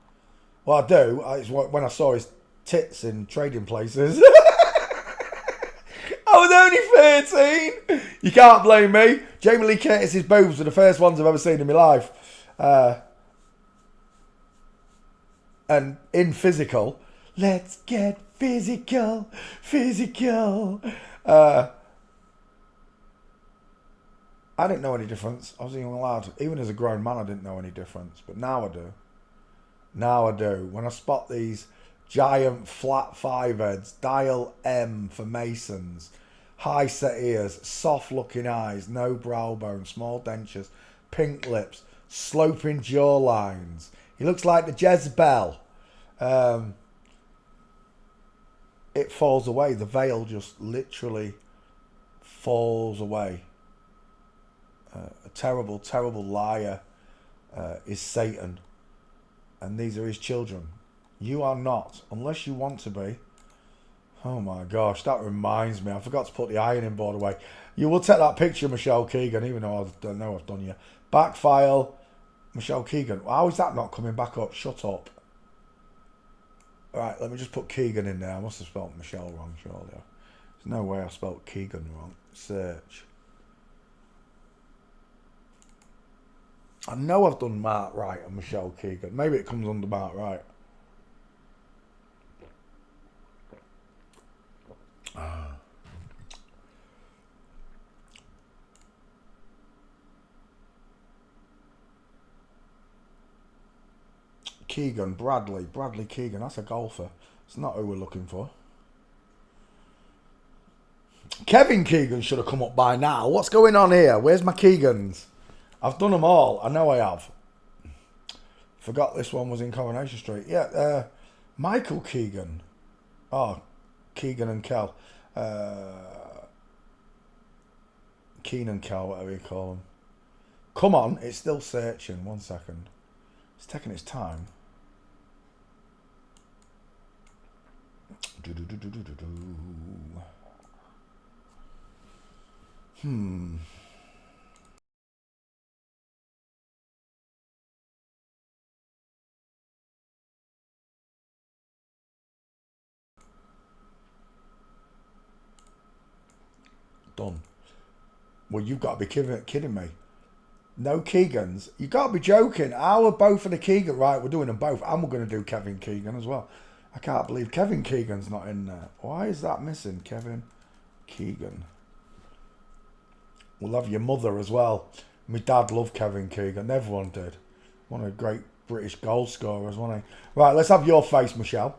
Well, I do. It's when I saw his tits in Trading Places. I was only 13. You can't blame me. Jamie Lee Curtis's boobs were the first ones I've ever seen in my life. And in Physical, let's get physical, physical. I didn't know any difference. I was a young lad. Even as a grown man, I didn't know any difference. But now I do. Now I do. When I spot these giant flat 5 heads, dial M for Masons, high set ears, soft looking eyes, no brow bone, small dentures, pink lips, sloping jawlines. He looks like the Jezebel. It falls away. The veil just literally falls away. A terrible, terrible liar is Satan. And these are his children. You are not, unless you want to be. Oh my gosh, that reminds me. I forgot to put the ironing board away. You will take that picture, Michelle Keegan, even though I don't know I've done you. Back file, Michelle Keegan. How is that not coming back up? Shut up. Right, let me just put Keegan in there. I must have spelled Michelle wrong, surely. There's no way I spelled Keegan wrong. Search. I know I've done Mark Wright and Michelle Keegan. Maybe it comes under Mark Wright. Keegan, Bradley Keegan. That's a golfer. It's not who we're looking for. Kevin Keegan should have come up by now. What's going on here? Where's my Keegans? I've done them all. I know I have. Forgot this one was in Coronation Street. Yeah, Michael Keegan. Oh, Keegan and Kel. Keen and Kel, whatever you call them. Come on, it's still searching. 1 second. It's taking its time. Done. Well, you've got to be kidding me. No Keegans? You got to be joking. How are both of the Keegan? Right, we're doing them both. And we're going to do Kevin Keegan as well. I can't believe Kevin Keegan's not in there. Why is that missing? Kevin Keegan. We'll have your mother as well. My dad loved Kevin Keegan. Everyone did. One of the great British goal scorers, wasn't he? Right, let's have your face, Michelle.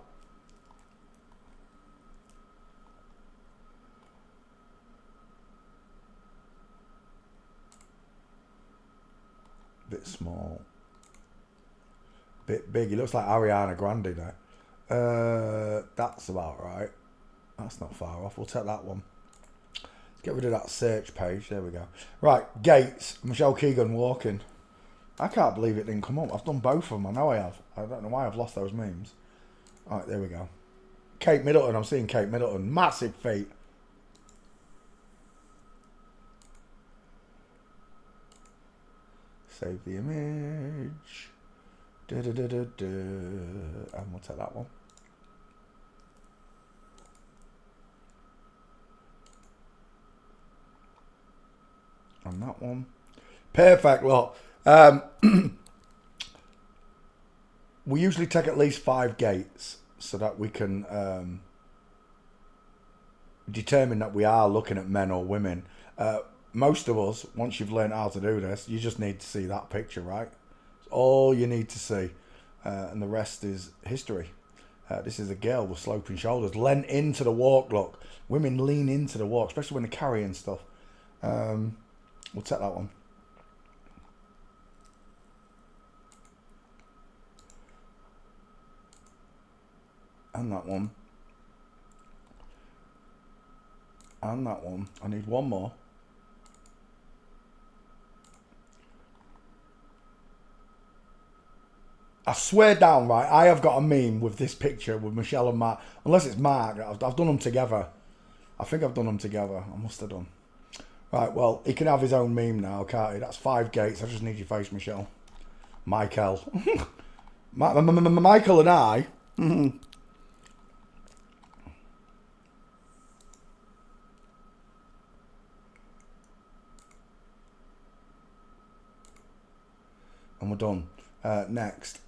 Bit small. Bit big. He looks like Ariana Grande there. That's about right. That's not far off. We'll take that one. Get rid of that search page. There we go. Right, Gates. Michelle Keegan walking. I can't believe it didn't come up. I've done both of them. I know I have. I don't know why I've lost those memes. All right, there we go. Kate Middleton. I'm seeing Kate Middleton. Massive feet. Save the image. And we'll take that one. And that one. Perfect. Look. We usually take at least 5 gates so that we can determine that we are looking at men or women. Most of us, once you've learned how to do this, you just need to see that picture, right? It's all you need to see. And the rest is history. This is a girl with sloping shoulders. Lean into the walk, look. Women lean into the walk, especially when they're carrying stuff. We'll take that one. And that one. And that one. I need one more. I swear down, right, I have got a meme with this picture with Michelle and Mark. Unless it's Mark. I've done them together. I think I've done them together. I must have done. Right, well, he can have his own meme now, can't he? That's 5 gates. I just need your face, Michelle. Michael. Michael and I. And we're done. Next.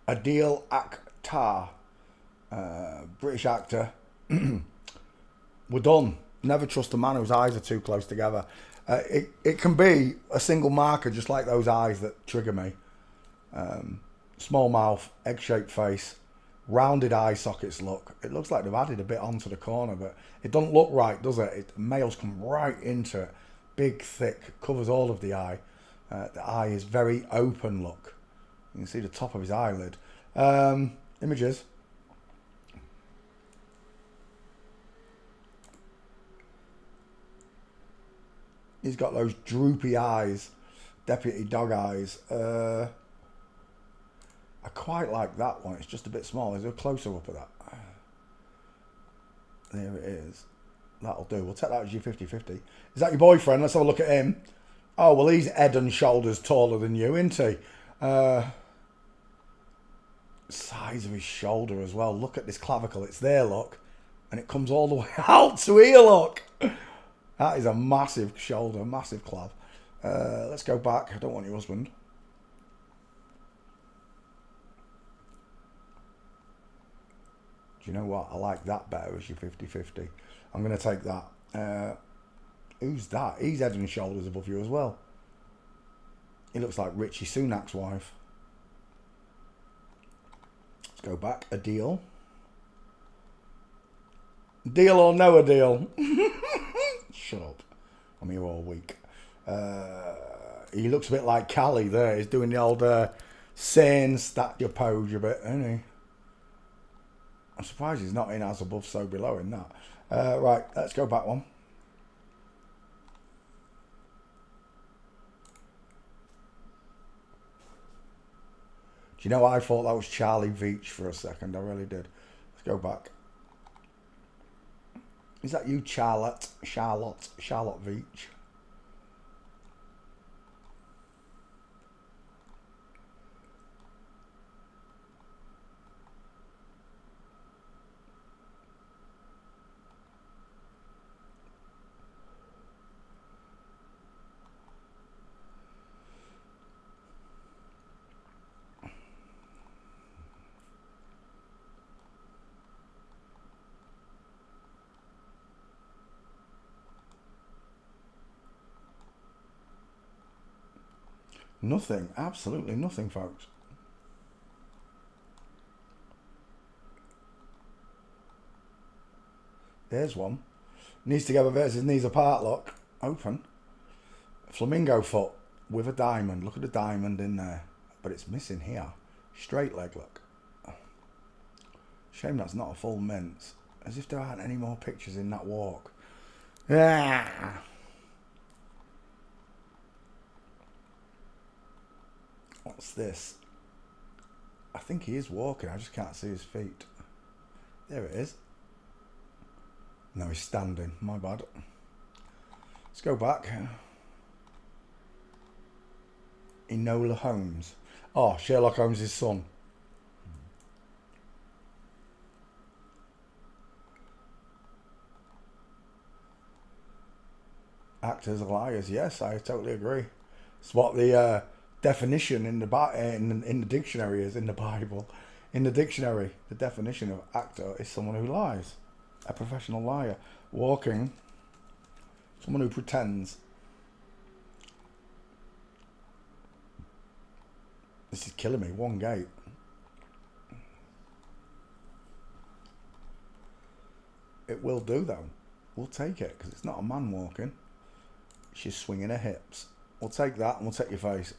Adil Akhtar. British actor. We're done. Never trust a man whose eyes are too close together. It can be a single marker, just like those eyes that trigger me. Small mouth, egg-shaped face, rounded eye sockets look. It looks like they've added a bit onto the corner, but it doesn't look right, does it? Males come right into it. Big, thick, covers all of the eye. The eye is very open look. You can see the top of his eyelid. Images. He's got those droopy eyes, deputy dog eyes. I quite like that one. It's just a bit small. Is there a closer up of that? There it is. That'll do. We'll take that as your 50-50. Is that your boyfriend? Let's have a look at him. Oh, well, he's head and shoulders taller than you, isn't he? Size of his shoulder as well. Look at this clavicle. It's there, look. And it comes all the way out to here, look. That is a massive shoulder, massive clav. Let's go back. I don't want your husband. Do you know what? I like that better as your 50-50. I'm going to take that. Who's that? He's head and shoulders above you as well. He looks like Richie Sunak's wife. Let's go back. A deal. Deal or no a deal? Shut up. I'm here all week. He looks a bit like Callie there. He's doing the old sane statue pose a bit, isn't he? I'm surprised he's not in as above, so below in that. Right, let's go back one. Do you know, I thought that was Charlie Veach for a second. I really did. Let's go back. Is that you, Charlotte Veach? Nothing, absolutely nothing, folks. There's one. Knees together versus knees apart, look. Open. Flamingo foot with a diamond. Look at the diamond in there. But it's missing here. Straight leg, look. Shame that's not a full mince. As if there aren't any more pictures in that walk. Ah. What's this? I think he is walking. I just can't see his feet. There it is. No, he's standing. My bad. Let's go back. Enola Holmes. Oh, Sherlock Holmes' son. Actors are liars. Yes, I totally agree. It's what the definition in the dictionary is in the Bible. In the dictionary, the definition of actor is someone who lies, a professional liar. Walking, someone who pretends. This is killing me. One gate. It will do though. We'll take it because it's not a man walking. She's swinging her hips. We'll take that and we'll take your face.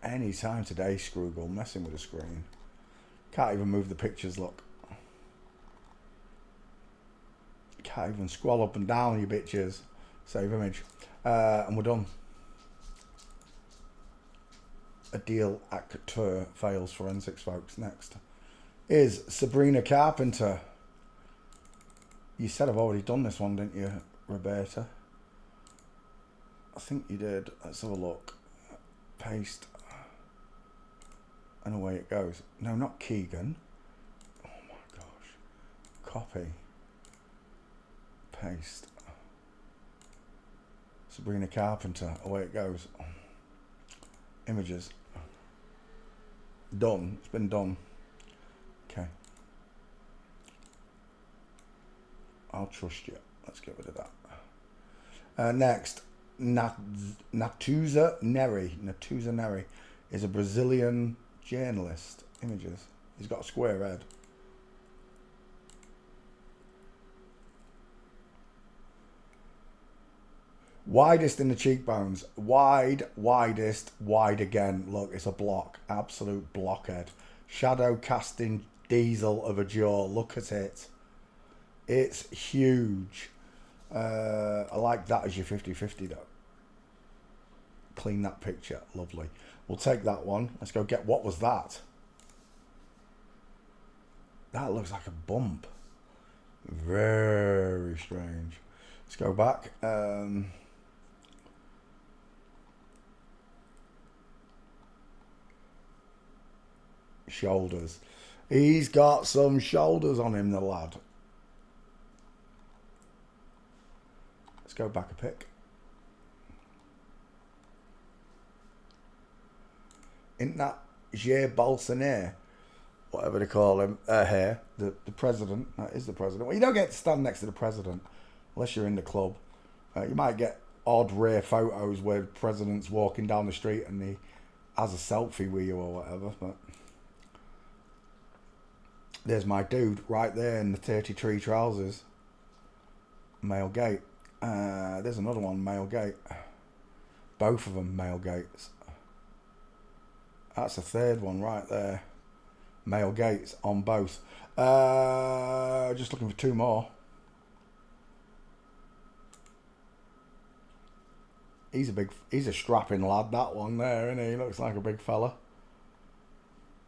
Any time today, Scroogle, messing with the screen. Can't even move the pictures, look. Can't even scroll up and down, you bitches. Save image. And we're done. A deal actor fails forensics, folks. Next is Sabrina Carpenter. You said I've already done this one, didn't you, Roberta? I think you did. Let's have a look. Paste. And away it goes. No, not Keegan. Oh my gosh. Copy. Paste. Sabrina Carpenter. Away it goes. Images. Done. It's been done. Okay. I'll trust you. Let's get rid of that. Next. Natuza Neri. Natuza Neri is a Brazilian journalist. Images. He's got a square head. Widest in the cheekbones. Wide, widest, wide again. Look, it's a block. Absolute blockhead. Shadow casting diesel of a jaw. Look at it. It's huge. I like that as your 50-50 though. Clean that picture. Lovely. We'll take that one. Let's go get... What was that? That looks like a bump. Very strange. Let's go back. Shoulders. He's got some shoulders on him, the lad. Let's go back a pic. Isn't that Jair Bolsonaro, whatever they call him, here, the president? That is the president. Well, you don't get to stand next to the president unless you're in the club. You might get odd rare photos where the president's walking down the street and he has a selfie with you or whatever. But there's my dude right there in the 33 trousers. Male gate. There's another one, male gate. Both of them male gates. That's the third one right there. Male gates on both. Just looking for two more. He's a strapping lad, that one there, isn't he? He looks like a big fella.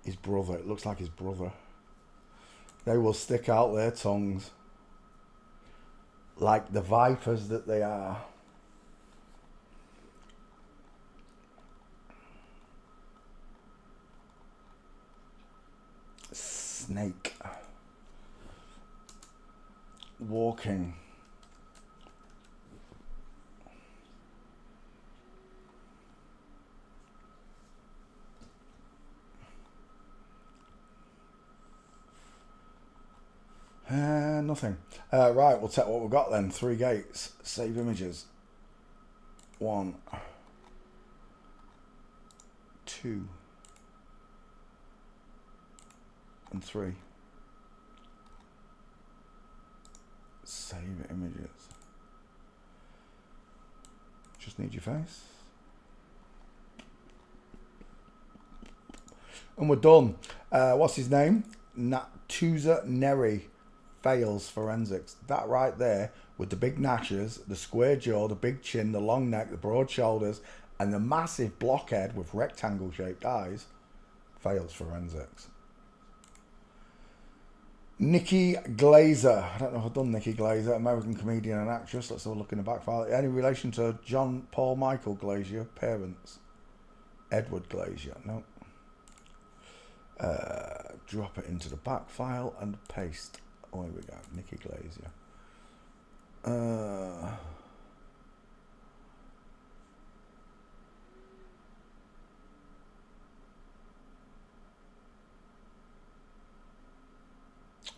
His brother, it looks like his brother. They will stick out their tongues like the vipers that they are. Snake. Walking. Nothing. Right, we'll take what we've got then. 3 gates. Save images. 1, 2, and 3. Save images. Just need your face. And we're done. What's his name? Natuza Neri fails forensics. That right there, with the big gnashes, the square jaw, the big chin, the long neck, the broad shoulders, and the massive blockhead with rectangle-shaped eyes, fails forensics. Nikki Glazer. I don't know if I've done Nikki Glazer. American comedian and actress. Let's have a look in the back file. Any relation to John Paul Michael Glazer? Parents? Edward Glazer. No. Drop it into the back file and paste. Oh, here we go. Nikki Glazer.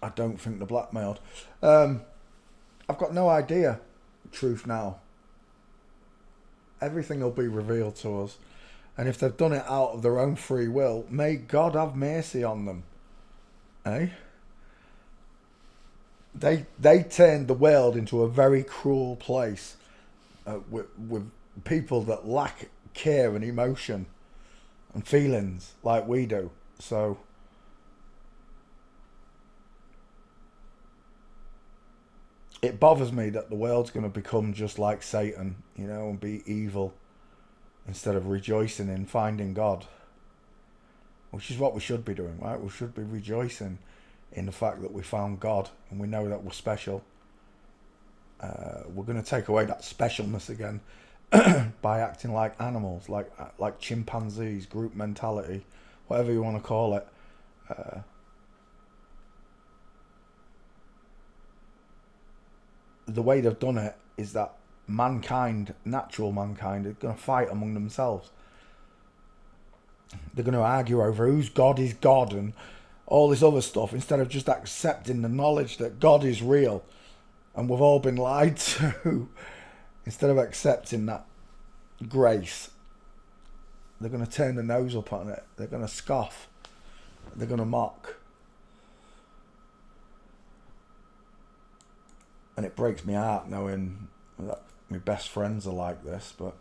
I don't think they're blackmailed. I've got no idea. Truth now. Everything will be revealed to us. And if they've done it out of their own free will, may God have mercy on them. Eh? They turned the world into a very cruel place with people that lack care and emotion and feelings like we do. So it bothers me that the world's going to become just like Satan, you know, and be evil instead of rejoicing in finding God, which is what we should be doing, right? We should be rejoicing in the fact that we found God and we know that we're special. We're going to take away that specialness again by acting like animals, like chimpanzees, group mentality, whatever you want to call it. The way they've done it is that mankind, natural mankind, is going to fight among themselves. They're going to argue over whose God is God and all this other stuff, instead of just accepting the knowledge that God is real and we've all been lied to. Instead of accepting that grace, they're going to turn their nose up on it. They're going to scoff. They're going to mock. And it breaks my heart knowing that my best friends are like this, but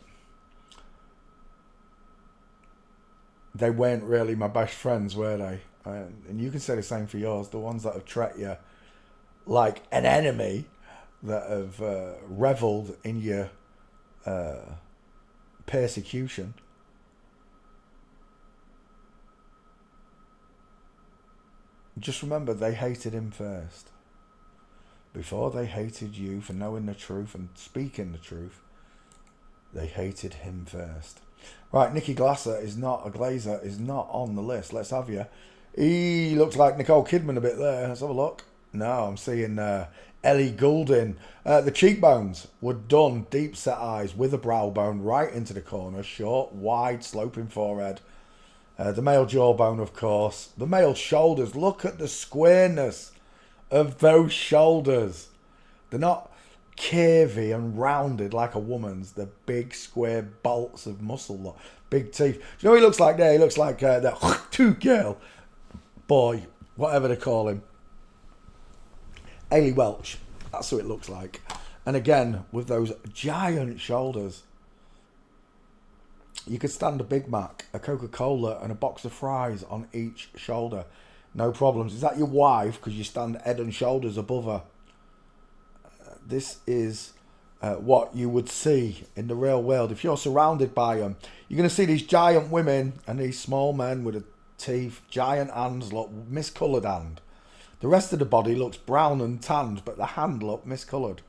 they weren't really my best friends, were they? And you can say the same for yours. The ones that have treated you like an enemy, that have revelled in your persecution. Just remember, they hated him first. Before they hated you for knowing the truth and speaking the truth, they hated him first. Right, Nikki Glaser is not on the list. Let's have you. He looks like Nicole Kidman a bit there. Let's have a look. No, I'm seeing Ellie Goulding. The cheekbones were done, deep set eyes with a brow bone right into the corner, short, wide, sloping forehead. The male jawbone, of course. The male shoulders. Look at the squareness of those shoulders. They're not curvy and rounded like a woman's. They're big square bolts of muscle, big teeth. Do you know what he looks like there? He looks like that two girl boy, whatever they call him, Ailey Welch. That's who it looks like. And again, with those giant shoulders, you could stand a Big Mac, a Coca-Cola and a box of fries on each shoulder. No problems. Is that your wife? Because you stand head and shoulders above her. This is what you would see in the real world. If you're surrounded by them, you're going to see these giant women and these small men with the teeth, giant hands, look miscoloured hand. The rest of the body looks brown and tanned, but the hand look miscoloured.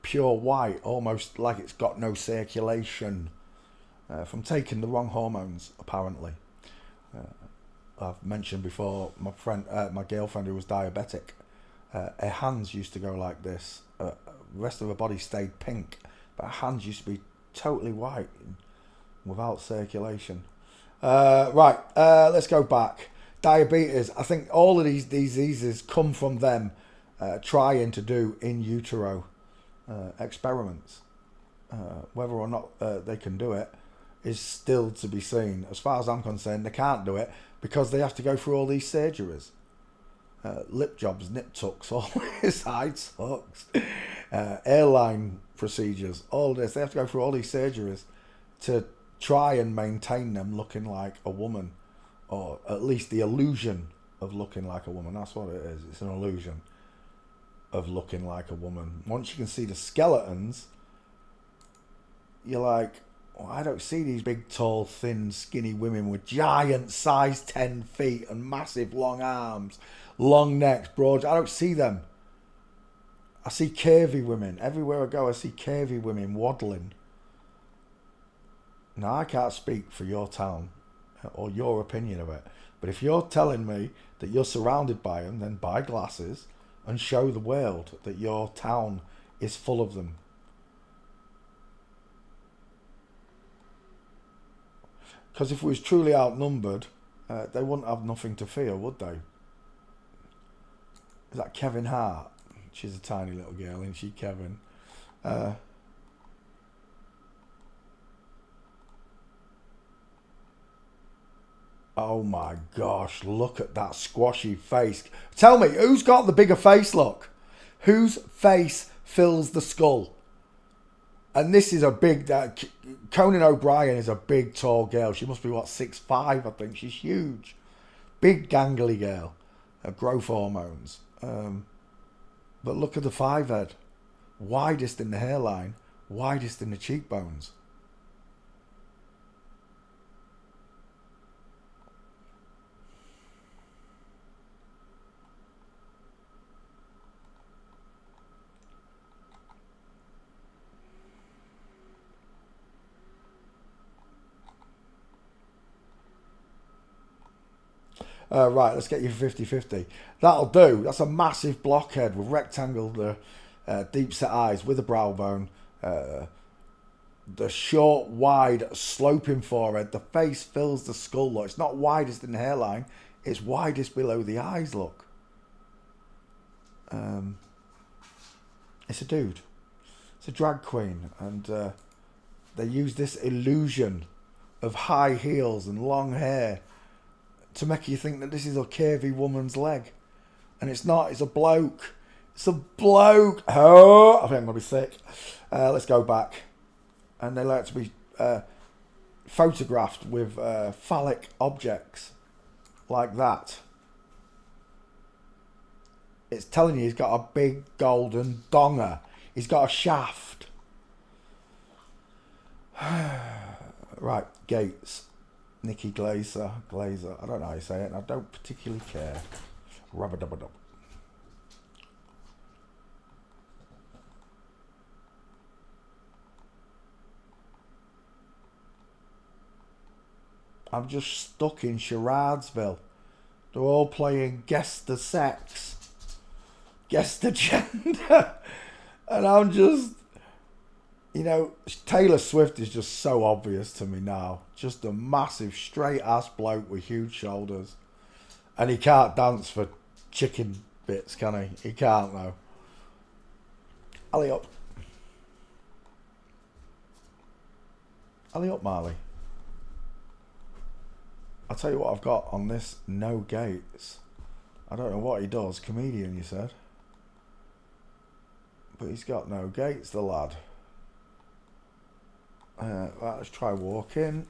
Pure white, almost like it's got no circulation. From taking the wrong hormones, apparently. I've mentioned before my girlfriend who was diabetic. Her hands used to go like this. The rest of her body stayed pink, but her hands used to be totally white, without circulation. Right, let's go back. Diabetes. I think all of these diseases come from them trying to do in utero experiments. Whether or not they can do it is still to be seen. As far as I'm concerned, they can't do it because they have to go through all these surgeries. Lip jobs, nip tucks, all this, eye tucks, airline procedures, all this. They have to go through all these surgeries to try and maintain them looking like a woman, or at least the illusion of looking like a woman. That's what it is. It's an illusion of looking like a woman. Once you can see the skeletons, you're like, well, I don't see these big, tall, thin, skinny women with giant size 10 feet and massive long arms, long necks, broad. I don't see them. I see curvy women. Everywhere I go, I see curvy women waddling. Now, I can't speak for your town or your opinion of it, but if you're telling me that you're surrounded by them, then buy glasses and show the world that your town is full of them. Because if we was truly outnumbered, they wouldn't have nothing to fear, would they? Is that Kevin Hart? She's a tiny little girl, isn't she, Kevin? Oh my gosh, look at that squashy face. Tell me, who's got the bigger face look? Whose face fills the skull? And this is a big... Conan O'Brien is a big, tall girl. She must be, what, 6'5", I think. She's huge. Big, gangly girl. Growth hormones. But look at the five head. Widest in the hairline. Widest in the cheekbones. Right, let's get you 50-50. That'll do. That's a massive blockhead with rectangle, deep set eyes with a brow bone. The short, wide, sloping forehead. The face fills the skull. Look, it's not widest in the hairline. It's widest below the eyes, look. It's a dude. It's a drag queen. And they use this illusion of high heels and long hair to make you think that this is a curvy woman's leg. And it's not, it's a bloke. It's a bloke. Oh, I think I'm going to be sick. Let's go back. And they like to be photographed with phallic objects like that. It's telling you he's got a big golden donger. He's got a shaft. Right, Gates. Nikki Glazer. I don't know how you say it, and I don't particularly care. Rubber-dubber-dub. I'm just stuck in Charadsville. They're all playing Guess the Sex. Guess the Gender. And I'm just... You know, Taylor Swift is just so obvious to me now. Just a massive straight-ass bloke with huge shoulders. And he can't dance for chicken bits, can he? He can't, though. Alley up. Alley up, Marley. I'll tell you what I've got on this No Gates. I don't know what he does. Comedian, you said. But he's got no gates, the lad. Right, let's try walking.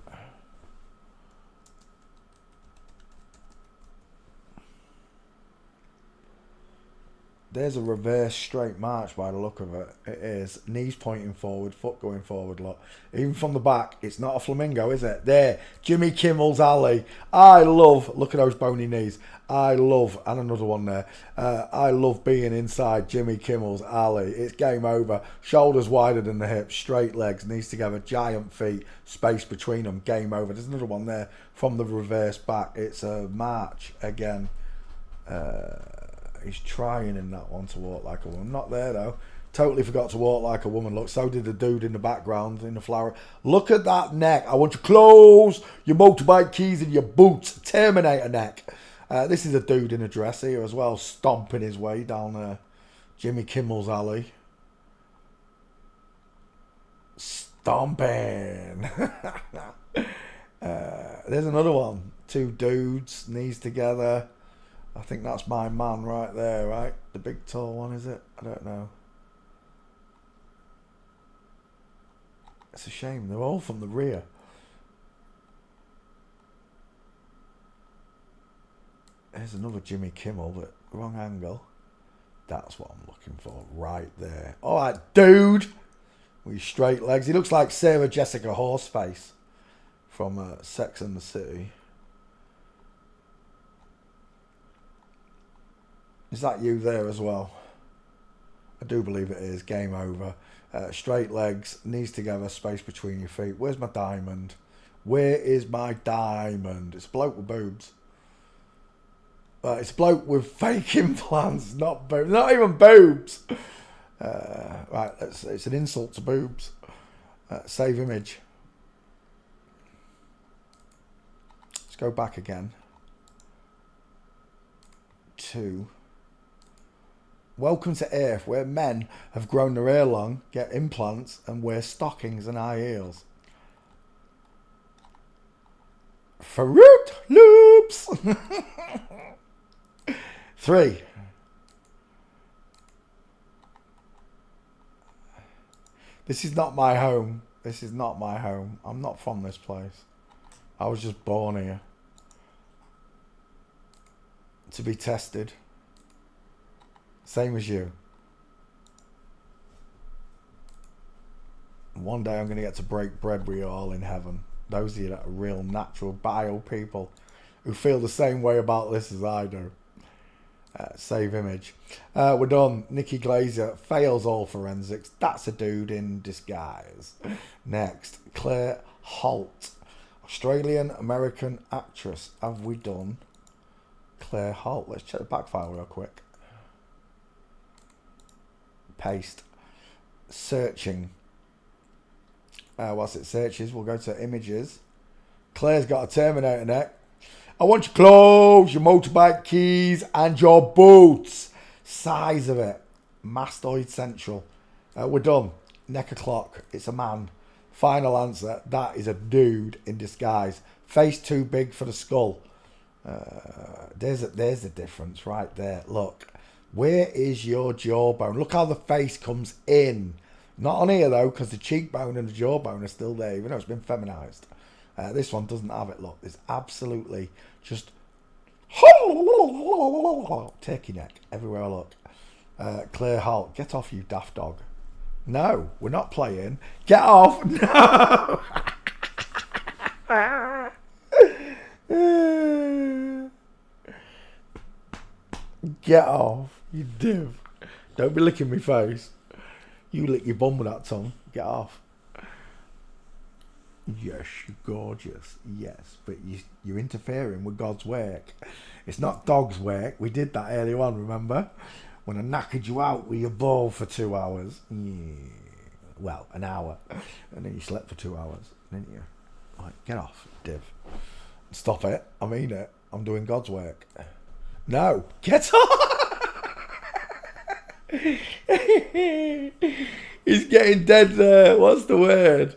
There's a reverse straight march by the look of it. It is. Knees pointing forward, foot going forward. Look, even from the back, it's not a flamingo, is it? There, Jimmy Kimmel's Alley. I love, look at those bony knees. I love, and another one there. I love being inside Jimmy Kimmel's Alley. It's game over. Shoulders wider than the hips, straight legs, knees together, giant feet, space between them, game over. There's another one there from the reverse back. It's a march again. He's trying in that one to walk like a woman. Not there though. Totally forgot to walk like a woman. Look, so did the dude in the background in the flower. Look at that neck. I want your clothes, your motorbike keys, and your boots. Terminator neck. This is a dude in a dress here as well, stomping his way down Jimmy Kimmel's Alley. Stomping. There's another one. Two dudes, knees together. I think that's my man right there, right? The big tall one, is it? I don't know. It's a shame. They're all from the rear. There's another Jimmy Kimmel, but wrong angle. That's what I'm looking for, right there. All right, dude, with your straight legs. He looks like Sarah Jessica Horseface from Sex and the City. Is that you there as well? I do believe it is. Game over. Straight legs, knees together, space between your feet. Where's my diamond? Where is my diamond? It's a bloke with boobs. It's a bloke with fake implants, not boobs. Not even boobs. Right, it's an insult to boobs. Save image. Let's go back again. To welcome to Earth, where men have grown their hair long, get implants, and wear stockings and high heels. Fruit Loops! 3. This is not my home. This is not my home. I'm not from this place. I was just born here. To be tested. Same as you. One day I'm going to get to break bread with you all in heaven. Those of you that are real natural bio people who feel the same way about this as I do. Save image. We're done. Nikki Glazer fails all forensics. That's a dude in disguise. Next, Claire Holt, Australian American actress. Have we done Claire Holt? Let's check the back file real quick. Paste. Searching. Whilst it searches, we'll go to images. Claire's got a Terminator neck. I want your clothes, your motorbike keys, and your boots. Size of it. Mastoid Central. We're done. Neck o'clock. It's a man. Final answer. That is a dude in disguise. Face too big for the skull. There's the difference right there. Look. Where is your jawbone? Look how the face comes in. Not on here though, because the cheekbone and the jawbone are still there, even though it's been feminized. This one doesn't have it. Look, it's absolutely just turkey neck everywhere I look. Claire Holt, get off, you daft dog. No, we're not playing. Get off. No. Get off, you div. Don't be licking my face. You lick your bum with that tongue. Get off. Yes, you're gorgeous. Yes, but you're interfering with God's work. It's not dog's work. We did that earlier on, remember? When I knackered you out with your ball for 2 hours. Yeah. Well, an hour. And then you slept for 2 hours, didn't you? Like, get off, div. Stop it. I mean it. I'm doing God's work. No. Get off! He's getting dead there. What's the word?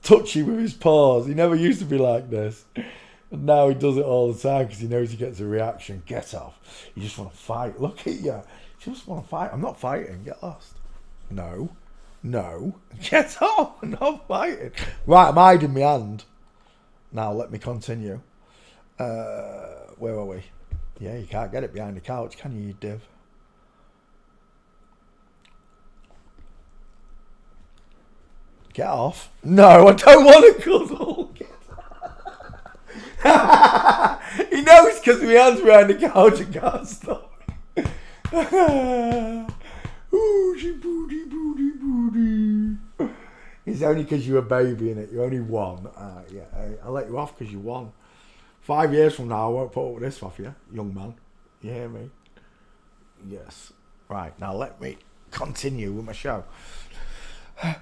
Touchy with his paws. He never used to be like this. And now he does it all the time because he knows he gets a reaction. Get off. You just want to fight. Look at you. You just want to fight. I'm not fighting. Get lost. No. No. Get off. I'm not fighting. Right, I'm hiding my hand. Now let me continue. Where are we? Yeah, you can't get it behind the couch, can you div? Get off. No, I don't want to cuddle. He knows because my hand's behind the couch and can't stop. Ooh, she booty, booty, booty. It's only because you're a baby, innit? You're only one. Yeah, I'll let you off because you won. 5 years from now, I won't put up with this off you, young man. You hear me? Yes. Right, now let me continue with my show.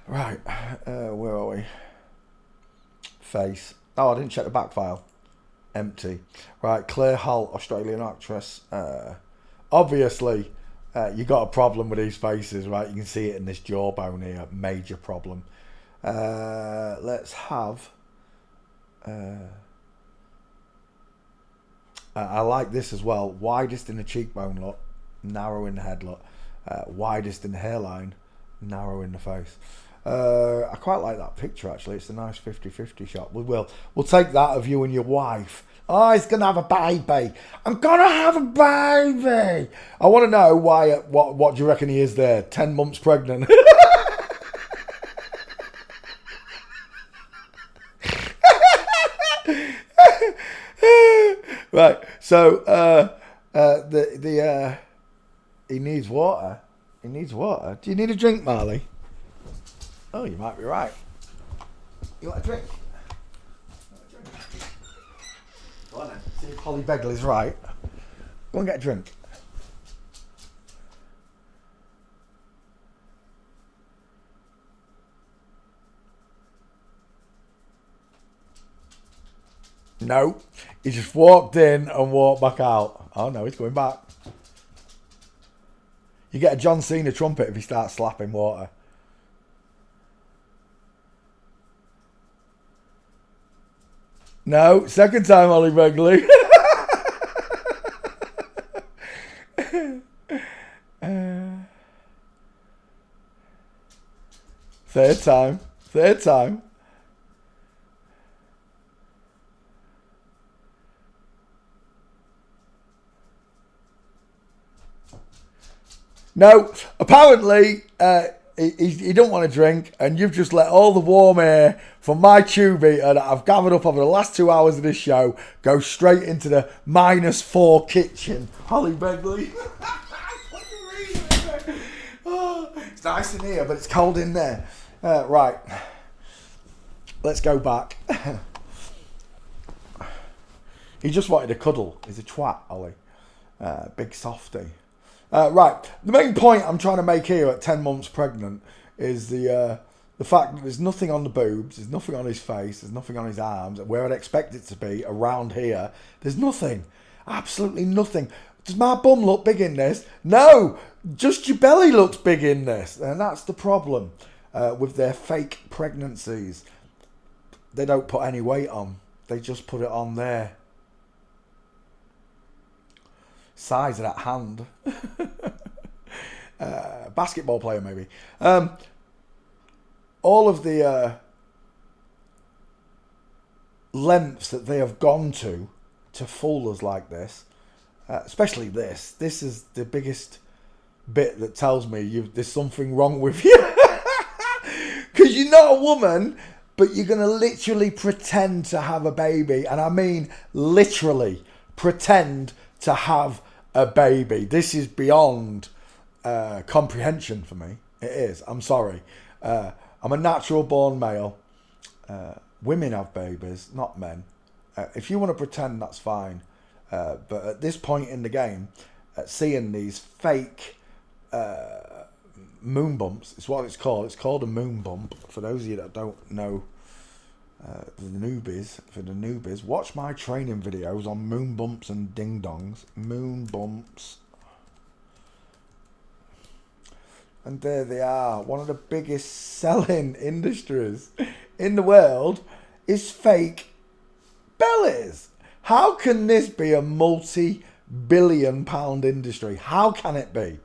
Right, where are we? Face. Oh, I didn't check the back file. Empty. Right, Claire Holt, Australian actress. Obviously, you got a problem with these faces, right? You can see it in this jawbone here. Major problem. Let's have... I like this as well. Widest in the cheekbone look, narrow in the head look. Widest in the hairline, narrow in the face. I quite like that picture, actually. It's a nice 50-50 shot. We'll take that of you and your wife. Oh, he's going to have a baby. I'm going to have a baby. I want to know why. What do you reckon he is there? 10 months pregnant. Right. So, he needs water. He needs water. Do you need a drink, Marley? Oh, you might be right. You want a drink? Go on then. See if Holly Begley's right. Go and get a drink. No. He just walked in and walked back out. Oh no, he's going back. You get a John Cena trumpet if he starts slapping water. No, second time, Holly Begley. Third time. Third time. No, apparently he don't want to drink, and you've just let all the warm air from my tube heater that I've gathered up over the last 2 hours of this show go straight into the -4 kitchen. Holly Begley. Oh, it's nice in here, but it's cold in there. Right, let's go back. He just wanted a cuddle. He's a twat, Ollie. Big softy. Right, the main point I'm trying to make here at 10 months pregnant is the fact that there's nothing on the boobs, there's nothing on his face, there's nothing on his arms, where I'd expect it to be, around here, there's nothing. Absolutely nothing. Does my bum look big in this? No, just your belly looks big in this. And that's the problem with their fake pregnancies. They don't put any weight on. They just put it on there. Size of that hand. Basketball player, maybe. All of the lengths that they have gone to fool us like this, especially this. This is the biggest bit that tells me there's something wrong with you. Because you're not a woman, but you're going to literally pretend to have a baby. And I mean literally pretend to have a baby. This is beyond comprehension for me. It is. I'm sorry. I'm a natural born male. Women have babies, not men. If you want to pretend, that's fine. But at this point in the game, seeing these fake moon bumps, it's what it's called. It's called a moon bump. For those of you that don't know, the newbies, watch my training videos on moon bumps and ding dongs. Moon bumps. And there they are. One of the biggest selling industries in the world is fake bellies. How can this be a multi-billion-pound industry? How can it be?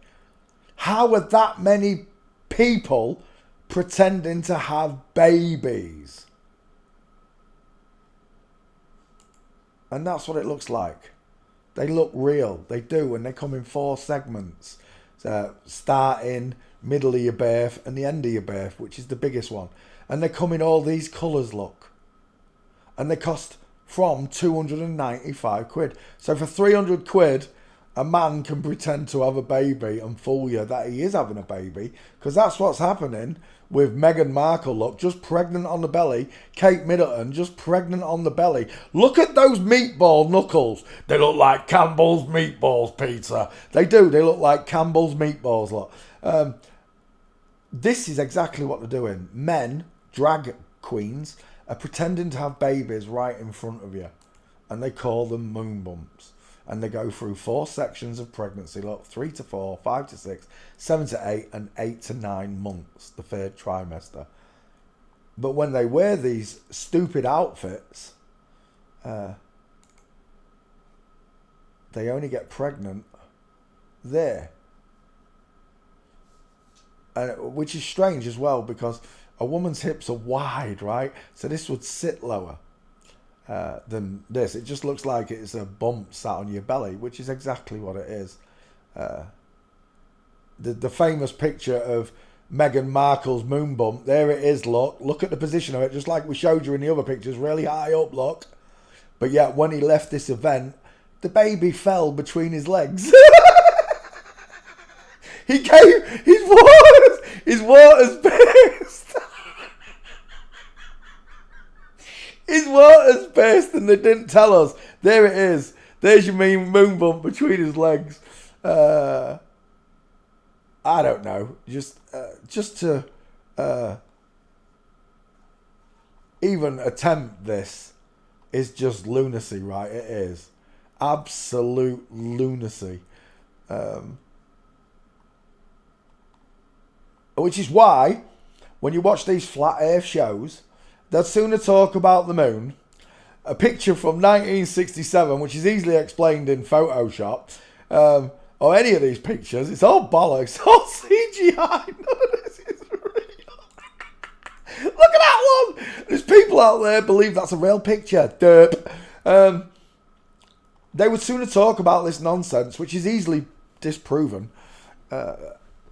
How are that many people pretending to have babies? And that's what it looks like. They look real. They do. And they come in 4 segments. Starting, middle of your birth, and the end of your birth, which is the biggest one. And they come in all these colours, look. And they cost from 295 quid. So for 300 quid, a man can pretend to have a baby and fool you that he is having a baby. Because that's what's happening with Meghan Markle, look, just pregnant on the belly. Kate Middleton, just pregnant on the belly. Look at those meatball knuckles. They look like Campbell's meatballs, Peter. They do. They look like Campbell's meatballs, look. This is exactly what they're doing. Men, drag queens, are pretending to have babies right in front of you. And they call them moon bumps. And they go through 4 sections of pregnancy. Look, 3 to 4, 5 to 6, 7 to 8, and 8 to 9 months, the 3rd trimester. But when they wear these stupid outfits, they only get pregnant there. Which is strange as well, because a woman's hips are wide, right? So this would sit lower than this. It just looks like it's a bump sat on your belly, which is exactly what it is. The famous picture of Meghan Markle's moon bump, there it is, look at the position of it, just like we showed you in the other pictures, really high up, look. But yet when he left this event, the baby fell between his legs. He gave his water's burst. His water's burst and they didn't tell us. There it is. There's your moon bump between his legs. I don't know. Just to even attempt this is just lunacy, right? It is absolute lunacy. Which is why, when you watch these flat earth shows, they'd sooner talk about the moon, a picture from 1967, which is easily explained in Photoshop, or any of these pictures. It's all bollocks, all CGI. None of this is real. Look at that one. There's people out there believe that's a real picture. Derp. They would sooner talk about this nonsense, which is easily disproven.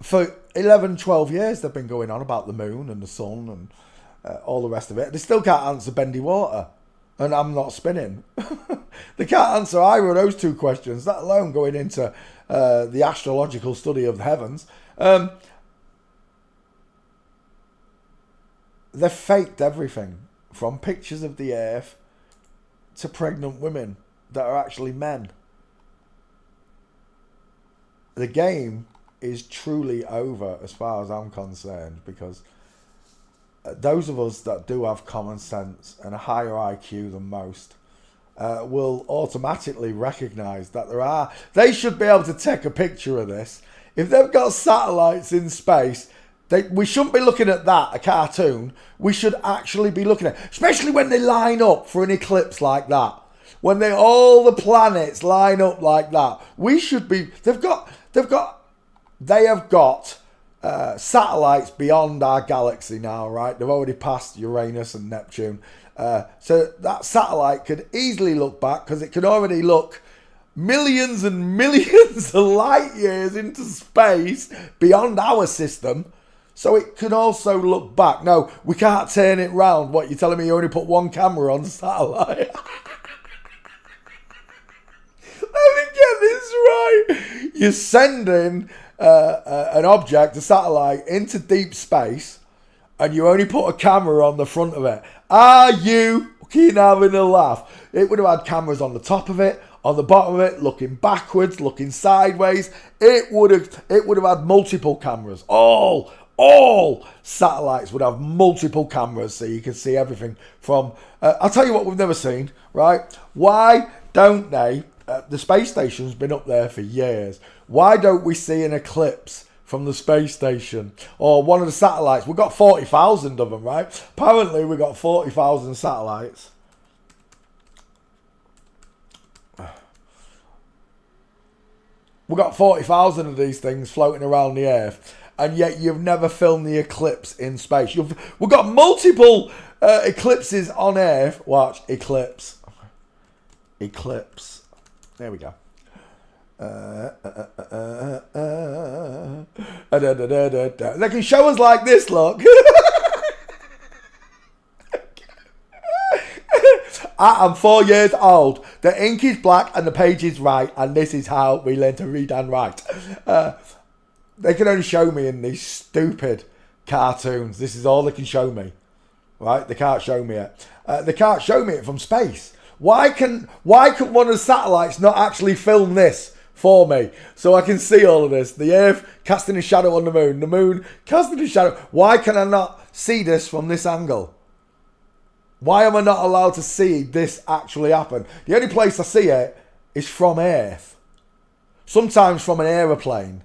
For 11, 12 years they've been going on about the moon and the sun and all the rest of it. They still can't answer bendy water. And I'm not spinning. They can't answer either of those two questions, let alone going into the astrological study of the heavens. They've faked everything, from pictures of the earth to pregnant women that are actually men. The game is truly over as far as I'm concerned, because those of us that do have common sense and a higher IQ than most will automatically recognise that they should be able to take a picture of this. If they've got satellites in space, we shouldn't be looking at that, a cartoon. We should actually be looking at, especially when they line up for an eclipse like that. When all the planets line up like that, we should be. They have got satellites beyond our galaxy now, right? They've already passed Uranus and Neptune. So that satellite could easily look back, because it can already look millions and millions of light years into space beyond our system. So it can also look back. No, we can't turn it round. What, you're telling me you only put one camera on the satellite? Let me get this right. You're sending an object, a satellite, into deep space, and you only put a camera on the front of it. Are you fucking having a laugh? It would have had cameras on the top of it, on the bottom of it, looking backwards, looking sideways. It would have had multiple cameras. All satellites would have multiple cameras, so you can see everything from. I'll tell you what we've never seen, right? Why don't they? The space station's been up there for years. Why don't we see an eclipse from the space station or one of the satellites? We've got 40,000 of them, right? Apparently we've got 40,000 satellites. We've got 40,000 of these things floating around the Earth, and yet you've never filmed the eclipse in space. We've got multiple eclipses on Earth. Watch, eclipse. There we go. They can show us like this, look. I'm 4 years old. The ink is black and the page is right, and this is how we learn to read and write. They can only show me in these stupid cartoons. This is all they can show me. Right? They can't show me it. They can't show me it from space. Why can one of the satellites not actually film this for me so I can see all of this? The Earth casting a shadow on the moon casting a shadow. Why can I not see this from this angle? Why am I not allowed to see this actually happen? The only place I see it is from Earth. Sometimes from an aeroplane.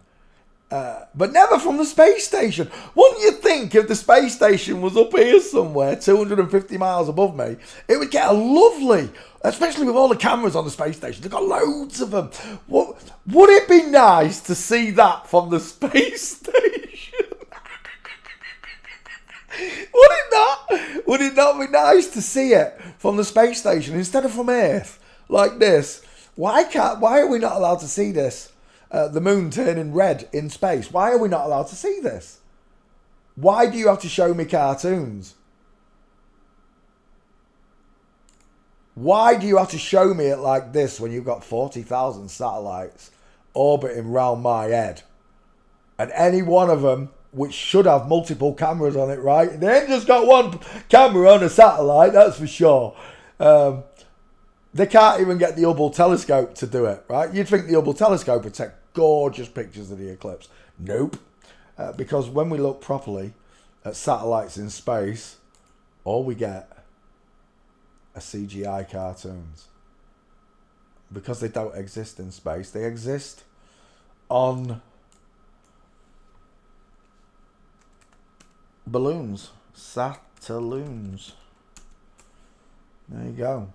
But never from the space station. Wouldn't you think if the space station was up here somewhere, 250 miles above me, it would get a lovely, especially with all the cameras on the space station. They've got loads of them. Would it be nice to see that from the space station? Would it not be nice to see it from the space station instead of from Earth like this? Why are we not allowed to see this? The moon turning red in space. Why are we not allowed to see this? Why do you have to show me cartoons? Why do you have to show me it like this when you've got 40,000 satellites orbiting round my head? And any one of them, which should have multiple cameras on it, right? They ain't just got one camera on a satellite, that's for sure. They can't even get the Hubble telescope to do it, right? You'd think the Hubble telescope would take gorgeous pictures of the eclipse. Nope. Because when we look properly at satellites in space, all we get are CGI cartoons. Because they don't exist in space. They exist on balloons. Satelloons. There you go.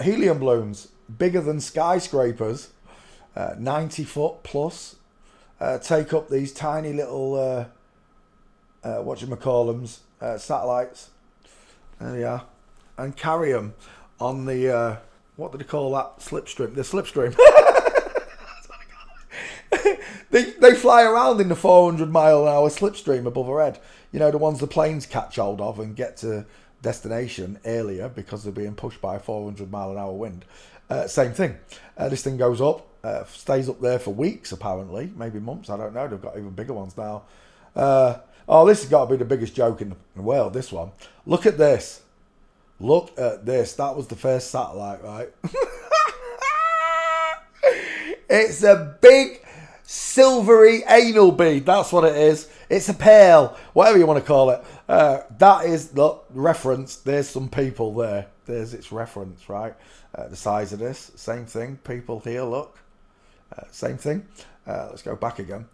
Helium balloons, bigger than skyscrapers, 90 foot plus, take up these tiny little, whatchamacallums, satellites. There they are. And carry them on the, what do they call that? Slipstream. The slipstream. They fly around in the 400-mile-an-hour slipstream above our head. You know, the ones the planes catch hold of and get to destination earlier because they're being pushed by a 400-mile-an-hour wind. Same thing. This thing goes up, stays up there for weeks, apparently. Maybe months, I don't know. They've got even bigger ones now. Oh, this has got to be the biggest joke in the world, this one. Look at this. Look at this. That was the first satellite, right? It's a big silvery anal bead. That's what it is. It's a pearl, whatever you want to call it. That is the reference. There's some people there. There's its reference, right? The size of this. Same thing. People here, look. Same thing. Let's go back again.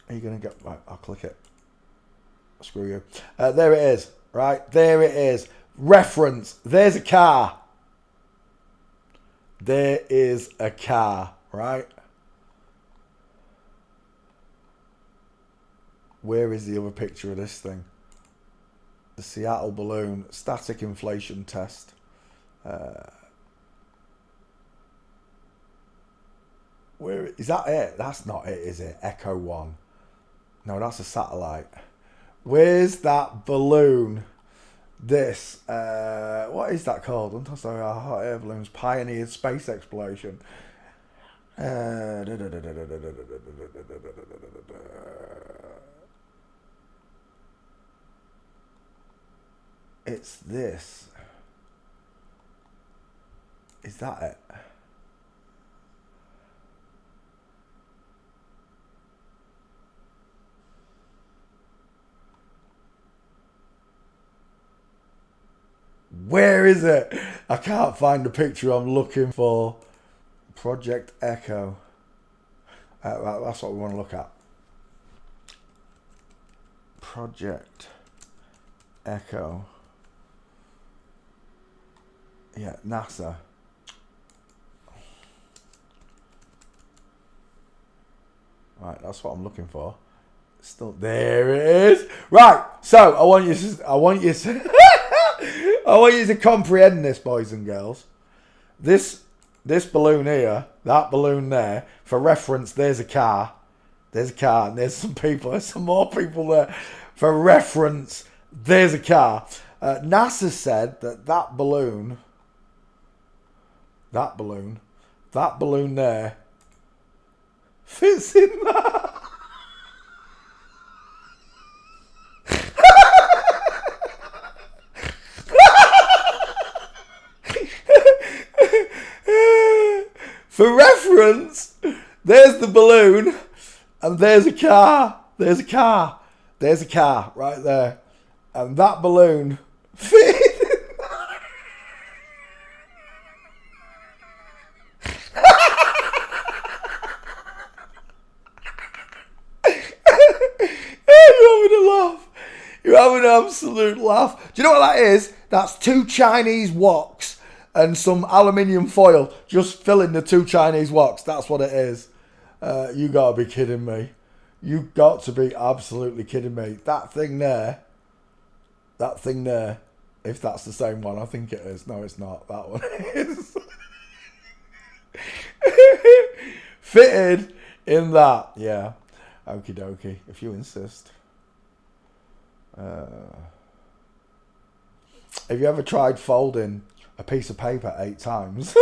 Are you going to get... Right, I'll click it. Screw you. There it is. Right, there it is. Reference. There's a car. There is a car, right? Where is the other picture of this thing? The Seattle balloon static inflation test. Where is that? It? That's not it, is it? Echo 1. No, that's a satellite. Where's that balloon? This, what is that called? Untossed hot air balloons pioneered space exploration. It's this. Is that it? Where is it? I can't find the picture I'm looking for. Project Echo. That's what we want to look at. Project Echo. Yeah, NASA. Right, that's what I'm looking for. Still, there it is. Right, so I want you to comprehend this, boys and girls. This balloon here, that balloon there. For reference, there's a car. There's a car, and there's some people. There's some more people there. For reference, there's a car. NASA said that balloon there fits in that. For reference, there's the balloon, and there's a car. There's a car. There's a car right there. And that balloon fit. You're having a laugh. You're having an absolute laugh. Do you know what that is? That's 2 Chinese woks and some aluminium foil just filling the 2 Chinese woks. That's what it is. You gotta be kidding me. You've got to be absolutely kidding me. That thing there, if that's the same one, I think it is. No, it's not. That one is. Fitted in that. Yeah. Okie dokie, if you insist. Have you ever tried folding a piece of paper 8 times?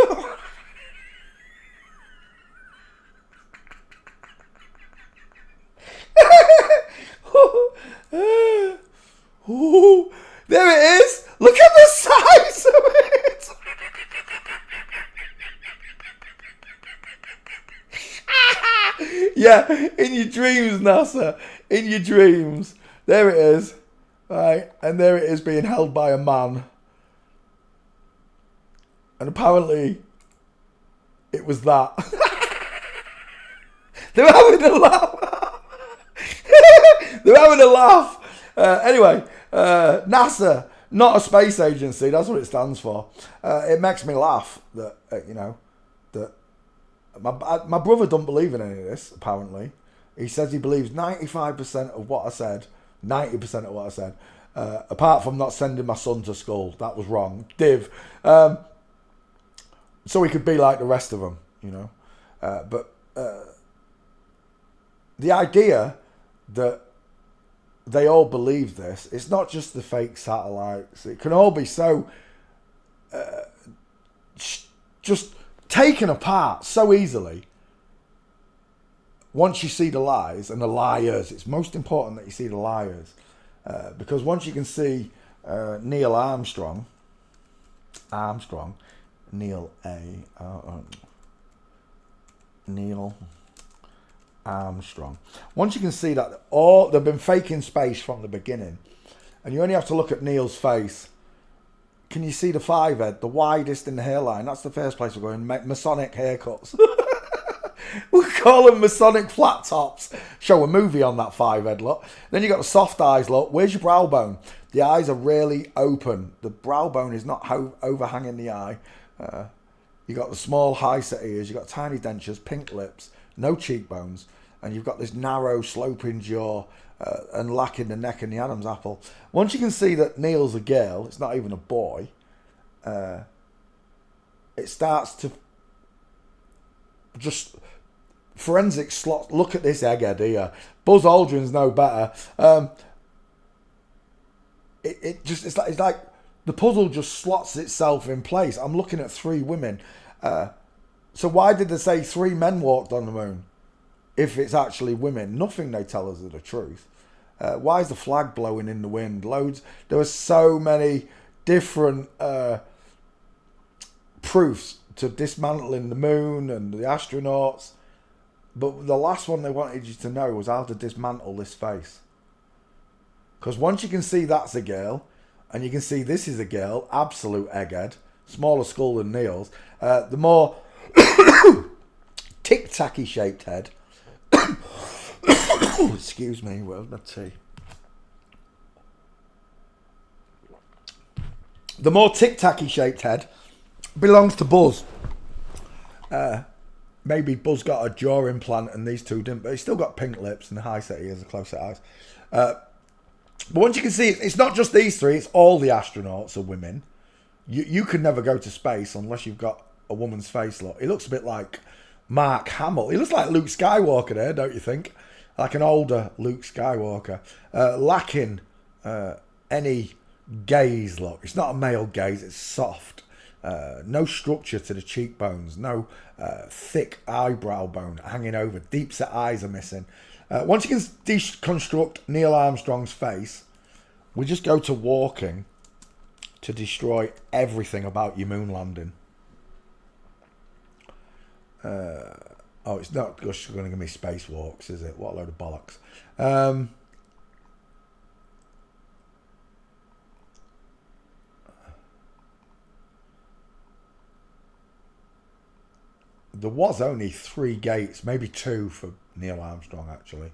Ooh, there it is. Look at the size of it. Yeah, in your dreams, NASA. In your dreams. There it is. Right, and there it is being held by a man. And apparently, it was that. They're having a laugh. They're having a laugh. Anyway, NASA, not a space agency. That's what it stands for. It makes me laugh that, that my brother don't believe in any of this, apparently. He says he believes 95% of what I said. 90% of what I said. Apart from not sending my son to school. That was wrong. Div. So he could be like the rest of them, But the idea that they all believe this, it's not just the fake satellites. It can all be so just taken apart so easily. Once you see the lies and the liars, it's most important that you see the liars. Because once you can see Neil Armstrong, Neil Armstrong. Once you can see that they've been faking space from the beginning, and you only have to look at Neil's face. Can you see the 5-head, the widest in the hairline? That's the first place we're going. Masonic haircuts. We'll call them Masonic flat tops. Show a movie on that 5-head look. Then you got the soft eyes look. Where's your brow bone? The eyes are really open. The brow bone is not overhanging the eye. You got the small high set ears. You got tiny dentures, pink lips, no cheekbones, and you've got this narrow sloping jaw and lacking the neck and the Adam's apple. Once you can see that Neil's a girl, it's not even a boy. It starts to just forensic slot. Look at this egghead here. Buzz Aldrin's no better. It's like the puzzle just slots itself in place. I'm looking at 3 women. So why did they say 3 men walked on the moon? If it's actually women, nothing they tell us is the truth. Why is the flag blowing in the wind? There were so many different proofs to dismantling the moon and the astronauts. But the last one they wanted you to know was how to dismantle this face. Because once you can see that's a girl, and you can see this is a girl, absolute egghead, smaller skull than Neil's, the more tic-tacky shaped head. Excuse me, where's my tea? The more tic-tacky shaped head belongs to Buzz. Maybe Buzz got a jaw implant and these two didn't, but he's still got pink lips and high set ears and close set eyes. But once you can see, it's not just these 3, it's all the astronauts are women. You can never go to space unless you've got a woman's face look. He looks a bit like Mark Hamill. He looks like Luke Skywalker there, don't you think? Like an older Luke Skywalker. Lacking any gaze look. It's not a male gaze, it's soft. No structure to the cheekbones. No thick eyebrow bone hanging over. Deep set eyes are missing. Once you can deconstruct Neil Armstrong's face, we just go to walking to destroy everything about your moon landing. It's not just going to give me spacewalks, is it? What a load of bollocks. There was only 3 gates, maybe 2 for Neil Armstrong, actually,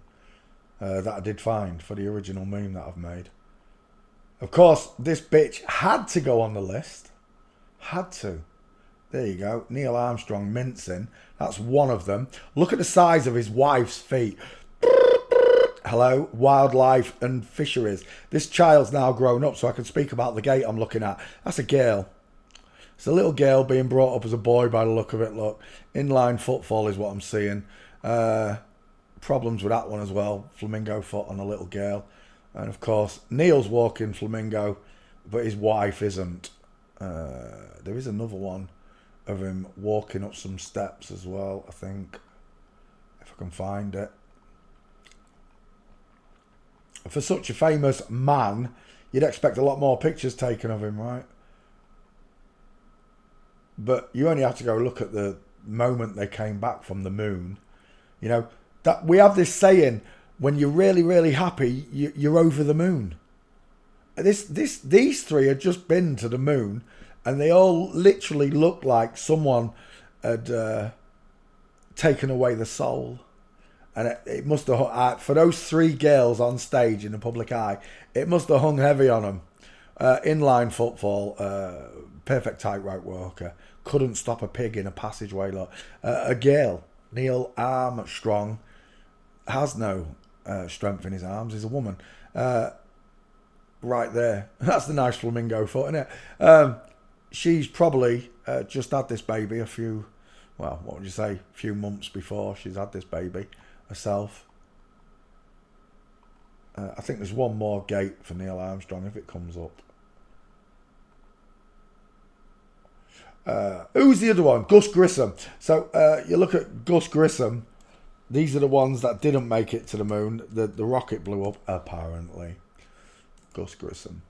that I did find for the original moon that I've made. Of course, this bitch had to go on the list. Had to. There you go. Neil Armstrong mincing. That's one of them. Look at the size of his wife's feet. hello, wildlife and fisheries. This child's now grown up, so I can speak about the gate I'm looking at. That's a girl. It's a little girl being brought up as a boy by the look of it. Look, inline footfall is what I'm seeing. Problems with that one as well. Flamingo foot on a little girl. And of course, Neil's walking flamingo, but his wife isn't. There is another one of him walking up some steps as well, I think. If I can find it. For such a famous man, you'd expect a lot more pictures taken of him, right? But you only have to go look at the moment they came back from the moon. You know, that we have this saying, when you're really, really happy, you're over the moon. These three had just been to the moon, and they all literally looked like someone had taken away the soul. And it must have, for those three girls on stage in the public eye, it must have hung heavy on them. Inline footfall, perfect tightrope walker, couldn't stop a pig in a passageway. Look, a girl, Neil Armstrong, has no strength in his arms. He's a woman. Right there. That's the nice flamingo foot, isn't it? She's probably just had this baby a few months before she's had this baby herself. I think there's one more gate for Neil Armstrong if it comes up. Who's the other one? Gus Grissom. So you look at Gus Grissom. These are the ones that didn't make it to the moon. The rocket blew up, apparently. Gus Grissom.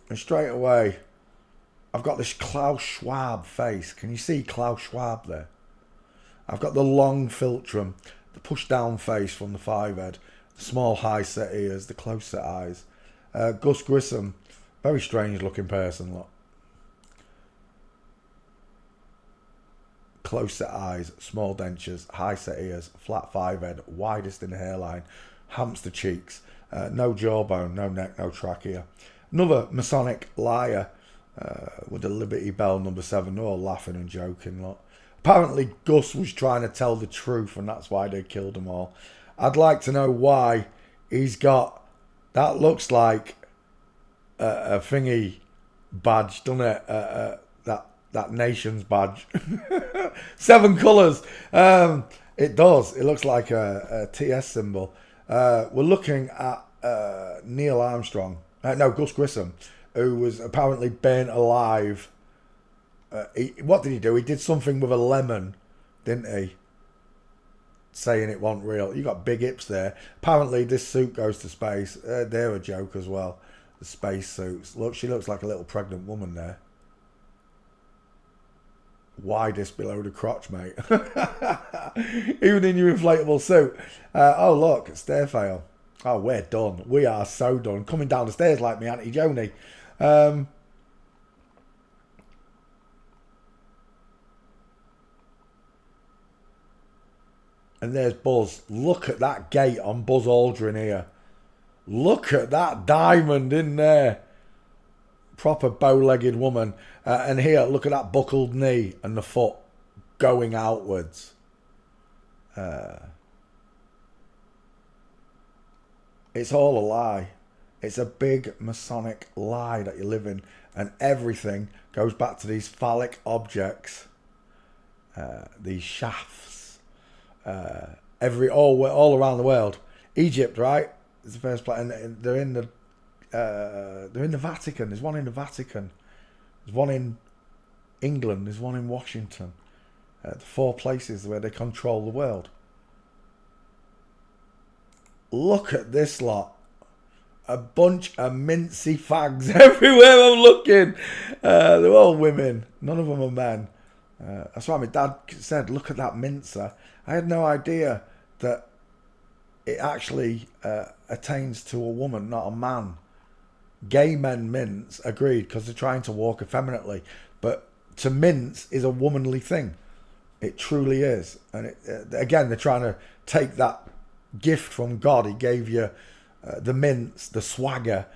And straight away, I've got this Klaus Schwab face. Can you see Klaus Schwab there? I've got the long philtrum, the push-down face from the five head, the small high-set ears, the close-set eyes. Gus Grissom, very strange-looking person, look. Close-set eyes, small dentures, high-set ears, flat five head, widest in the hairline, hamster cheeks, no jawbone, no neck, no trachea. Another Masonic liar with the Liberty Bell number 7. They're all laughing and joking. Look. Apparently Gus was trying to tell the truth, and that's why they killed them all. I'd like to know why he's got... That looks like a thingy badge, doesn't it? That nation's badge. 7 colours. It does. It looks like a TS symbol. We're looking at Neil Armstrong. Gus Grissom, who was apparently burnt alive. What did he do? He did something with a lemon, didn't he? Saying it wasn't real. You got big hips there. Apparently this suit goes to space. They're a joke as well. The space suits. Look, she looks like a little pregnant woman there. Widest below the crotch, mate. Even in your inflatable suit. Oh, look, Stairfail. Oh, we're done. We are so done. Coming down the stairs like me Auntie Joni. And there's Buzz. Look at that gate on Buzz Aldrin here. Look at that diamond in there. Proper bow-legged woman. And here, look at that buckled knee and the foot going outwards. It's all a lie. It's a big Masonic lie that you live in. And everything goes back to these phallic objects. These shafts. All around the world. Egypt, right? It's the first place. And they're in the Vatican. There's one in the Vatican. There's one in England. There's one in Washington. The 4 places where they control the world. Look at this lot. A bunch of mincy fags everywhere I'm looking. They're all women. None of them are men. That's why my dad said, look at that mincer. I had no idea that it actually attains to a woman, not a man. Gay men mince, agreed, because they're trying to walk effeminately. But to mince is a womanly thing. It truly is. And again, they're trying to take that gift from God. He gave you the mince, the swagger,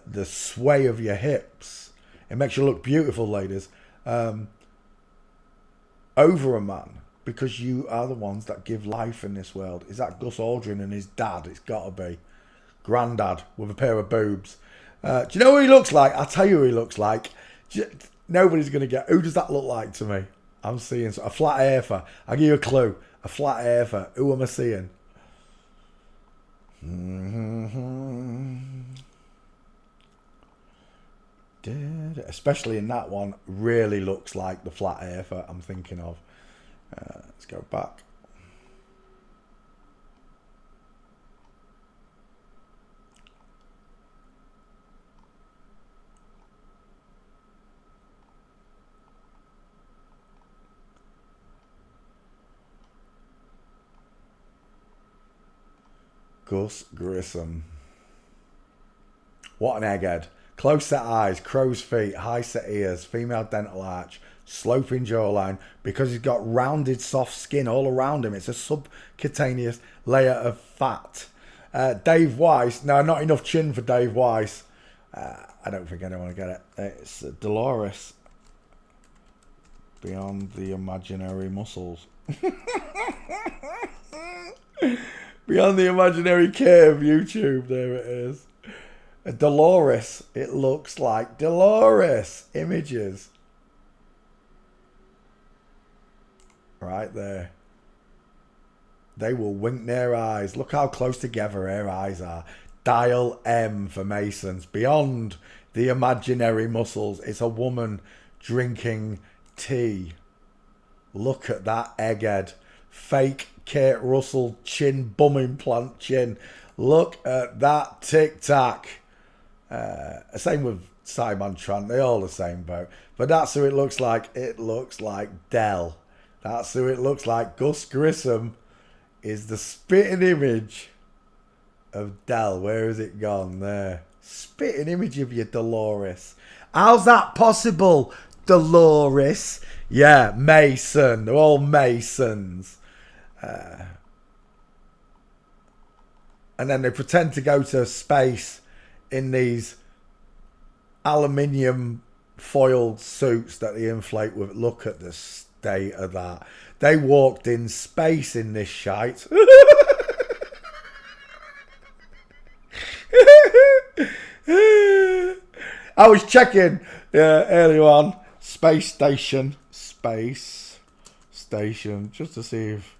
the sway of your hips. It makes you look beautiful, ladies. Over a man. because you are the ones that give life in this world. Is that Gus Aldrin and his dad? It's got to be. Granddad with a pair of boobs. Do you know who he looks like? I'll tell you who he looks like. Nobody's going to get... Who does that look like to me? I'm seeing a flat earther. I'll give you a clue. A flat earther. Who am I seeing? Especially in that one, really looks like the flat earther I'm thinking of. Let's go back. Gus Grissom. What an egghead. Close set eyes, crow's feet, high set ears, female dental arch, sloping jawline. Because he's got rounded soft skin all around him. It's a subcutaneous layer of fat. Dave Weiss. No, not enough chin for Dave Weiss. I don't think anyone will get it. It's Dolores. Beyond the Imaginary Muscles. Beyond the Imaginary Curve, YouTube. There it is. Dolores. It looks like Dolores. Images. Right there. They will wink their eyes. Look how close together their eyes are. Dial M for Masons. Beyond the Imaginary Muscles. It's a woman drinking tea. Look at that egghead. Fake Kate Russell chin, bum implant chin. Look at that tic-tac. Same with Simon Trant. They're all the same boat. But that's who it looks like. It looks like Dell. That's who it looks like. Gus Grissom is the spitting image of Dell. Where has it gone? There. Spitting image of you, Dolores. How's that possible, Dolores? Yeah, Mason. They're all Masons. And then they pretend to go to space in these aluminium foiled suits that they inflate with. Look at the state of that. They walked in space in this shite. I was checking earlier on. Space station, just to see if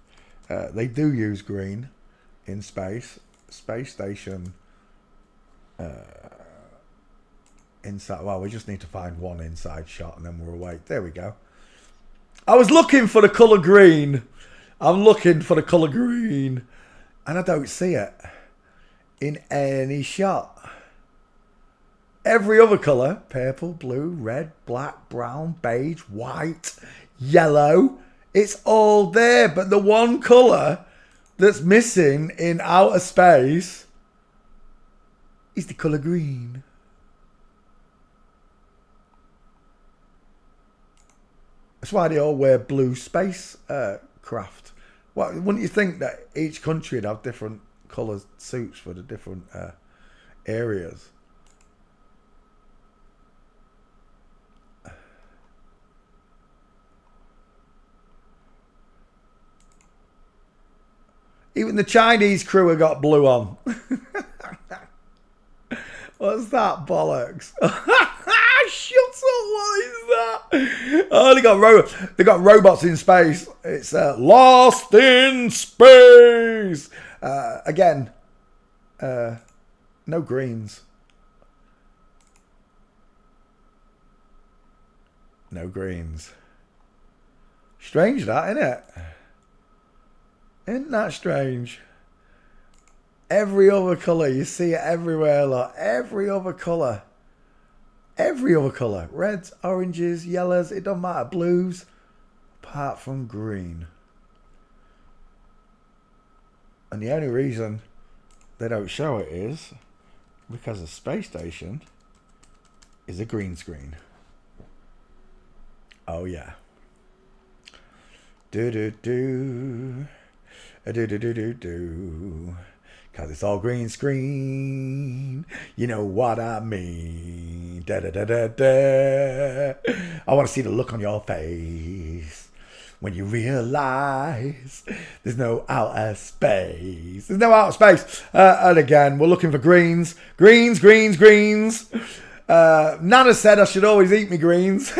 they do use green in space. Space station inside. Well, we just need to find one inside shot and then we're awake. There we go. I was looking for the colour green. I'm looking for the colour green and I don't see it in any shot. Every other colour, purple, blue, red, black, brown, beige, white, yellow, it's all there. But the one colour that's missing in outer space is the colour green. That's why they all wear blue space craft. Well, wouldn't you think that each country would have different colour suits for the different areas? Even the Chinese crew have got blue on. What's that bollocks? Shut up! What is that? Oh, they got robots in space. It's Lost in Space. Again, no greens. No greens. Strange that, isn't it? Isn't that strange? Every other colour, you see it everywhere, look. Every other colour. Every other colour. Reds, oranges, yellows, it don't matter. Blues, apart from green. And the only reason they don't show it is because the space station is a green screen. Oh yeah. Do-do-do. Do-do-do-do-do. Cause it's all green screen. You know what I mean. Da-da-da-da-da. I want to see the look on your face when you realize there's no outer space. There's no outer space. And again, we're looking for greens. Greens. Nana said I should always eat me greens.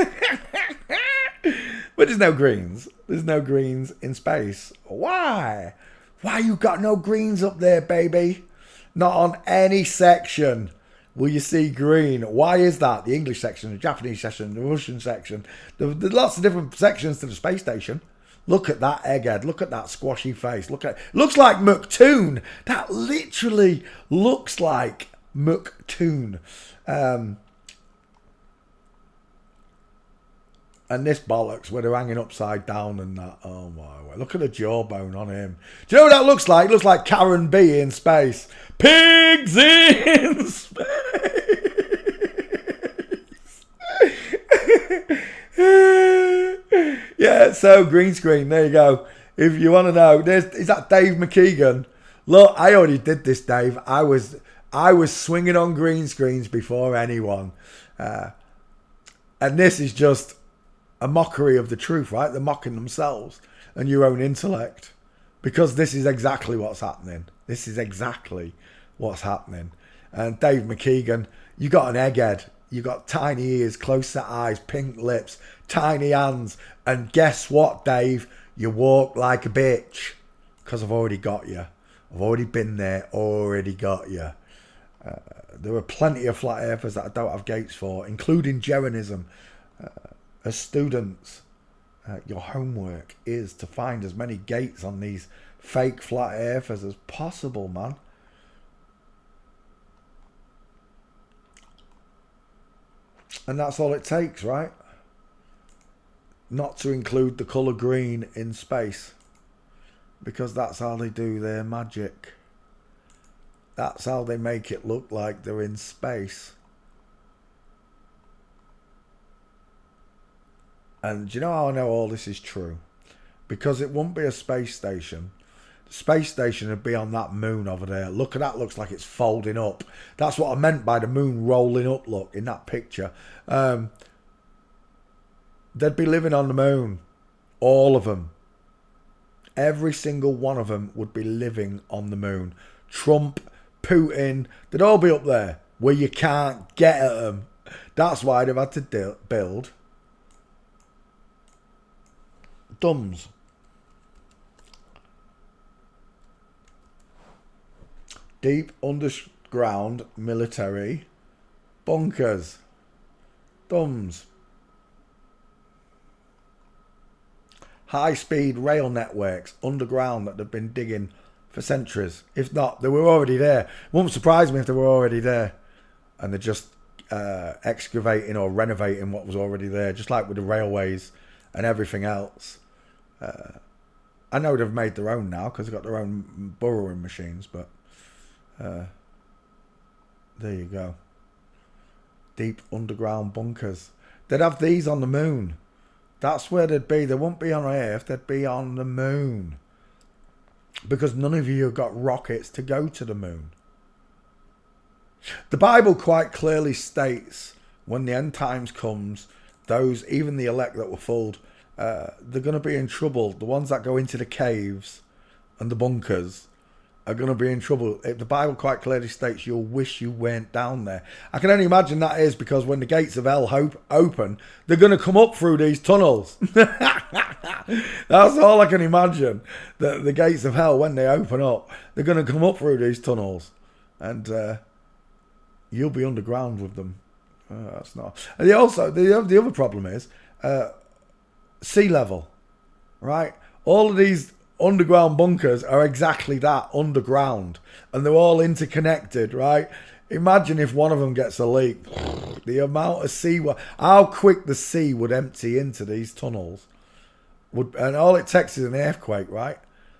But there's no greens. There's no greens in space. Why? Why you got no greens up there, baby? Not on any section will you see green. Why is that? The English section, the Japanese section, the Russian section. There's lots of different sections to the space station. Look at that egghead. Look at that squashy face. Looks like McToon. That literally looks like McToon. And this bollocks where they're hanging upside down and that. Oh my word. Look at the jawbone on him. Do you know what that looks like? It looks like Karen B in space. Pigs in space. Yeah, so green screen. There you go. If you want to know, is that Dave McKeegan? Look, I already did this, Dave. I was swinging on green screens before anyone. And this is just a mockery of the truth, right? They're mocking themselves and your own intellect, because this is exactly what's happening. This is exactly what's happening. And Dave McKeegan, you got an egghead. You got tiny ears, close set eyes, pink lips, tiny hands. And guess what, Dave? You walk like a bitch, because I've already got you. I've already been there, already got you. There are plenty of flat earthers that I don't have gates for, including Jeranism. As students, your homework is to find as many gates on these fake flat earthers as possible, man. And that's all it takes, right? Not to include the colour green in space, because that's how they do their magic. That's how they make it look like they're in space. And do you know how I know all this is true? Because it wouldn't be a space station. The space station would be on that moon over there. Look at that, looks like it's folding up. That's what I meant by the moon rolling up, look, in that picture. They'd be living on the moon. All of them. Every single one of them would be living on the moon. Trump, Putin, they'd all be up there where you can't get at them. That's why they've had to build DUMBs. Deep underground military bunkers. DUMBs. High-speed rail networks underground that they've been digging for centuries. If not, they were already there. It wouldn't surprise me if they were already there. And they're just excavating or renovating what was already there. Just like with the railways and everything else. I know they've made their own now because they've got their own burrowing machines, but there you go. Deep underground bunkers. They'd have these on the moon. That's where they'd be. They won't be on Earth, they'd be on the moon. Because none of you have got rockets to go to the moon. The Bible quite clearly states when the end times comes, those, even the elect that were fooled, they're going to be in trouble. The ones that go into the caves and the bunkers are going to be in trouble. The Bible quite clearly states you'll wish you weren't down there. I can only imagine that is because when the gates of hell open, they're going to come up through these tunnels. That's all I can imagine. The gates of hell, when they open up, they're going to come up through these tunnels. And you'll be underground with them. That's not. And also, the other problem is sea level, right? All of these underground bunkers are exactly that, underground, and they're all interconnected, right? Imagine if one of them gets a leak, the amount of sea, how quick the sea would empty into these tunnels and all it takes is an earthquake, right?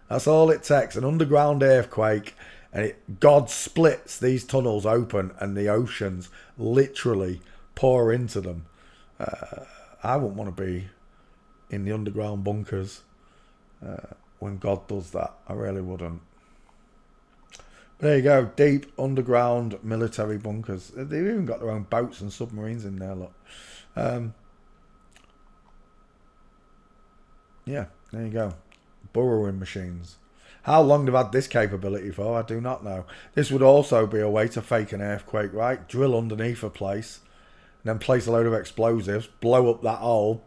That's all it takes, an underground earthquake, and God splits these tunnels open and the oceans literally pour into them. I wouldn't want to be in the underground bunkers when God does that. I really wouldn't. But there you go. Deep underground military bunkers. They've even got their own boats and submarines in there, look. Yeah, there you go. Burrowing machines. How long they've had this capability for, I do not know. This would also be a way to fake an earthquake, right? Drill underneath a place, and then place a load of explosives, blow up that hole,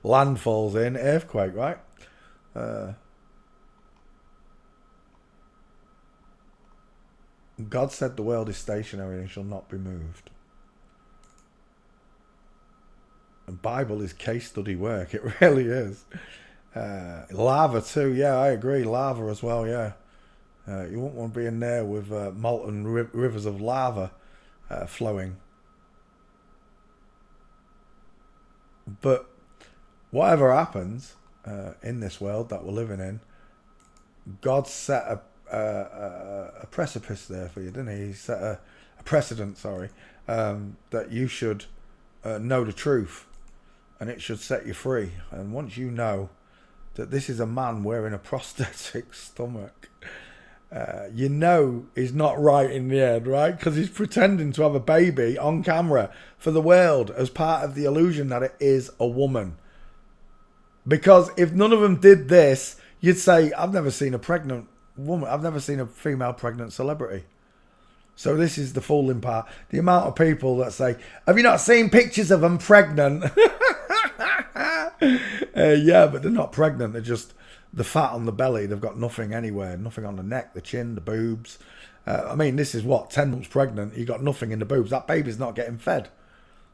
land falls in, earthquake, right? God said the world is stationary and shall not be moved. The Bible is case study work. It really is. Lava too. Yeah, I agree. Lava as well. Yeah. You wouldn't want to be in there with molten rivers of lava flowing. But whatever happens in this world that we're living in, God set a precipice there for you, didn't he? He set a precedent, that you should know the truth, and it should set you free. And once you know that this is a man wearing a prosthetic stomach, you know he's not right in the head, right? Because he's pretending to have a baby on camera for the world as part of the illusion that it is a woman. Because if none of them did this, you'd say, I've never seen a pregnant woman. I've never seen a female pregnant celebrity. So this is the fooling part. The amount of people that say, have you not seen pictures of them pregnant? Yeah, but they're not pregnant. They're just the fat on the belly. They've got nothing anywhere. Nothing on the neck, the chin, the boobs. I mean, this is what, 10 months pregnant. You got nothing in the boobs. That baby's not getting fed.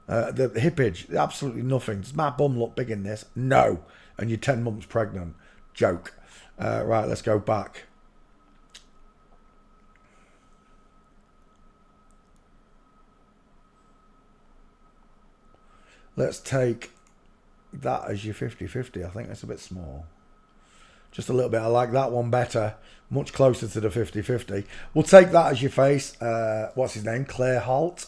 The hippage, absolutely nothing. Does my bum look big in this? No. And you're 10 months pregnant. Joke. Right, let's go back. Let's take that as your 50-50. I think that's a bit small. Just a little bit. I like that one better. Much closer to the 50-50. We'll take that as your face. What's his name? Claire Holt.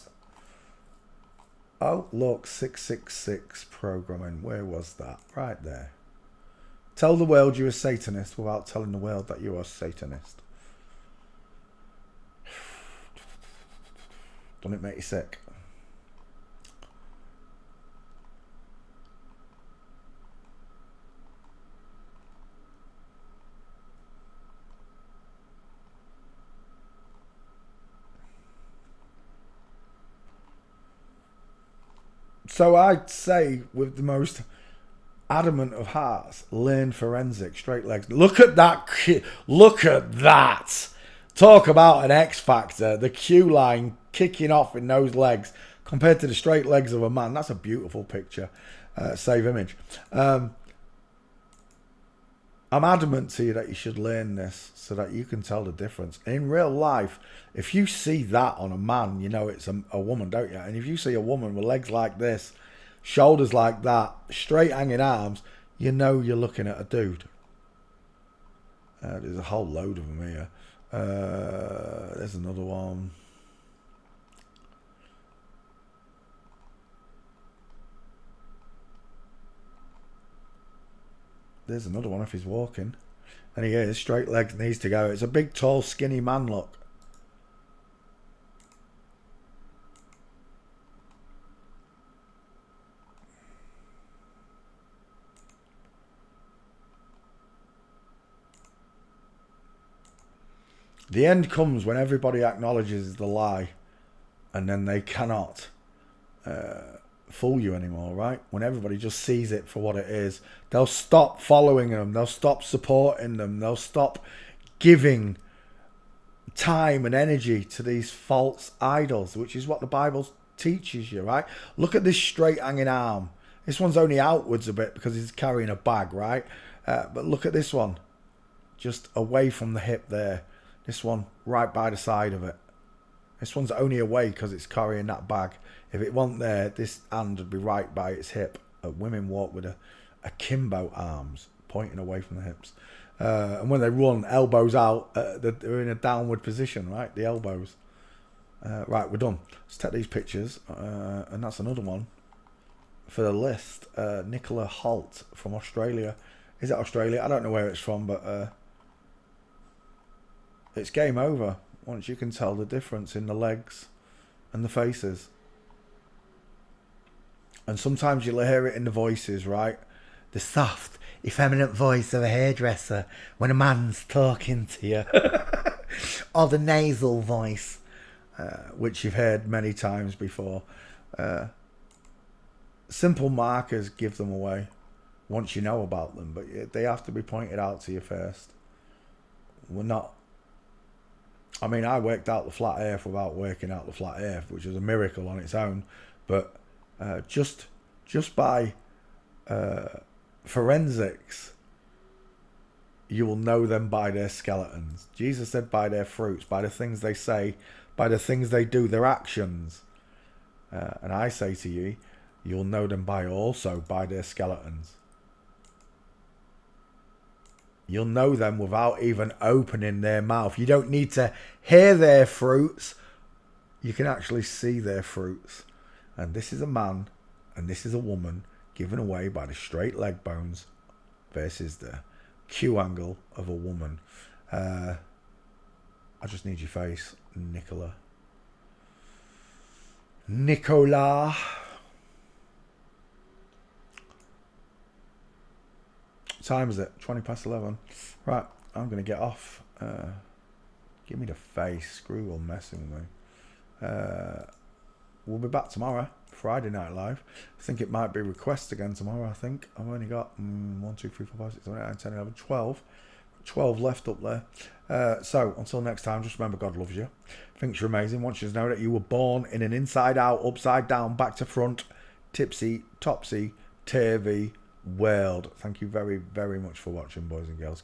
Oh, look. 666 programming. Where was that? Right there. Tell the world you're a Satanist without telling the world that you are a Satanist. Doesn't it make you sick? So I'd say, with the most adamant of hearts, learn forensic, straight legs. Look at that. Look at that. Talk about an X factor. The Q line kicking off in those legs compared to the straight legs of a man. That's a beautiful picture. Save image. I'm adamant to you that you should learn this so that you can tell the difference. In real life, if you see that on a man, you know it's a woman, don't you? And if you see a woman with legs like this, shoulders like that, straight hanging arms, you know you're looking at a dude. There's a whole load of them here. There's another one. There's another one if he's walking. And he is. Straight legs, needs to go. It's a big, tall, skinny man look. The end comes when everybody acknowledges the lie. And then they cannot fool you anymore, right? When everybody just sees it for what it is, they'll stop following them, they'll stop supporting them, they'll stop giving time and energy to these false idols, which is what the Bible teaches you, right? Look at this straight hanging arm. This one's only outwards a bit because he's carrying a bag, right? But look at this one, just away from the hip there. This one right by the side of it. This one's only away because it's carrying that bag. If it wasn't there, this hand would be right by its hip. Women walk with a akimbo arms pointing away from the hips. And when they run, elbows out, they're in a downward position, right? The elbows. Right, we're done. Let's take these pictures. And that's another one for the list. Nicola Holt from Australia. Is it Australia? I don't know where it's from, but it's game over. Once you can tell the difference in the legs and the faces. And sometimes you'll hear it in the voices, right? The soft, effeminate voice of a hairdresser when a man's talking to you. Or the nasal voice, which you've heard many times before. Simple markers give them away once you know about them, but they have to be pointed out to you first. We're not... I mean, I worked out the flat earth without working out the flat earth, which is a miracle on its own, but just by forensics, you will know them by their skeletons. Jesus said by their fruits, by the things they say, by the things they do, their actions. And I say to you, you'll know them also by their skeletons. You'll know them without even opening their mouth. You don't need to hear their fruits. You can actually see their fruits. And this is a man and this is a woman given away by the straight leg bones versus the Q angle of a woman. I just need your face, Nicola. What time is it? 20 past 11. Right, I'm going to get off. Give me the face. Screw all messing with me. We'll be back tomorrow. Friday Night Live. I think it might be request again tomorrow. I think I've only got 1, 2, 3, 4, 5, 6, 7, 8, 9, 10, 11, 12 left up there. So until next time, just remember God loves you, thinks you're amazing, wants you to know that you were born in an inside out, upside down, back to front, tipsy, topsy, turvy world. Thank you very, very much for watching, boys and girls.